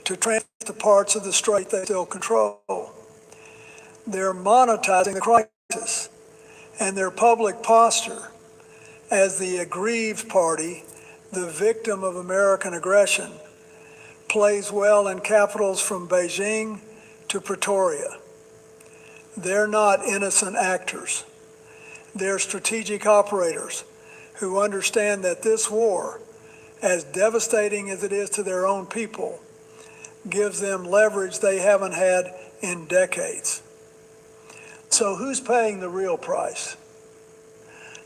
Speaker 13: to transport the parts of the strait they still control. They're monetizing the crisis, and their public posture as the aggrieved party, the victim of American aggression, plays well in capitals from Beijing to Pretoria. They're not innocent actors. They're strategic operators who understand that this war, as devastating as it is to their own people, gives them leverage they haven't had in decades. So who's paying the real price?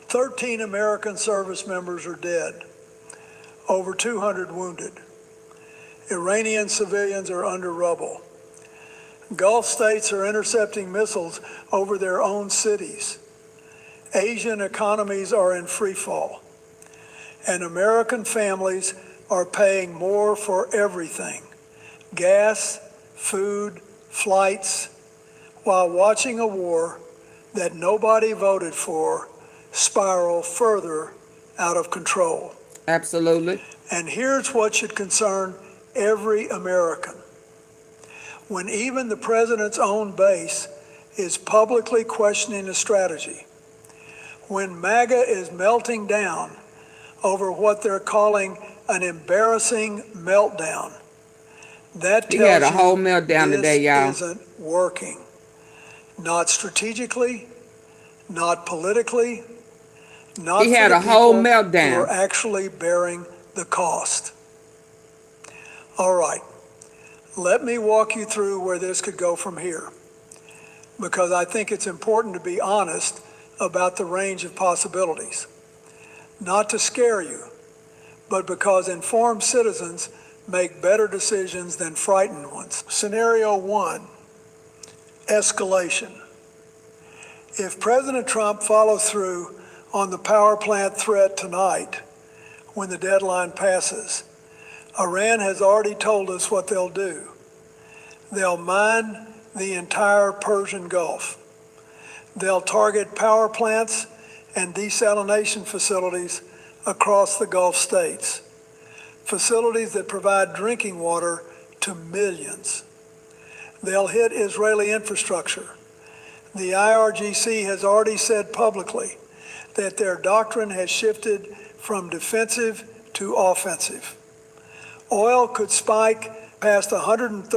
Speaker 13: 13 American service members are dead, over 200 wounded. Iranian civilians are under rubble. Gulf states are intercepting missiles over their own cities. Asian economies are in free fall. And American families are paying more for everything: gas, food, flights, while watching a war that nobody voted for spiral further out of control.
Speaker 1: Absolutely.
Speaker 13: And here's what should concern every American. When even the president's own base is publicly questioning the strategy, when MAGA is melting down over what they're calling an embarrassing meltdown, that
Speaker 1: He
Speaker 13: tells
Speaker 1: had a whole
Speaker 13: you
Speaker 1: meltdown
Speaker 13: this
Speaker 1: today, y'all.
Speaker 13: isn't working. Not strategically, not politically, not
Speaker 1: He
Speaker 13: for
Speaker 1: had
Speaker 13: the
Speaker 1: a whole
Speaker 13: people
Speaker 1: meltdown.
Speaker 13: who are actually bearing the cost. All right, let me walk you through where this could go from here, because I think it's important to be honest about the range of possibilities. Not to scare you, but because informed citizens make better decisions than frightened ones. Scenario 1, escalation. If President Trump follows through on the power plant threat tonight, when the deadline passes, Iran has already told us what they'll do. They'll mine the entire Persian Gulf. They'll target power plants and desalination facilities across the Gulf states, facilities that provide drinking water to millions. They'll hit Israeli infrastructure. The IRGC has already said publicly that their doctrine has shifted from defensive to offensive. Oil could spike past $130,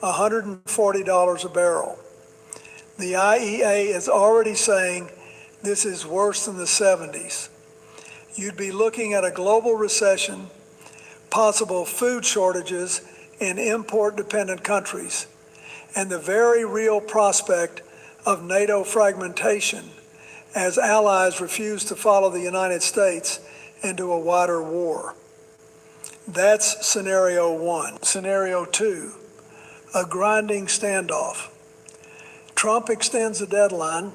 Speaker 13: $140 a barrel. The IEA is already saying this is worse than the 70s. You'd be looking at a global recession, possible food shortages in import-dependent countries, and the very real prospect of NATO fragmentation as allies refuse to follow the United States into a wider war. That's scenario one. Scenario two, a grinding standoff. Trump extends the deadline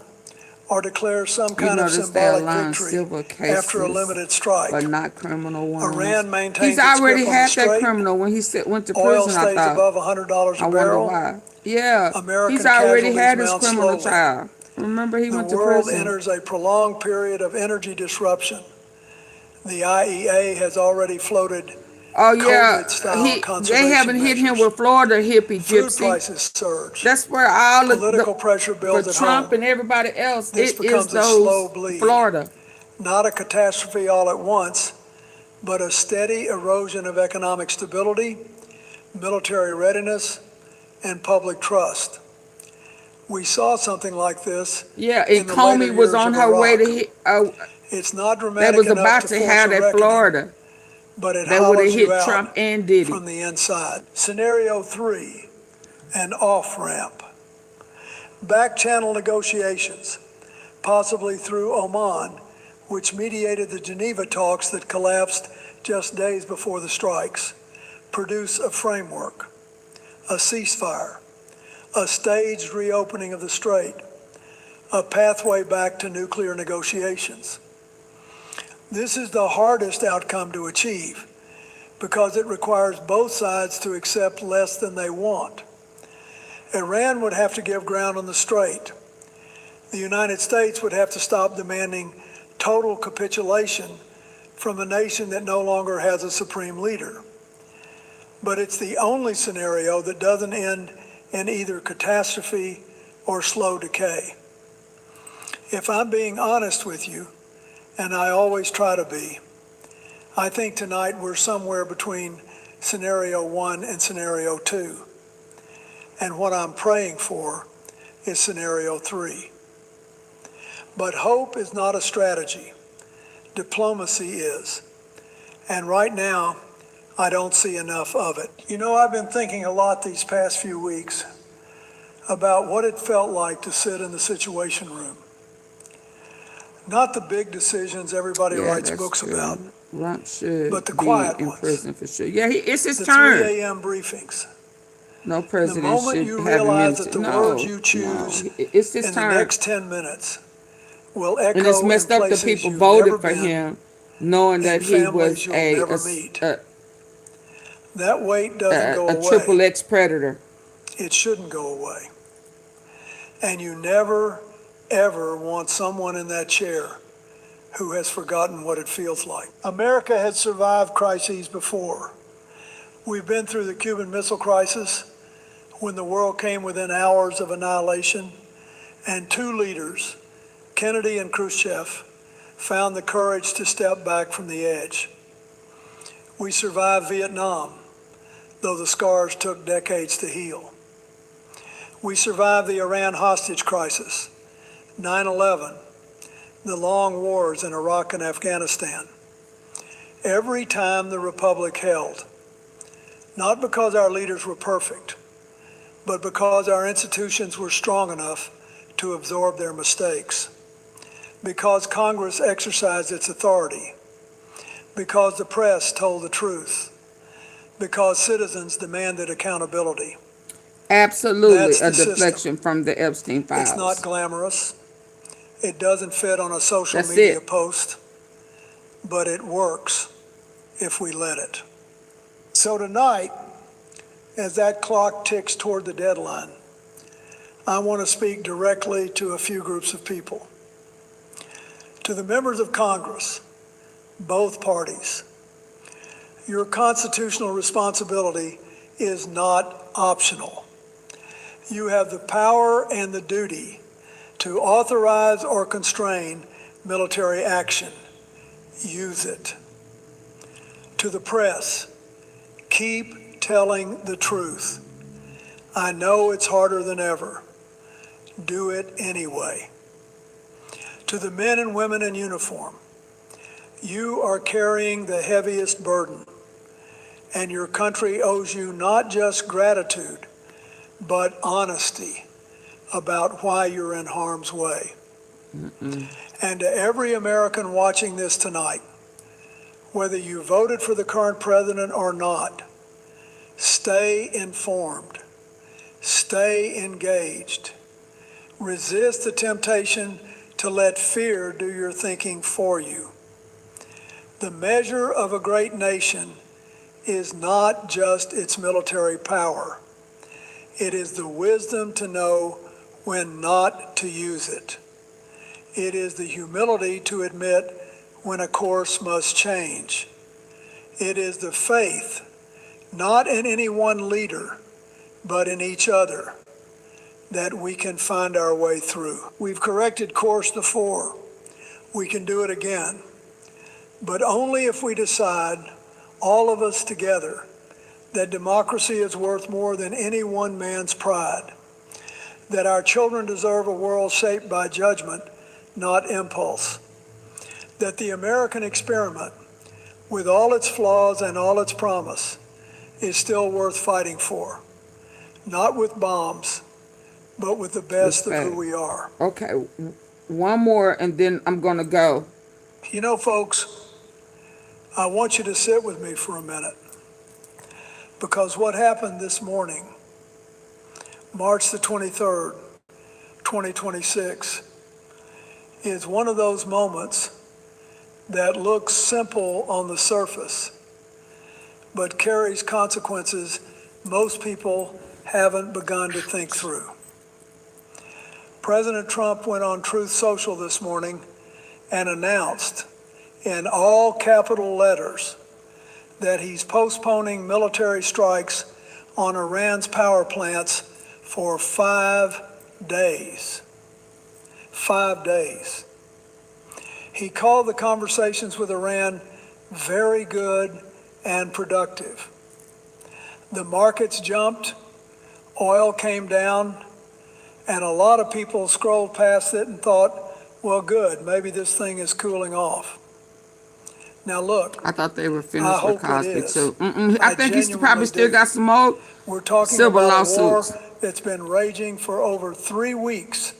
Speaker 13: or declares some kind of symbolic victory after a limited strike.
Speaker 1: But not criminal ones.
Speaker 13: Iran maintains
Speaker 1: He's already
Speaker 13: its grip on
Speaker 1: had
Speaker 13: the
Speaker 1: that
Speaker 13: strait.
Speaker 1: criminal when he went to
Speaker 13: Oil
Speaker 1: prison, I
Speaker 13: stays
Speaker 1: thought.
Speaker 13: above $100
Speaker 1: I
Speaker 13: a barrel.
Speaker 1: wonder why. Yeah,
Speaker 13: American
Speaker 1: he's already had his
Speaker 13: casualties mount
Speaker 1: criminal
Speaker 13: slowly.
Speaker 1: trial. Remember, he went to
Speaker 13: The world
Speaker 1: prison.
Speaker 13: enters a prolonged period of energy disruption. The IEA has already floated
Speaker 1: Oh yeah,
Speaker 13: COVID-style conservation
Speaker 1: they haven't hit him
Speaker 13: measures.
Speaker 1: with Florida hippie
Speaker 13: Food
Speaker 1: gypsy.
Speaker 13: prices surge.
Speaker 1: That's where all of
Speaker 13: Political pressure builds
Speaker 1: for
Speaker 13: at
Speaker 1: Trump
Speaker 13: home.
Speaker 1: and everybody else,
Speaker 13: This
Speaker 1: it is
Speaker 13: becomes a slow
Speaker 1: those
Speaker 13: bleed.
Speaker 1: Florida.
Speaker 13: Not a catastrophe all at once, but a steady erosion of economic stability, military readiness, and public trust. We saw something like this.
Speaker 1: Yeah,
Speaker 13: in
Speaker 1: and
Speaker 13: the
Speaker 1: Comey
Speaker 13: later
Speaker 1: was
Speaker 13: years
Speaker 1: on
Speaker 13: of
Speaker 1: her way
Speaker 13: Iraq.
Speaker 1: to hit.
Speaker 13: It's not
Speaker 1: They
Speaker 13: dramatic
Speaker 1: was
Speaker 13: enough
Speaker 1: about
Speaker 13: to
Speaker 1: to
Speaker 13: force
Speaker 1: have
Speaker 13: a
Speaker 1: that
Speaker 13: reckoning,
Speaker 1: Florida.
Speaker 13: but it
Speaker 1: They would have
Speaker 13: hollows
Speaker 1: hit
Speaker 13: you out
Speaker 1: Trump and Diddy.
Speaker 13: from the inside. Scenario three, an off-ramp. Back-channel negotiations, possibly through Oman, which mediated the Geneva talks that collapsed just days before the strikes, produce a framework, a ceasefire, a staged reopening of the strait, a pathway back to nuclear negotiations. This is the hardest outcome to achieve because it requires both sides to accept less than they want. Iran would have to give ground on the strait. The United States would have to stop demanding total capitulation from a nation that no longer has a supreme leader. But it's the only scenario that doesn't end in either catastrophe or slow decay. If I'm being honest with you, and I always try to be, I think tonight we're somewhere between scenario one and scenario two. And what I'm praying for is scenario three. But hope is not a strategy. Diplomacy is. And right now, I don't see enough of it. You know, I've been thinking a lot these past few weeks about what it felt like to sit in the Situation Room. Not the big decisions everybody writes books about,
Speaker 1: Trump should
Speaker 13: but the
Speaker 1: be
Speaker 13: quiet
Speaker 1: in
Speaker 13: ones.
Speaker 1: prison for sure. Yeah, it's his
Speaker 13: The
Speaker 1: turn.
Speaker 13: 3 a.m. briefings.
Speaker 1: No
Speaker 13: The
Speaker 1: president
Speaker 13: moment
Speaker 1: should
Speaker 13: you
Speaker 1: have him
Speaker 13: realize
Speaker 1: in.
Speaker 13: that the
Speaker 1: No,
Speaker 13: words you choose
Speaker 1: it's his
Speaker 13: in
Speaker 1: turn.
Speaker 13: the next 10 minutes will echo
Speaker 1: And it's messed
Speaker 13: in
Speaker 1: up that
Speaker 13: places
Speaker 1: people
Speaker 13: you've
Speaker 1: voted
Speaker 13: never
Speaker 1: for
Speaker 13: been,
Speaker 1: him, knowing that
Speaker 13: and
Speaker 1: he
Speaker 13: families
Speaker 1: was
Speaker 13: you'll
Speaker 1: a
Speaker 13: never meet. That weight doesn't go away.
Speaker 1: triple X predator.
Speaker 13: It shouldn't go away. And you never, ever want someone in that chair who has forgotten what it feels like. America has survived crises before. We've been through the Cuban Missile Crisis, when the world came within hours of annihilation, and two leaders, Kennedy and Khrushchev, found the courage to step back from the edge. We survived Vietnam, though the scars took decades to heal. We survived the Iran hostage crisis, 9/11, the long wars in Iraq and Afghanistan. Every time the Republic held, not because our leaders were perfect, but because our institutions were strong enough to absorb their mistakes, because Congress exercised its authority, because the press told the truth, because citizens demanded accountability.
Speaker 1: Absolutely
Speaker 13: That's
Speaker 1: a
Speaker 13: the
Speaker 1: deflection from the Epstein files.
Speaker 13: It's not glamorous. It doesn't fit on a social
Speaker 1: That's
Speaker 13: media
Speaker 1: it.
Speaker 13: post, but it works if we let it. So tonight, as that clock ticks toward the deadline, I want to speak directly to a few groups of people. To the members of Congress, both parties, your constitutional responsibility is not optional. You have the power and the duty to authorize or constrain military action. Use it. To the press, keep telling the truth. I know it's harder than ever. Do it anyway. To the men and women in uniform, you are carrying the heaviest burden, and your country owes you not just gratitude, but honesty about why you're in harm's way. And to every American watching this tonight, whether you voted for the current president or not, stay informed, stay engaged, resist the temptation to let fear do your thinking for you. The measure of a great nation is not just its military power. It is the wisdom to know when not to use it. It is the humility to admit when a course must change. It is the faith, not in any one leader, but in each other, that we can find our way through. We've corrected course before. We can do it again. But only if we decide, all of us together, that democracy is worth more than any one man's pride, that our children deserve a world shaped by judgment, not impulse, that the American experiment, with all its flaws and all its promise, is still worth fighting for, not with bombs, but with the best of who we are.
Speaker 1: Okay, one more and then I'm gonna go.
Speaker 13: You know, folks, I want you to sit with me for a minute, because what happened this morning, March the 23rd, 2026, is one of those moments that looks simple on the surface, but carries consequences most people haven't begun to think through. President Trump went on Truth Social this morning and announced in all capital letters that he's postponing military strikes on Iran's power plants for 5 days. 5 days. He called the conversations with Iran very good and productive. The markets jumped, oil came down, and a lot of people scrolled past it and thought, well, good, maybe this thing is cooling off. Now look,
Speaker 1: I thought they were
Speaker 13: I
Speaker 1: finished with
Speaker 13: hope it
Speaker 1: Cosby
Speaker 13: is.
Speaker 1: too. I think he's
Speaker 13: genuinely
Speaker 1: probably still
Speaker 13: do.
Speaker 1: got some more
Speaker 13: We're talking
Speaker 1: civil
Speaker 13: about a war
Speaker 1: lawsuits.
Speaker 13: that's been raging for over 3 weeks,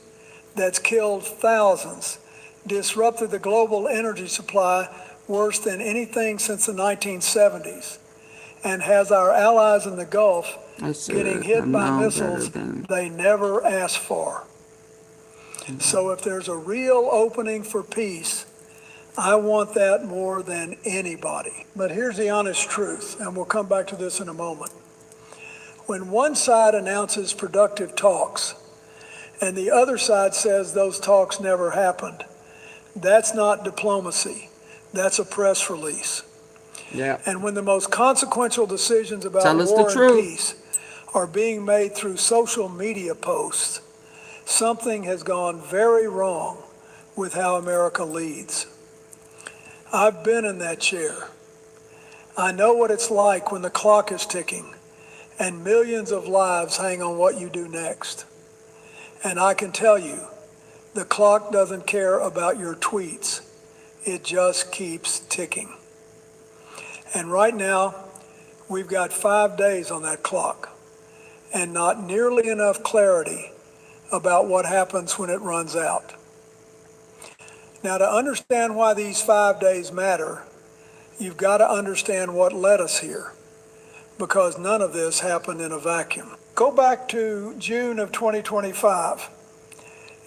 Speaker 13: that's killed thousands, disrupted the global energy supply worse than anything since the 1970s, and has our allies in the Gulf getting hit by missiles they never asked for. So if there's a real opening for peace, I want that more than anybody. But here's the honest truth, and we'll come back to this in a moment. When one side announces productive talks, and the other side says those talks never happened, that's not diplomacy. That's a press release.
Speaker 1: Yeah.
Speaker 13: And when the most consequential decisions about
Speaker 1: Tell us
Speaker 13: war
Speaker 1: the
Speaker 13: and
Speaker 1: truth.
Speaker 13: peace are being made through social media posts, something has gone very wrong with how America leads. I've been in that chair. I know what it's like when the clock is ticking and millions of lives hang on what you do next. And I can tell you, the clock doesn't care about your tweets. It just keeps ticking. And right now, we've got 5 days on that clock and not nearly enough clarity about what happens when it runs out. Now, to understand why these 5 days matter, you've got to understand what led us here, because none of this happened in a vacuum. Go back to June of 2025.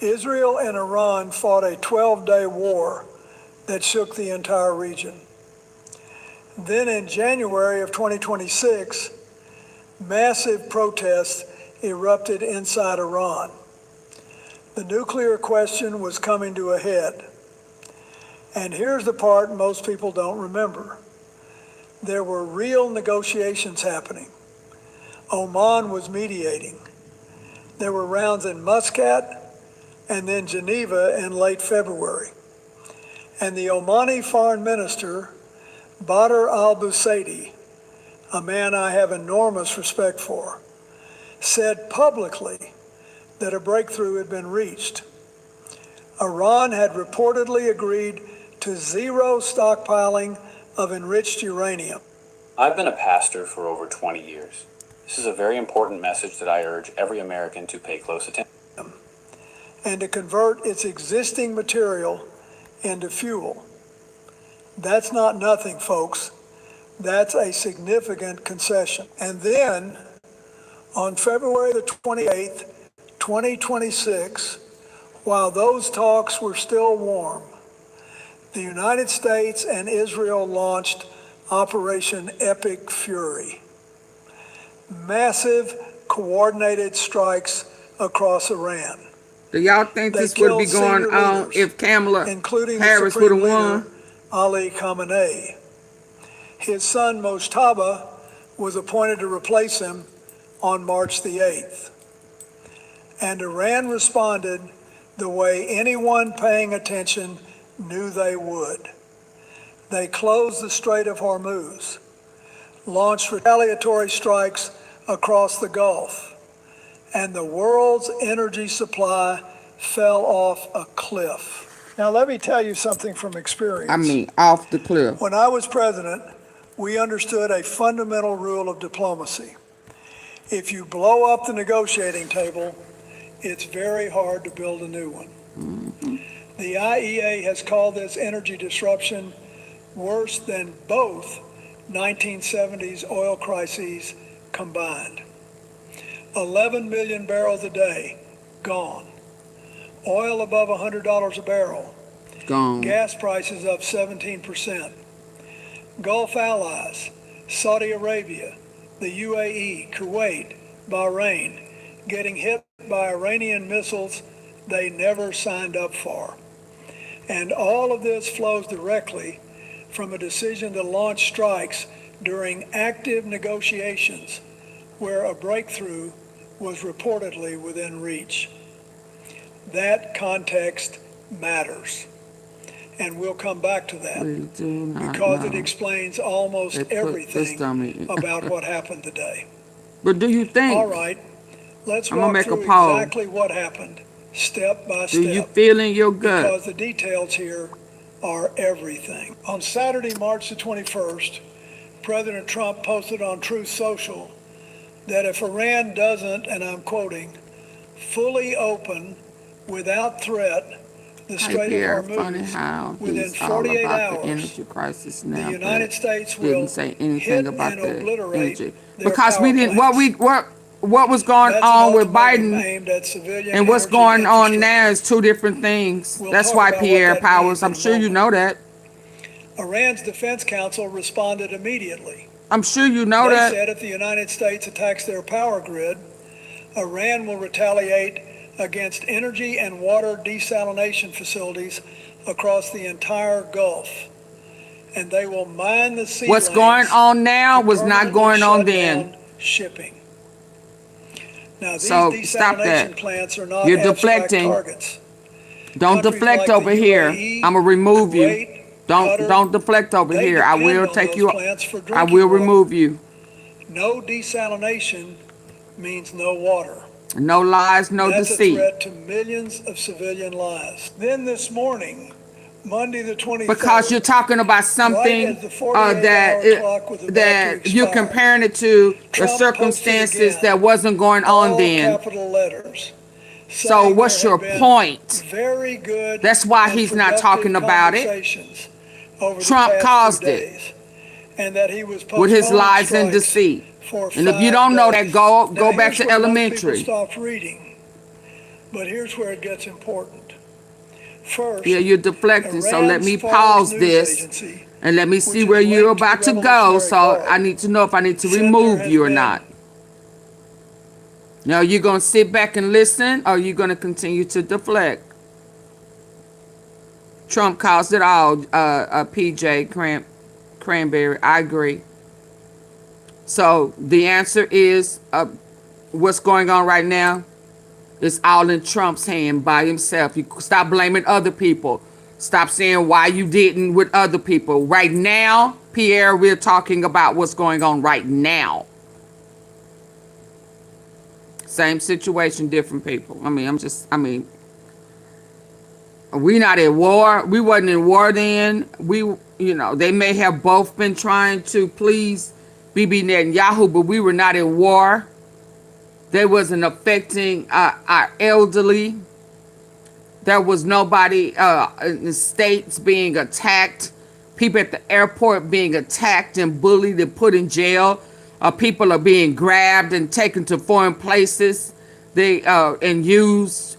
Speaker 13: Israel and Iran fought a 12-day war that shook the entire region. Then in January of 2026, massive protests erupted inside Iran. The nuclear question was coming to a head. And here's the part most people don't remember. There were real negotiations happening. Oman was mediating. There were rounds in Muscat and then Geneva in late February. And the Omani foreign minister, Badr al-Busaidi, a man I have enormous respect for, said publicly that a breakthrough had been reached. Iran had reportedly agreed to zero stockpiling of enriched uranium.
Speaker 21: I've been a pastor for over 20 years. This is a very important message that I urge every American to pay close attention.
Speaker 13: And to convert its existing material into fuel. That's not nothing, folks. That's a significant concession. And then, on February the 28th, 2026, while those talks were still warm, the United States and Israel launched Operation Epic Fury. Massive coordinated strikes across Iran.
Speaker 1: Do y'all think this would be going on if Kamala Harris would have won?
Speaker 13: Ali Khamenei. His son Mojtaba was appointed to replace him on March the 8th. And Iran responded the way anyone paying attention knew they would. They closed the Strait of Hormuz, launched retaliatory strikes across the Gulf, and the world's energy supply fell off a cliff. Now let me tell you something from experience.
Speaker 1: I mean, off the cliff.
Speaker 13: When I was president, we understood a fundamental rule of diplomacy. If you blow up the negotiating table, it's very hard to build a new one. The IEA has called this energy disruption worse than both 1970s oil crises combined. 11 million barrels a day gone. Oil above $100 a barrel.
Speaker 1: Gone.
Speaker 13: Gas prices up 17%. Gulf allies, Saudi Arabia, the UAE, Kuwait, Bahrain, getting hit by Iranian missiles they never signed up for. And all of this flows directly from a decision to launch strikes during active negotiations where a breakthrough was reportedly within reach. That context matters. And we'll come back to that because it explains almost everything about what happened today.
Speaker 1: But do you think?
Speaker 13: All right, let's walk through exactly what happened, step by step.
Speaker 1: Do you feel in your gut?
Speaker 13: Because the details here are everything. On Saturday, March the 21st, President Trump posted on Truth Social that if Iran doesn't, and I'm quoting, fully open without threat the Strait of Hormuz within 48 hours,
Speaker 1: energy crisis now,
Speaker 13: the United States will
Speaker 1: didn't say anything
Speaker 13: hit
Speaker 1: about
Speaker 13: and
Speaker 1: the
Speaker 13: obliterate
Speaker 1: energy
Speaker 13: their
Speaker 1: because we
Speaker 13: power
Speaker 1: didn't.
Speaker 13: plants.
Speaker 1: What was going
Speaker 13: That's
Speaker 1: on
Speaker 13: an
Speaker 1: with
Speaker 13: ultimatum
Speaker 1: Biden
Speaker 13: aimed at civilian
Speaker 1: and what's
Speaker 13: energy
Speaker 1: going on
Speaker 13: infrastructure.
Speaker 1: now is two different things.
Speaker 13: We'll
Speaker 1: That's
Speaker 13: talk
Speaker 1: why
Speaker 13: about what
Speaker 1: Pierre
Speaker 13: that
Speaker 1: Powers.
Speaker 13: means in
Speaker 1: I'm
Speaker 13: a
Speaker 1: sure you
Speaker 13: moment.
Speaker 1: know that.
Speaker 13: Iran's Defense Council responded immediately.
Speaker 1: I'm sure you know
Speaker 13: They
Speaker 1: that.
Speaker 13: said if the United States attacks their power grid, Iran will retaliate against energy and water desalination facilities across the entire Gulf. And they will mine the sea
Speaker 1: What's
Speaker 13: lanes
Speaker 1: going on now
Speaker 13: to
Speaker 1: was not
Speaker 13: permanently
Speaker 1: going on
Speaker 13: shut
Speaker 1: then.
Speaker 13: down shipping. Now, these
Speaker 1: So
Speaker 13: desalination
Speaker 1: stop that.
Speaker 13: plants are not
Speaker 1: You're
Speaker 13: abstract
Speaker 1: deflecting.
Speaker 13: targets.
Speaker 1: Don't
Speaker 13: Countries
Speaker 1: deflect
Speaker 13: like
Speaker 1: over
Speaker 13: the
Speaker 1: here.
Speaker 13: UAE,
Speaker 1: I'm gonna remove you.
Speaker 13: Kuwait, Qatar,
Speaker 1: Don't deflect over
Speaker 13: they
Speaker 1: here. I
Speaker 13: depend
Speaker 1: will
Speaker 13: on
Speaker 1: take
Speaker 13: those
Speaker 1: you.
Speaker 13: plants for
Speaker 1: I
Speaker 13: drinking
Speaker 1: will
Speaker 13: water.
Speaker 1: remove you.
Speaker 13: No desalination means no water.
Speaker 1: No lies, no
Speaker 13: That's
Speaker 1: deceit.
Speaker 13: a threat to millions of civilian lives. Then this morning, Monday the 23rd,
Speaker 1: Because you're talking about something
Speaker 13: right as the 48-hour clock was about to
Speaker 1: that you're
Speaker 13: expire,
Speaker 1: comparing it to the
Speaker 13: Trump
Speaker 1: circumstances
Speaker 13: posted again,
Speaker 1: that wasn't going on
Speaker 13: all
Speaker 1: then.
Speaker 13: capital letters.
Speaker 1: So
Speaker 13: saying
Speaker 1: what's
Speaker 13: there
Speaker 1: your
Speaker 13: had been
Speaker 1: point?
Speaker 13: Very good.
Speaker 1: That's why
Speaker 13: and
Speaker 1: he's not
Speaker 13: productive
Speaker 1: talking about it.
Speaker 13: conversations over the
Speaker 1: Trump
Speaker 13: past
Speaker 1: caused
Speaker 13: few
Speaker 1: it
Speaker 13: days, and that he was
Speaker 1: with his
Speaker 13: postponing
Speaker 1: lies and
Speaker 13: strikes
Speaker 1: deceit.
Speaker 13: for
Speaker 1: And if you
Speaker 13: 5
Speaker 1: don't know
Speaker 13: days.
Speaker 1: that, go
Speaker 13: Now,
Speaker 1: back
Speaker 13: here's
Speaker 1: to
Speaker 13: where most
Speaker 1: elementary.
Speaker 13: people stopped reading, but here's where it gets important. First,
Speaker 1: Yeah, you're deflecting. So let
Speaker 13: Iran's
Speaker 1: me
Speaker 13: Foreign
Speaker 1: pause
Speaker 13: News
Speaker 1: this
Speaker 13: Agency,
Speaker 1: and let me see
Speaker 13: which
Speaker 1: where
Speaker 13: is
Speaker 1: you're
Speaker 13: linked to
Speaker 1: about
Speaker 13: the
Speaker 1: to go.
Speaker 13: Revolutionary
Speaker 1: So
Speaker 13: Guard,
Speaker 1: I need to know if I need to
Speaker 13: said there
Speaker 1: remove
Speaker 13: has
Speaker 1: you or
Speaker 13: been
Speaker 1: not. Now, you're going to sit back and listen, or you're going to continue to deflect? Trump caused it all, PJ Cranberry. I agree. So the answer is what's going on right now is all in Trump's hand by himself. You stop blaming other people. Stop saying why you didn't with other people. Right now, Pierre, we're talking about what's going on right now. Same situation, different people. We not at war. We wasn't in war then. They may have both been trying to please Bibi Netanyahu, but we were not in war. They wasn't affecting our elderly. There was nobody in the states being attacked. People at the airport being attacked and bullied and put in jail. People are being grabbed and taken to foreign places. And used,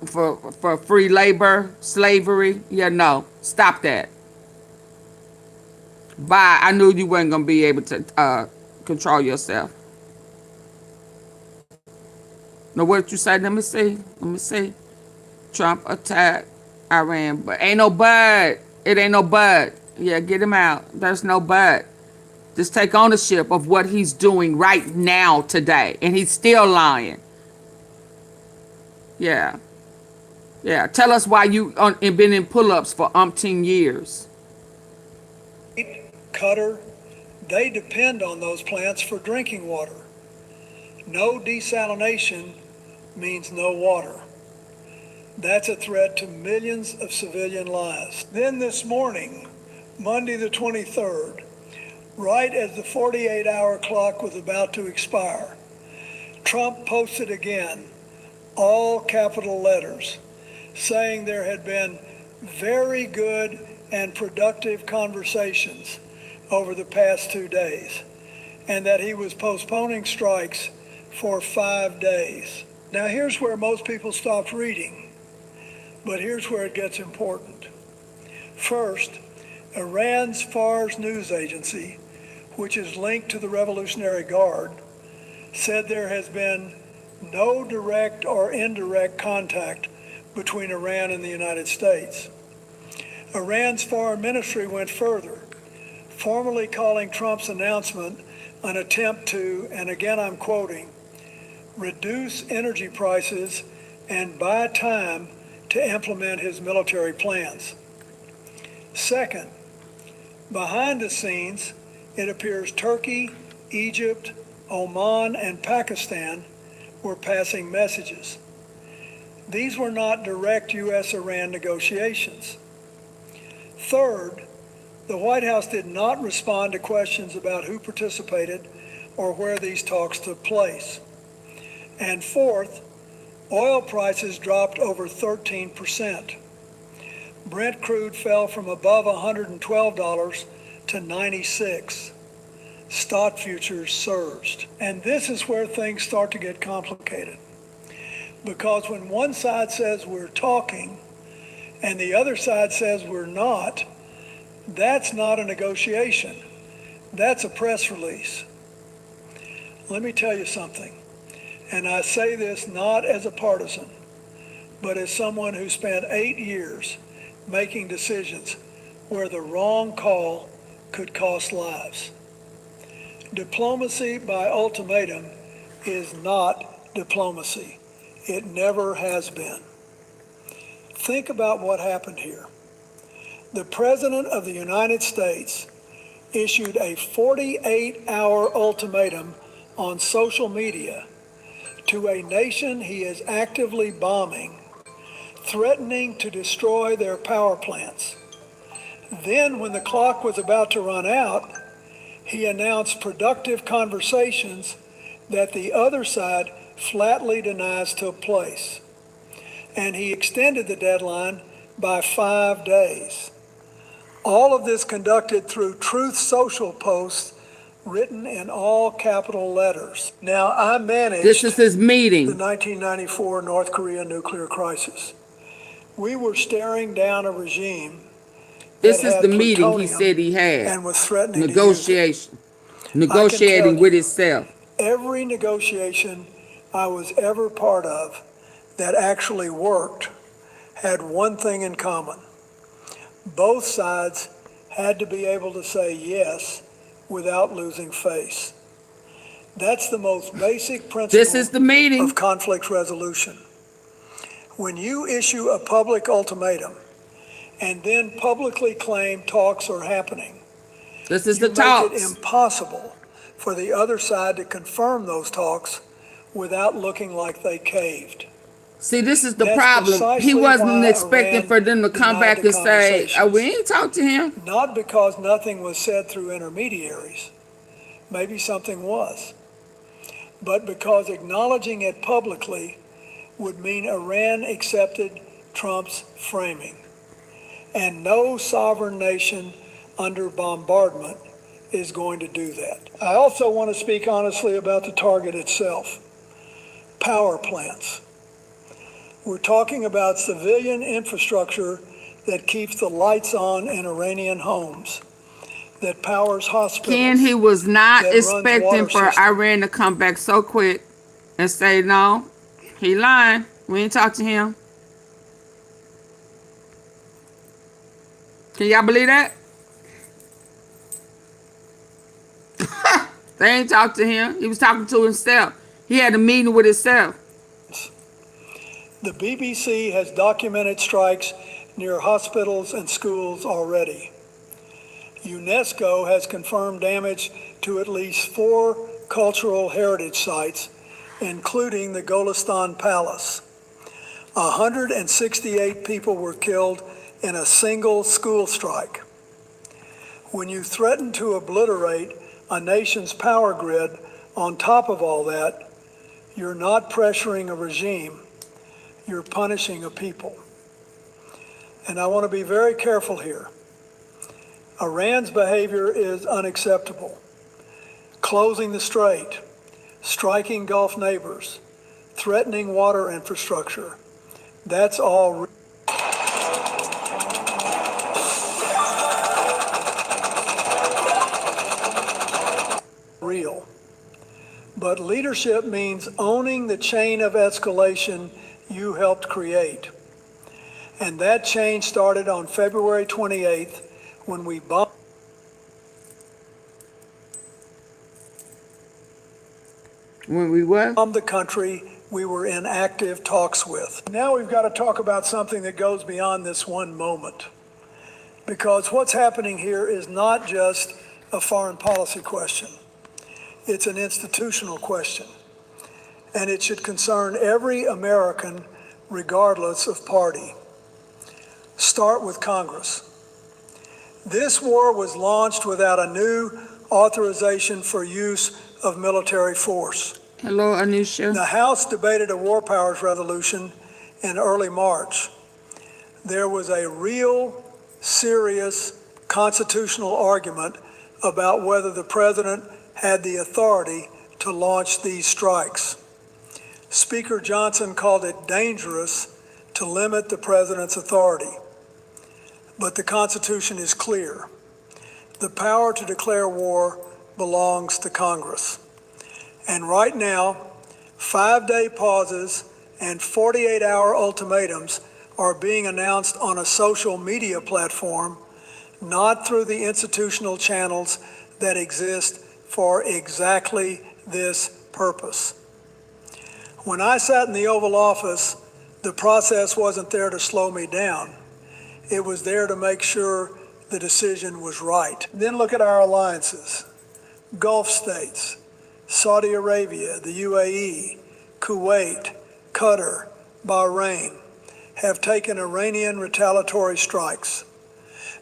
Speaker 1: for free labor, slavery. Stop that. Bye. I knew you weren't gonna be able to control yourself. Now, what did you say? Let me see. Trump attacked Iran, but ain't no but. It ain't no but. Yeah, get him out. There's no but. Just take ownership of what he's doing right now, today. And he's still lying. Yeah. Tell us why you been in pull-ups for umpteen years.
Speaker 13: Qatar, they depend on those plants for drinking water. No desalination means no water. That's a threat to millions of civilian lives. Then this morning, Monday the 23rd, right as the 48-hour clock was about to expire, Trump posted again, all capital letters, saying there had been very good and productive conversations over the past 2 days, and that he was postponing strikes for 5 days. Now here's where most people stopped reading, but here's where it gets important. First, Iran's Fars news agency, which is linked to the Revolutionary Guard, said there has been no direct or indirect contact between Iran and the United States. Iran's foreign ministry went further, formally calling Trump's announcement an attempt to, and again I'm quoting, reduce energy prices and buy time to implement his military plans. Second, behind the scenes, it appears Turkey, Egypt, Oman, and Pakistan were passing messages. These were not direct U.S.-Iran negotiations. Third, the White House did not respond to questions about who participated or where these talks took place. And fourth, oil prices dropped over 13%. Brent crude fell from above $112 to $96. Stock futures surged. And this is where things start to get complicated. Because when one side says we're talking and the other side says we're not, that's not a negotiation. That's a press release. Let me tell you something, and I say this not as a partisan, but as someone who spent 8 years making decisions where the wrong call could cost lives. Diplomacy by ultimatum is not diplomacy. It never has been. Think about what happened here. The President of the United States issued a 48-hour ultimatum on social media to a nation he is actively bombing, threatening to destroy their power plants. Then, when the clock was about to run out, he announced productive conversations that the other side flatly denies took place. And he extended the deadline by 5 days. All of this conducted through Truth Social posts written in all capital letters. Now, I managed
Speaker 1: this is his meeting.
Speaker 13: The 1994 North Korea nuclear crisis. We were staring down a regime.
Speaker 1: This is the meeting he said he had.
Speaker 13: And was threatening
Speaker 1: negotiation. Negotiating with itself.
Speaker 13: Every negotiation I was ever part of that actually worked had one thing in common. Both sides had to be able to say yes without losing face. That's the most basic principle
Speaker 1: This is the meeting
Speaker 13: of conflict resolution. When you issue a public ultimatum and then publicly claim talks are happening,
Speaker 1: This is
Speaker 13: you
Speaker 1: the
Speaker 13: make
Speaker 1: talks.
Speaker 13: it impossible for the other side to confirm those talks without looking like they caved.
Speaker 1: See, this is the
Speaker 13: That's
Speaker 1: problem. He
Speaker 13: precisely
Speaker 1: wasn't
Speaker 13: why
Speaker 1: expecting
Speaker 13: Iran
Speaker 1: for them to come
Speaker 13: denied
Speaker 1: back
Speaker 13: the
Speaker 1: and say, oh, we
Speaker 13: conversations.
Speaker 1: ain't talked to him.
Speaker 13: Not because nothing was said through intermediaries. Maybe something was. But because acknowledging it publicly would mean Iran accepted Trump's framing. And no sovereign nation under bombardment is going to do that. I also want to speak honestly about the target itself. Power plants. We're talking about civilian infrastructure that keeps the lights on in Iranian homes, that powers hospitals.
Speaker 1: Ken, he was not
Speaker 13: that runs
Speaker 1: expecting
Speaker 13: water
Speaker 1: for
Speaker 13: systems.
Speaker 1: Iran to come back so quick and say, no, he lying. We ain't talked to him. Can y'all believe that? They ain't talked to him. He was talking to himself. He had a meeting with himself.
Speaker 13: The BBC has documented strikes near hospitals and schools already. UNESCO has confirmed damage to at least 4 cultural heritage sites, including the Golestan Palace. 168 people were killed in a single school strike. When you threaten to obliterate a nation's power grid on top of all that, you're not pressuring a regime, you're punishing a people. And I want to be very careful here. Iran's behavior is unacceptable. Closing the strait, striking Gulf neighbors, threatening water infrastructure, that's all real. But leadership means owning the chain of escalation you helped create. And that change started on February 28th when we bombed the country we were in active talks with. Now we've got to talk about something that goes beyond this one moment. Because what's happening here is not just a foreign policy question. It's an institutional question. And it should concern every American, regardless of party. Start with Congress. This war was launched without a new authorization for use of military force.
Speaker 1: Hello, Anisha.
Speaker 13: The House debated a war powers resolution in early March. There was a real, serious constitutional argument about whether the president had the authority to launch these strikes. Speaker Johnson called it dangerous to limit the president's authority. But the Constitution is clear. The power to declare war belongs to Congress. And right now, 5-day pauses and 48-hour ultimatums are being announced on a social media platform, not through the institutional channels that exist for exactly this purpose. When I sat in the Oval Office, the process wasn't there to slow me down. It was there to make sure the decision was right. Then look at our alliances. Gulf states, Saudi Arabia, the UAE, Kuwait, Qatar, Bahrain have taken Iranian retaliatory strikes.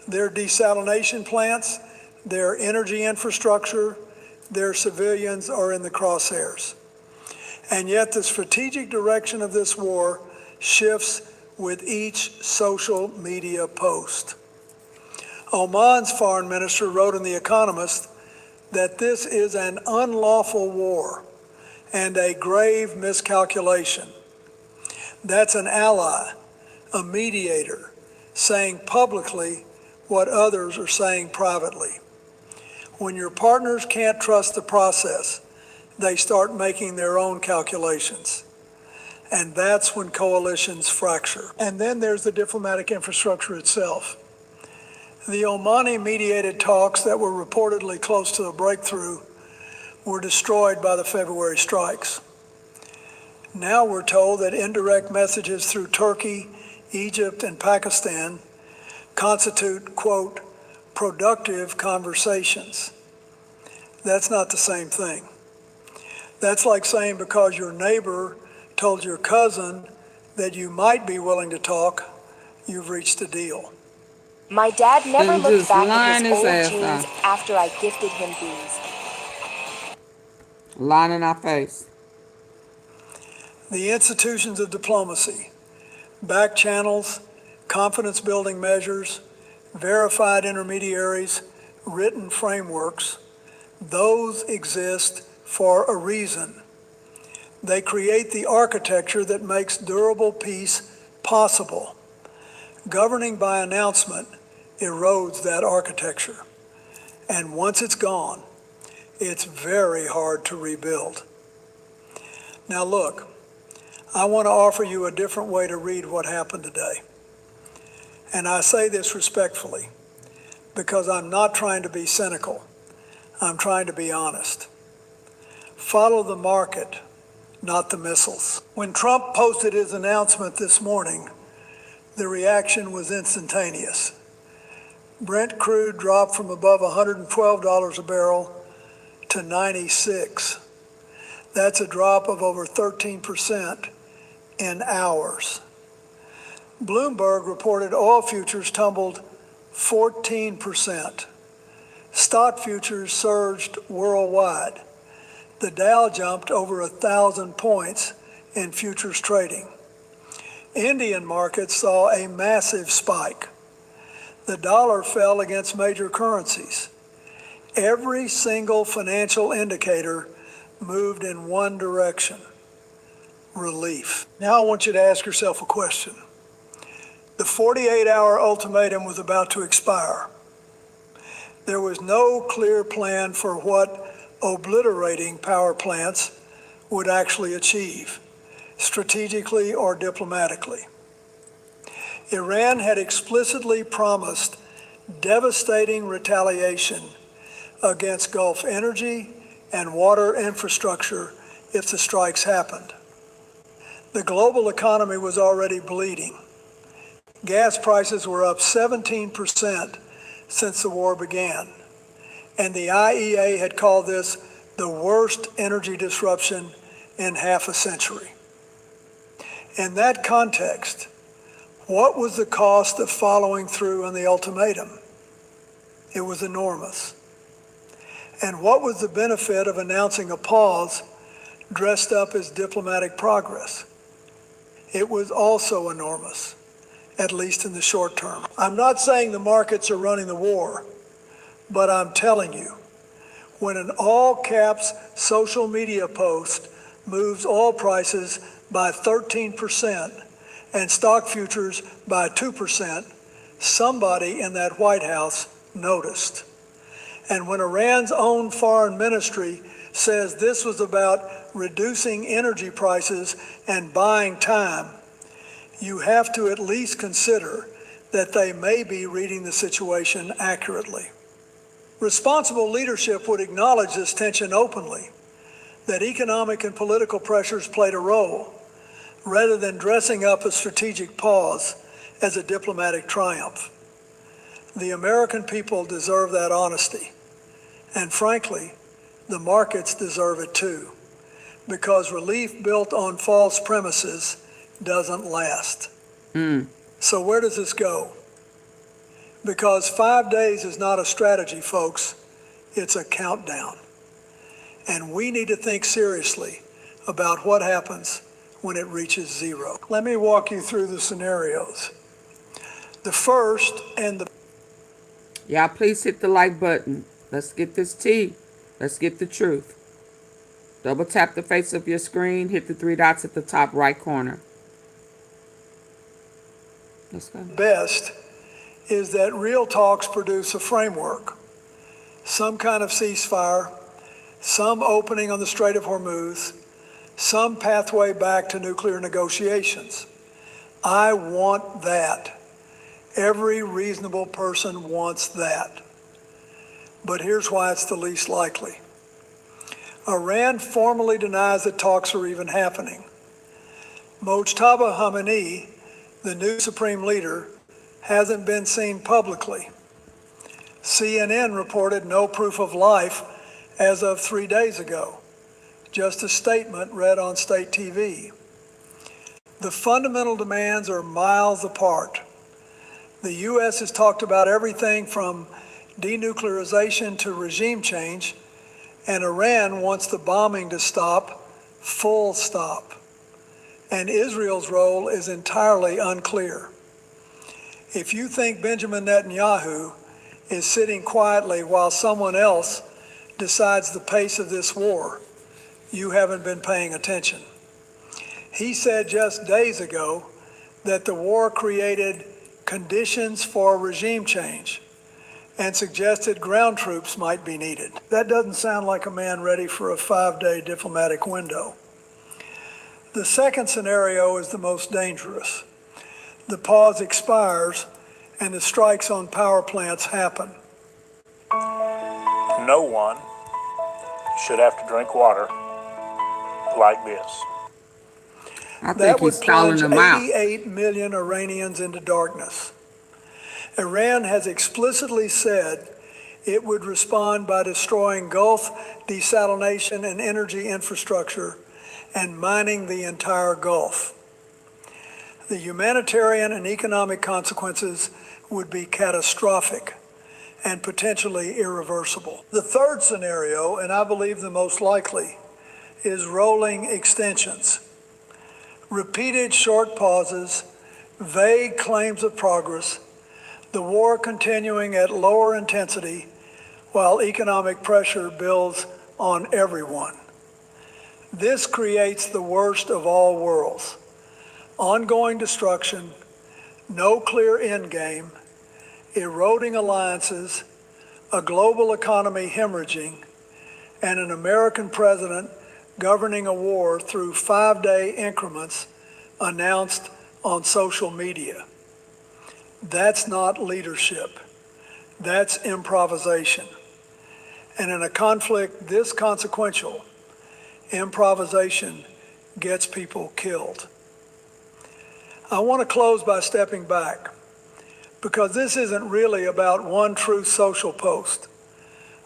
Speaker 13: Their desalination plants, their energy infrastructure, their civilians are in the crosshairs. And yet the strategic direction of this war shifts with each social media post. Oman's foreign minister wrote in The Economist that this is an unlawful war and a grave miscalculation. That's an ally, a mediator, saying publicly what others are saying privately. When your partners can't trust the process, they start making their own calculations. And that's when coalitions fracture. And then there's the diplomatic infrastructure itself. The Omani-mediated talks that were reportedly close to a breakthrough were destroyed by the February strikes. Now we're told that indirect messages through Turkey, Egypt, and Pakistan constitute, quote, productive conversations. That's not the same thing. That's like saying because your neighbor told your cousin that you might be willing to talk, you've reached a deal.
Speaker 4: My dad never
Speaker 1: And
Speaker 4: looked
Speaker 1: just
Speaker 4: back
Speaker 1: lying
Speaker 4: at his
Speaker 1: his
Speaker 4: old
Speaker 1: ass
Speaker 4: jeans
Speaker 1: off.
Speaker 4: after I gifted him these.
Speaker 1: Lying in our face.
Speaker 13: The institutions of diplomacy, back channels, confidence building measures, verified intermediaries, written frameworks, those exist for a reason. They create the architecture that makes durable peace possible. Governing by announcement erodes that architecture. And once it's gone, it's very hard to rebuild. Now look, I want to offer you a different way to read what happened today. And I say this respectfully, because I'm not trying to be cynical. I'm trying to be honest. Follow the market, not the missiles. When Trump posted his announcement this morning, the reaction was instantaneous. Brent crude dropped from above $112 a barrel to 96. That's a drop of over 13% in hours. Bloomberg reported oil futures tumbled 14%. Stock futures surged worldwide. The Dow jumped over 1,000 points in futures trading. Indian markets saw a massive spike. The dollar fell against major currencies. Every single financial indicator moved in one direction: relief. Now I want you to ask yourself a question. The 48-hour ultimatum was about to expire. There was no clear plan for what obliterating power plants would actually achieve, strategically or diplomatically. Iran had explicitly promised devastating retaliation against Gulf energy and water infrastructure if the strikes happened. The global economy was already bleeding. Gas prices were up 17% since the war began, and the IEA had called this the worst energy disruption in half a century. In that context, what was the cost of following through on the ultimatum? It was enormous. And what was the benefit of announcing a pause dressed up as diplomatic progress? It was also enormous, at least in the short term. I'm not saying the markets are running the war, but I'm telling you, when an all-caps social media post moves oil prices by 13% and stock futures by 2%, somebody in that White House noticed. And when Iran's own foreign ministry says this was about reducing energy prices and buying time, you have to at least consider that they may be reading the situation accurately. Responsible leadership would acknowledge this tension openly, that economic and political pressures played a role, rather than dressing up a strategic pause as a diplomatic triumph. The American people deserve that honesty. And frankly, the markets deserve it too, because relief built on false premises doesn't last. So where does this go? Because 5 days is not a strategy, folks. It's a countdown. And we need to think seriously about what happens when it reaches zero. Let me walk you through the scenarios. The first and the...
Speaker 1: Y'all please hit the like button. Let's get this tea. Let's get the truth. Double tap the face of your screen. Hit the 3 dots at the top right corner. Let's go.
Speaker 13: Best is that real talks produce a framework. Some kind of ceasefire, some opening on the Strait of Hormuz, some pathway back to nuclear negotiations. I want that. Every reasonable person wants that. But here's why it's the least likely. Iran formally denies that talks are even happening. Mojtaba Khamenei, the new supreme leader, hasn't been seen publicly. CNN reported no proof of life as of 3 days ago, just a statement read on state TV. The fundamental demands are miles apart. The U.S. has talked about everything from denuclearization to regime change, and Iran wants the bombing to stop, full stop. And Israel's role is entirely unclear. If you think Benjamin Netanyahu is sitting quietly while someone else decides the pace of this war, you haven't been paying attention. He said just days ago that the war created conditions for regime change and suggested ground troops might be needed. That doesn't sound like a man ready for a 5-day diplomatic window. The second scenario is the most dangerous. The pause expires and the strikes on power plants happen.
Speaker 7: No one should have to drink water like this.
Speaker 1: I think
Speaker 13: That would
Speaker 1: he's calling
Speaker 13: plunge
Speaker 1: them out.
Speaker 13: 88 million Iranians into darkness. Iran has explicitly said it would respond by destroying Gulf desalination and energy infrastructure and mining the entire Gulf. The humanitarian and economic consequences would be catastrophic and potentially irreversible. The third scenario, and I believe the most likely, is rolling extensions. Repeated short pauses, vague claims of progress, the war continuing at lower intensity while economic pressure builds on everyone. This creates the worst of all worlds. Ongoing destruction, no clear end game, eroding alliances, a global economy hemorrhaging, and an American president governing a war through 5-day increments announced on social media. That's not leadership. That's improvisation. And in a conflict this consequential, improvisation gets people killed. I want to close by stepping back, because this isn't really about one true social post,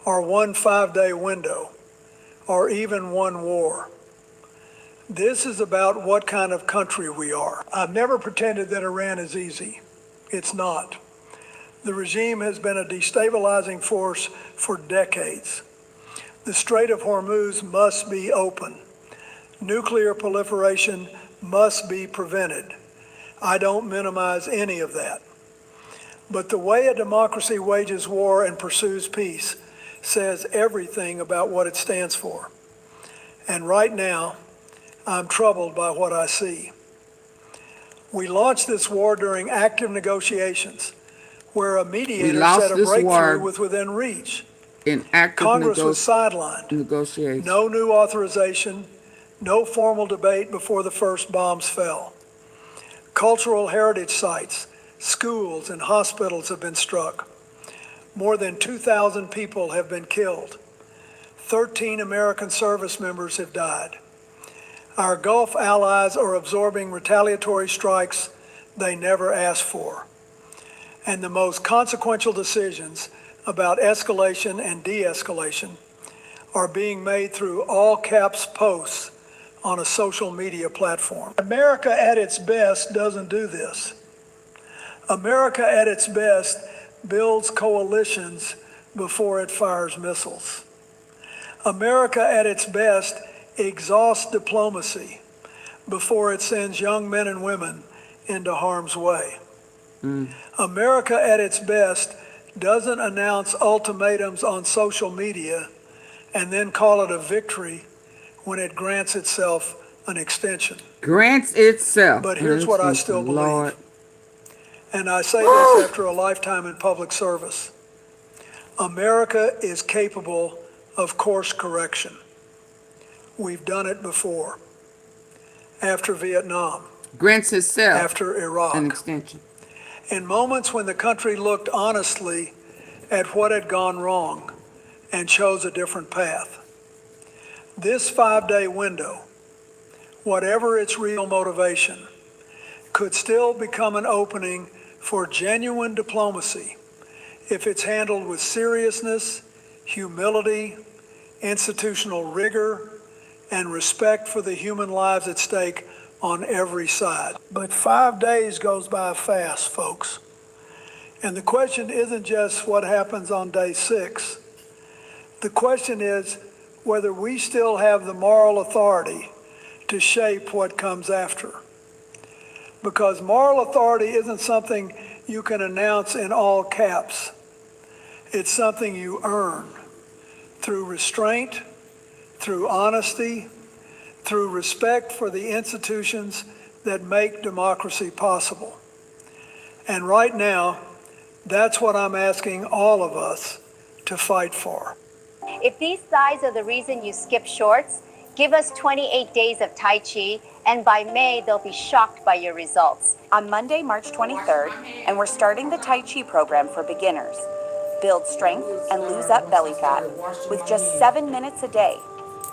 Speaker 13: or one 5-day window, or even one war. This is about what kind of country we are. I've never pretended that Iran is easy. It's not. The regime has been a destabilizing force for decades. The Strait of Hormuz must be open. Nuclear proliferation must be prevented. I don't minimize any of that. But the way a democracy wages war and pursues peace says everything about what it stands for. And right now, I'm troubled by what I see. We launched this war during active negotiations, where a mediator said a breakthrough was within reach.
Speaker 1: In active
Speaker 13: Congress was sidelined.
Speaker 1: negotiations.
Speaker 13: No new authorization, no formal debate before the first bombs fell. Cultural heritage sites, schools, and hospitals have been struck. More than 2,000 people have been killed. 13 American service members have died. Our Gulf allies are absorbing retaliatory strikes they never asked for. And the most consequential decisions about escalation and de-escalation are being made through all caps posts on a social media platform. America at its best doesn't do this. America at its best builds coalitions before it fires missiles. America at its best exhausts diplomacy before it sends young men and women into harm's way. America at its best doesn't announce ultimatums on social media and then call it a victory when it grants itself an extension.
Speaker 1: Grants itself.
Speaker 13: But here's what I still believe. And I say this after a lifetime in public service. America is capable of course correction. We've done it before. after Vietnam,
Speaker 1: Grants itself
Speaker 13: after Iraq.
Speaker 1: an extension.
Speaker 13: In moments when the country looked honestly at what had gone wrong and chose a different path. This 5-day window, whatever its real motivation, could still become an opening for genuine diplomacy if it's handled with seriousness, humility, institutional rigor, and respect for the human lives at stake on every side. But 5 days goes by fast, folks. And the question isn't just what happens on day 6. The question is whether we still have the moral authority to shape what comes after. Because moral authority isn't something you can announce in all caps. It's something you earn through restraint, through honesty, through respect for the institutions that make democracy possible. And right now, that's what I'm asking all of us to fight for.
Speaker 8: If these thighs are the reason you skip shorts, give us 28 days of Tai Chi, and by May, they'll be shocked by your results.
Speaker 22: On Monday, March 23rd, and we're starting the Tai Chi program for beginners. Build strength and lose up belly fat with just 7 minutes a day.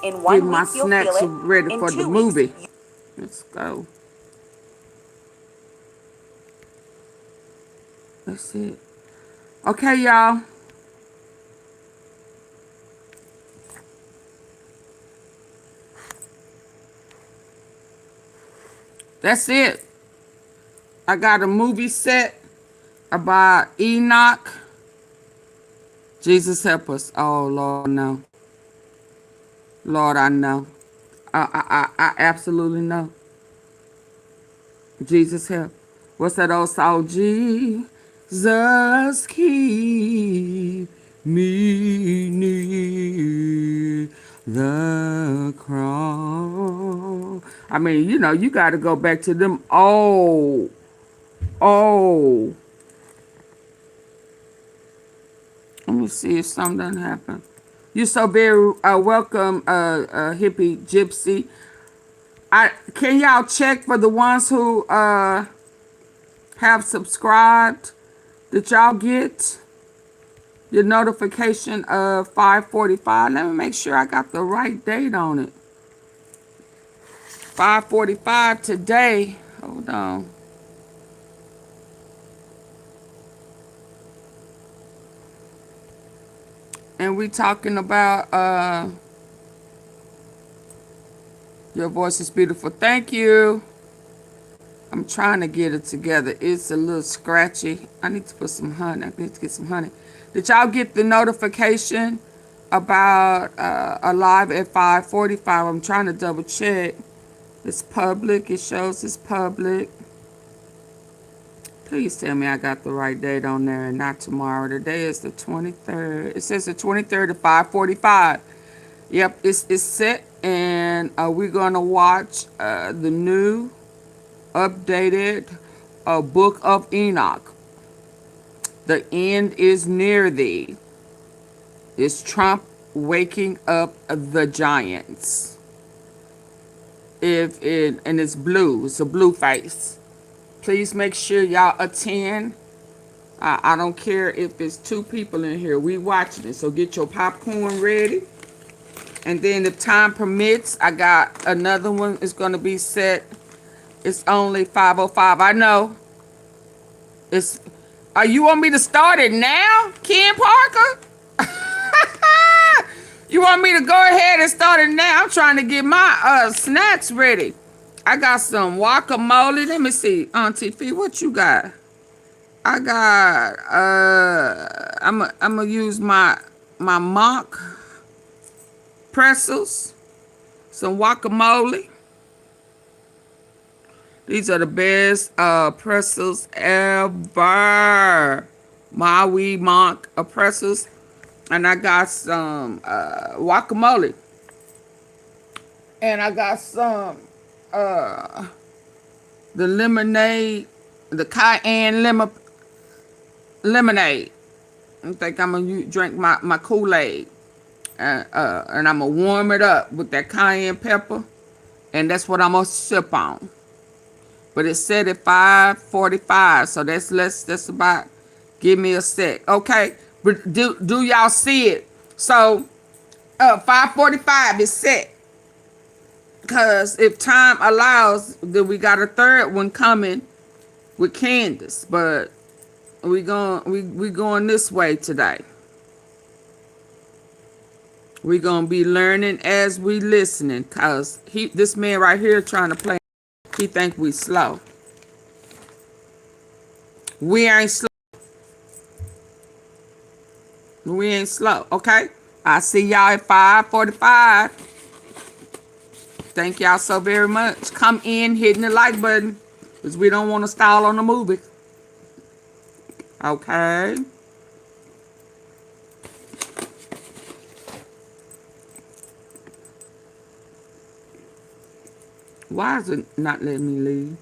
Speaker 22: In 1
Speaker 1: Get my
Speaker 22: week, you'll
Speaker 1: snacks
Speaker 22: feel it.
Speaker 1: ready
Speaker 22: In
Speaker 1: for
Speaker 22: 2
Speaker 1: the
Speaker 22: weeks,
Speaker 1: movie. Let's go. That's it. Okay, y'all. That's it. I got a movie set about Enoch. Jesus help us. Oh, Lord, no. Lord, I know. I absolutely know. Jesus help. What's that old song? Jesus keep me near the cross. I mean, you know, you got to go back to them. Oh. Let me see if something doesn't happen. You're so very welcome, hippie gypsy. Can y'all check for the ones who have subscribed? Did y'all get your notification of 5:45? Let me make sure I got the right date on it. 5:45 today. Hold on. And we talking about your voice is beautiful. Thank you. I'm trying to get it together. It's a little scratchy. I need to put some honey. I need to get some honey. Did y'all get the notification about a live at 5:45? I'm trying to double check. It's public. It shows it's public. Please tell me I got the right date on there and not tomorrow. Today is the 23rd. It says the 23rd at 5:45. Yep, it's set. And we're going to watch the new updated Book of Enoch. The end is near thee. It's Trump waking up the giants. And it's blue. It's a blue face. Please make sure y'all attend. I don't care if it's 2 people in here. We watching it. So get your popcorn ready. And then if time permits, I got another one. It's going to be set. It's only 5:05. I know. You want me to start it now, Ken Parker? You want me to go ahead and start it now? I'm trying to get my snacks ready. I got some guacamole. Let me see, Auntie Fee, what you got? I got I'm gonna use my mock pretzels, some guacamole. These are the best pretzels ever. Maui mock pretzels. And I got some guacamole. And I got some the lemonade, the cayenne lemonade. I think I'm gonna drink my Kool-Aid. And I'm gonna warm it up with that cayenne pepper And that's what I'm going to sip on. But it said at 5:45, so that's about, give me a sec. Okay, but do y'all see it? So 5:45 is set. Because if time allows, then we got a third one coming with Candace. But we going this way today. We're going to be learning as we listening. Because this man right here trying to play, he think we slow. We ain't slow. We ain't slow, okay? I see y'all at 5:45. Thank y'all so very much. Come in, hitting the like button. Because we don't want to stall on the movie. Okay. Why is it not letting me leave?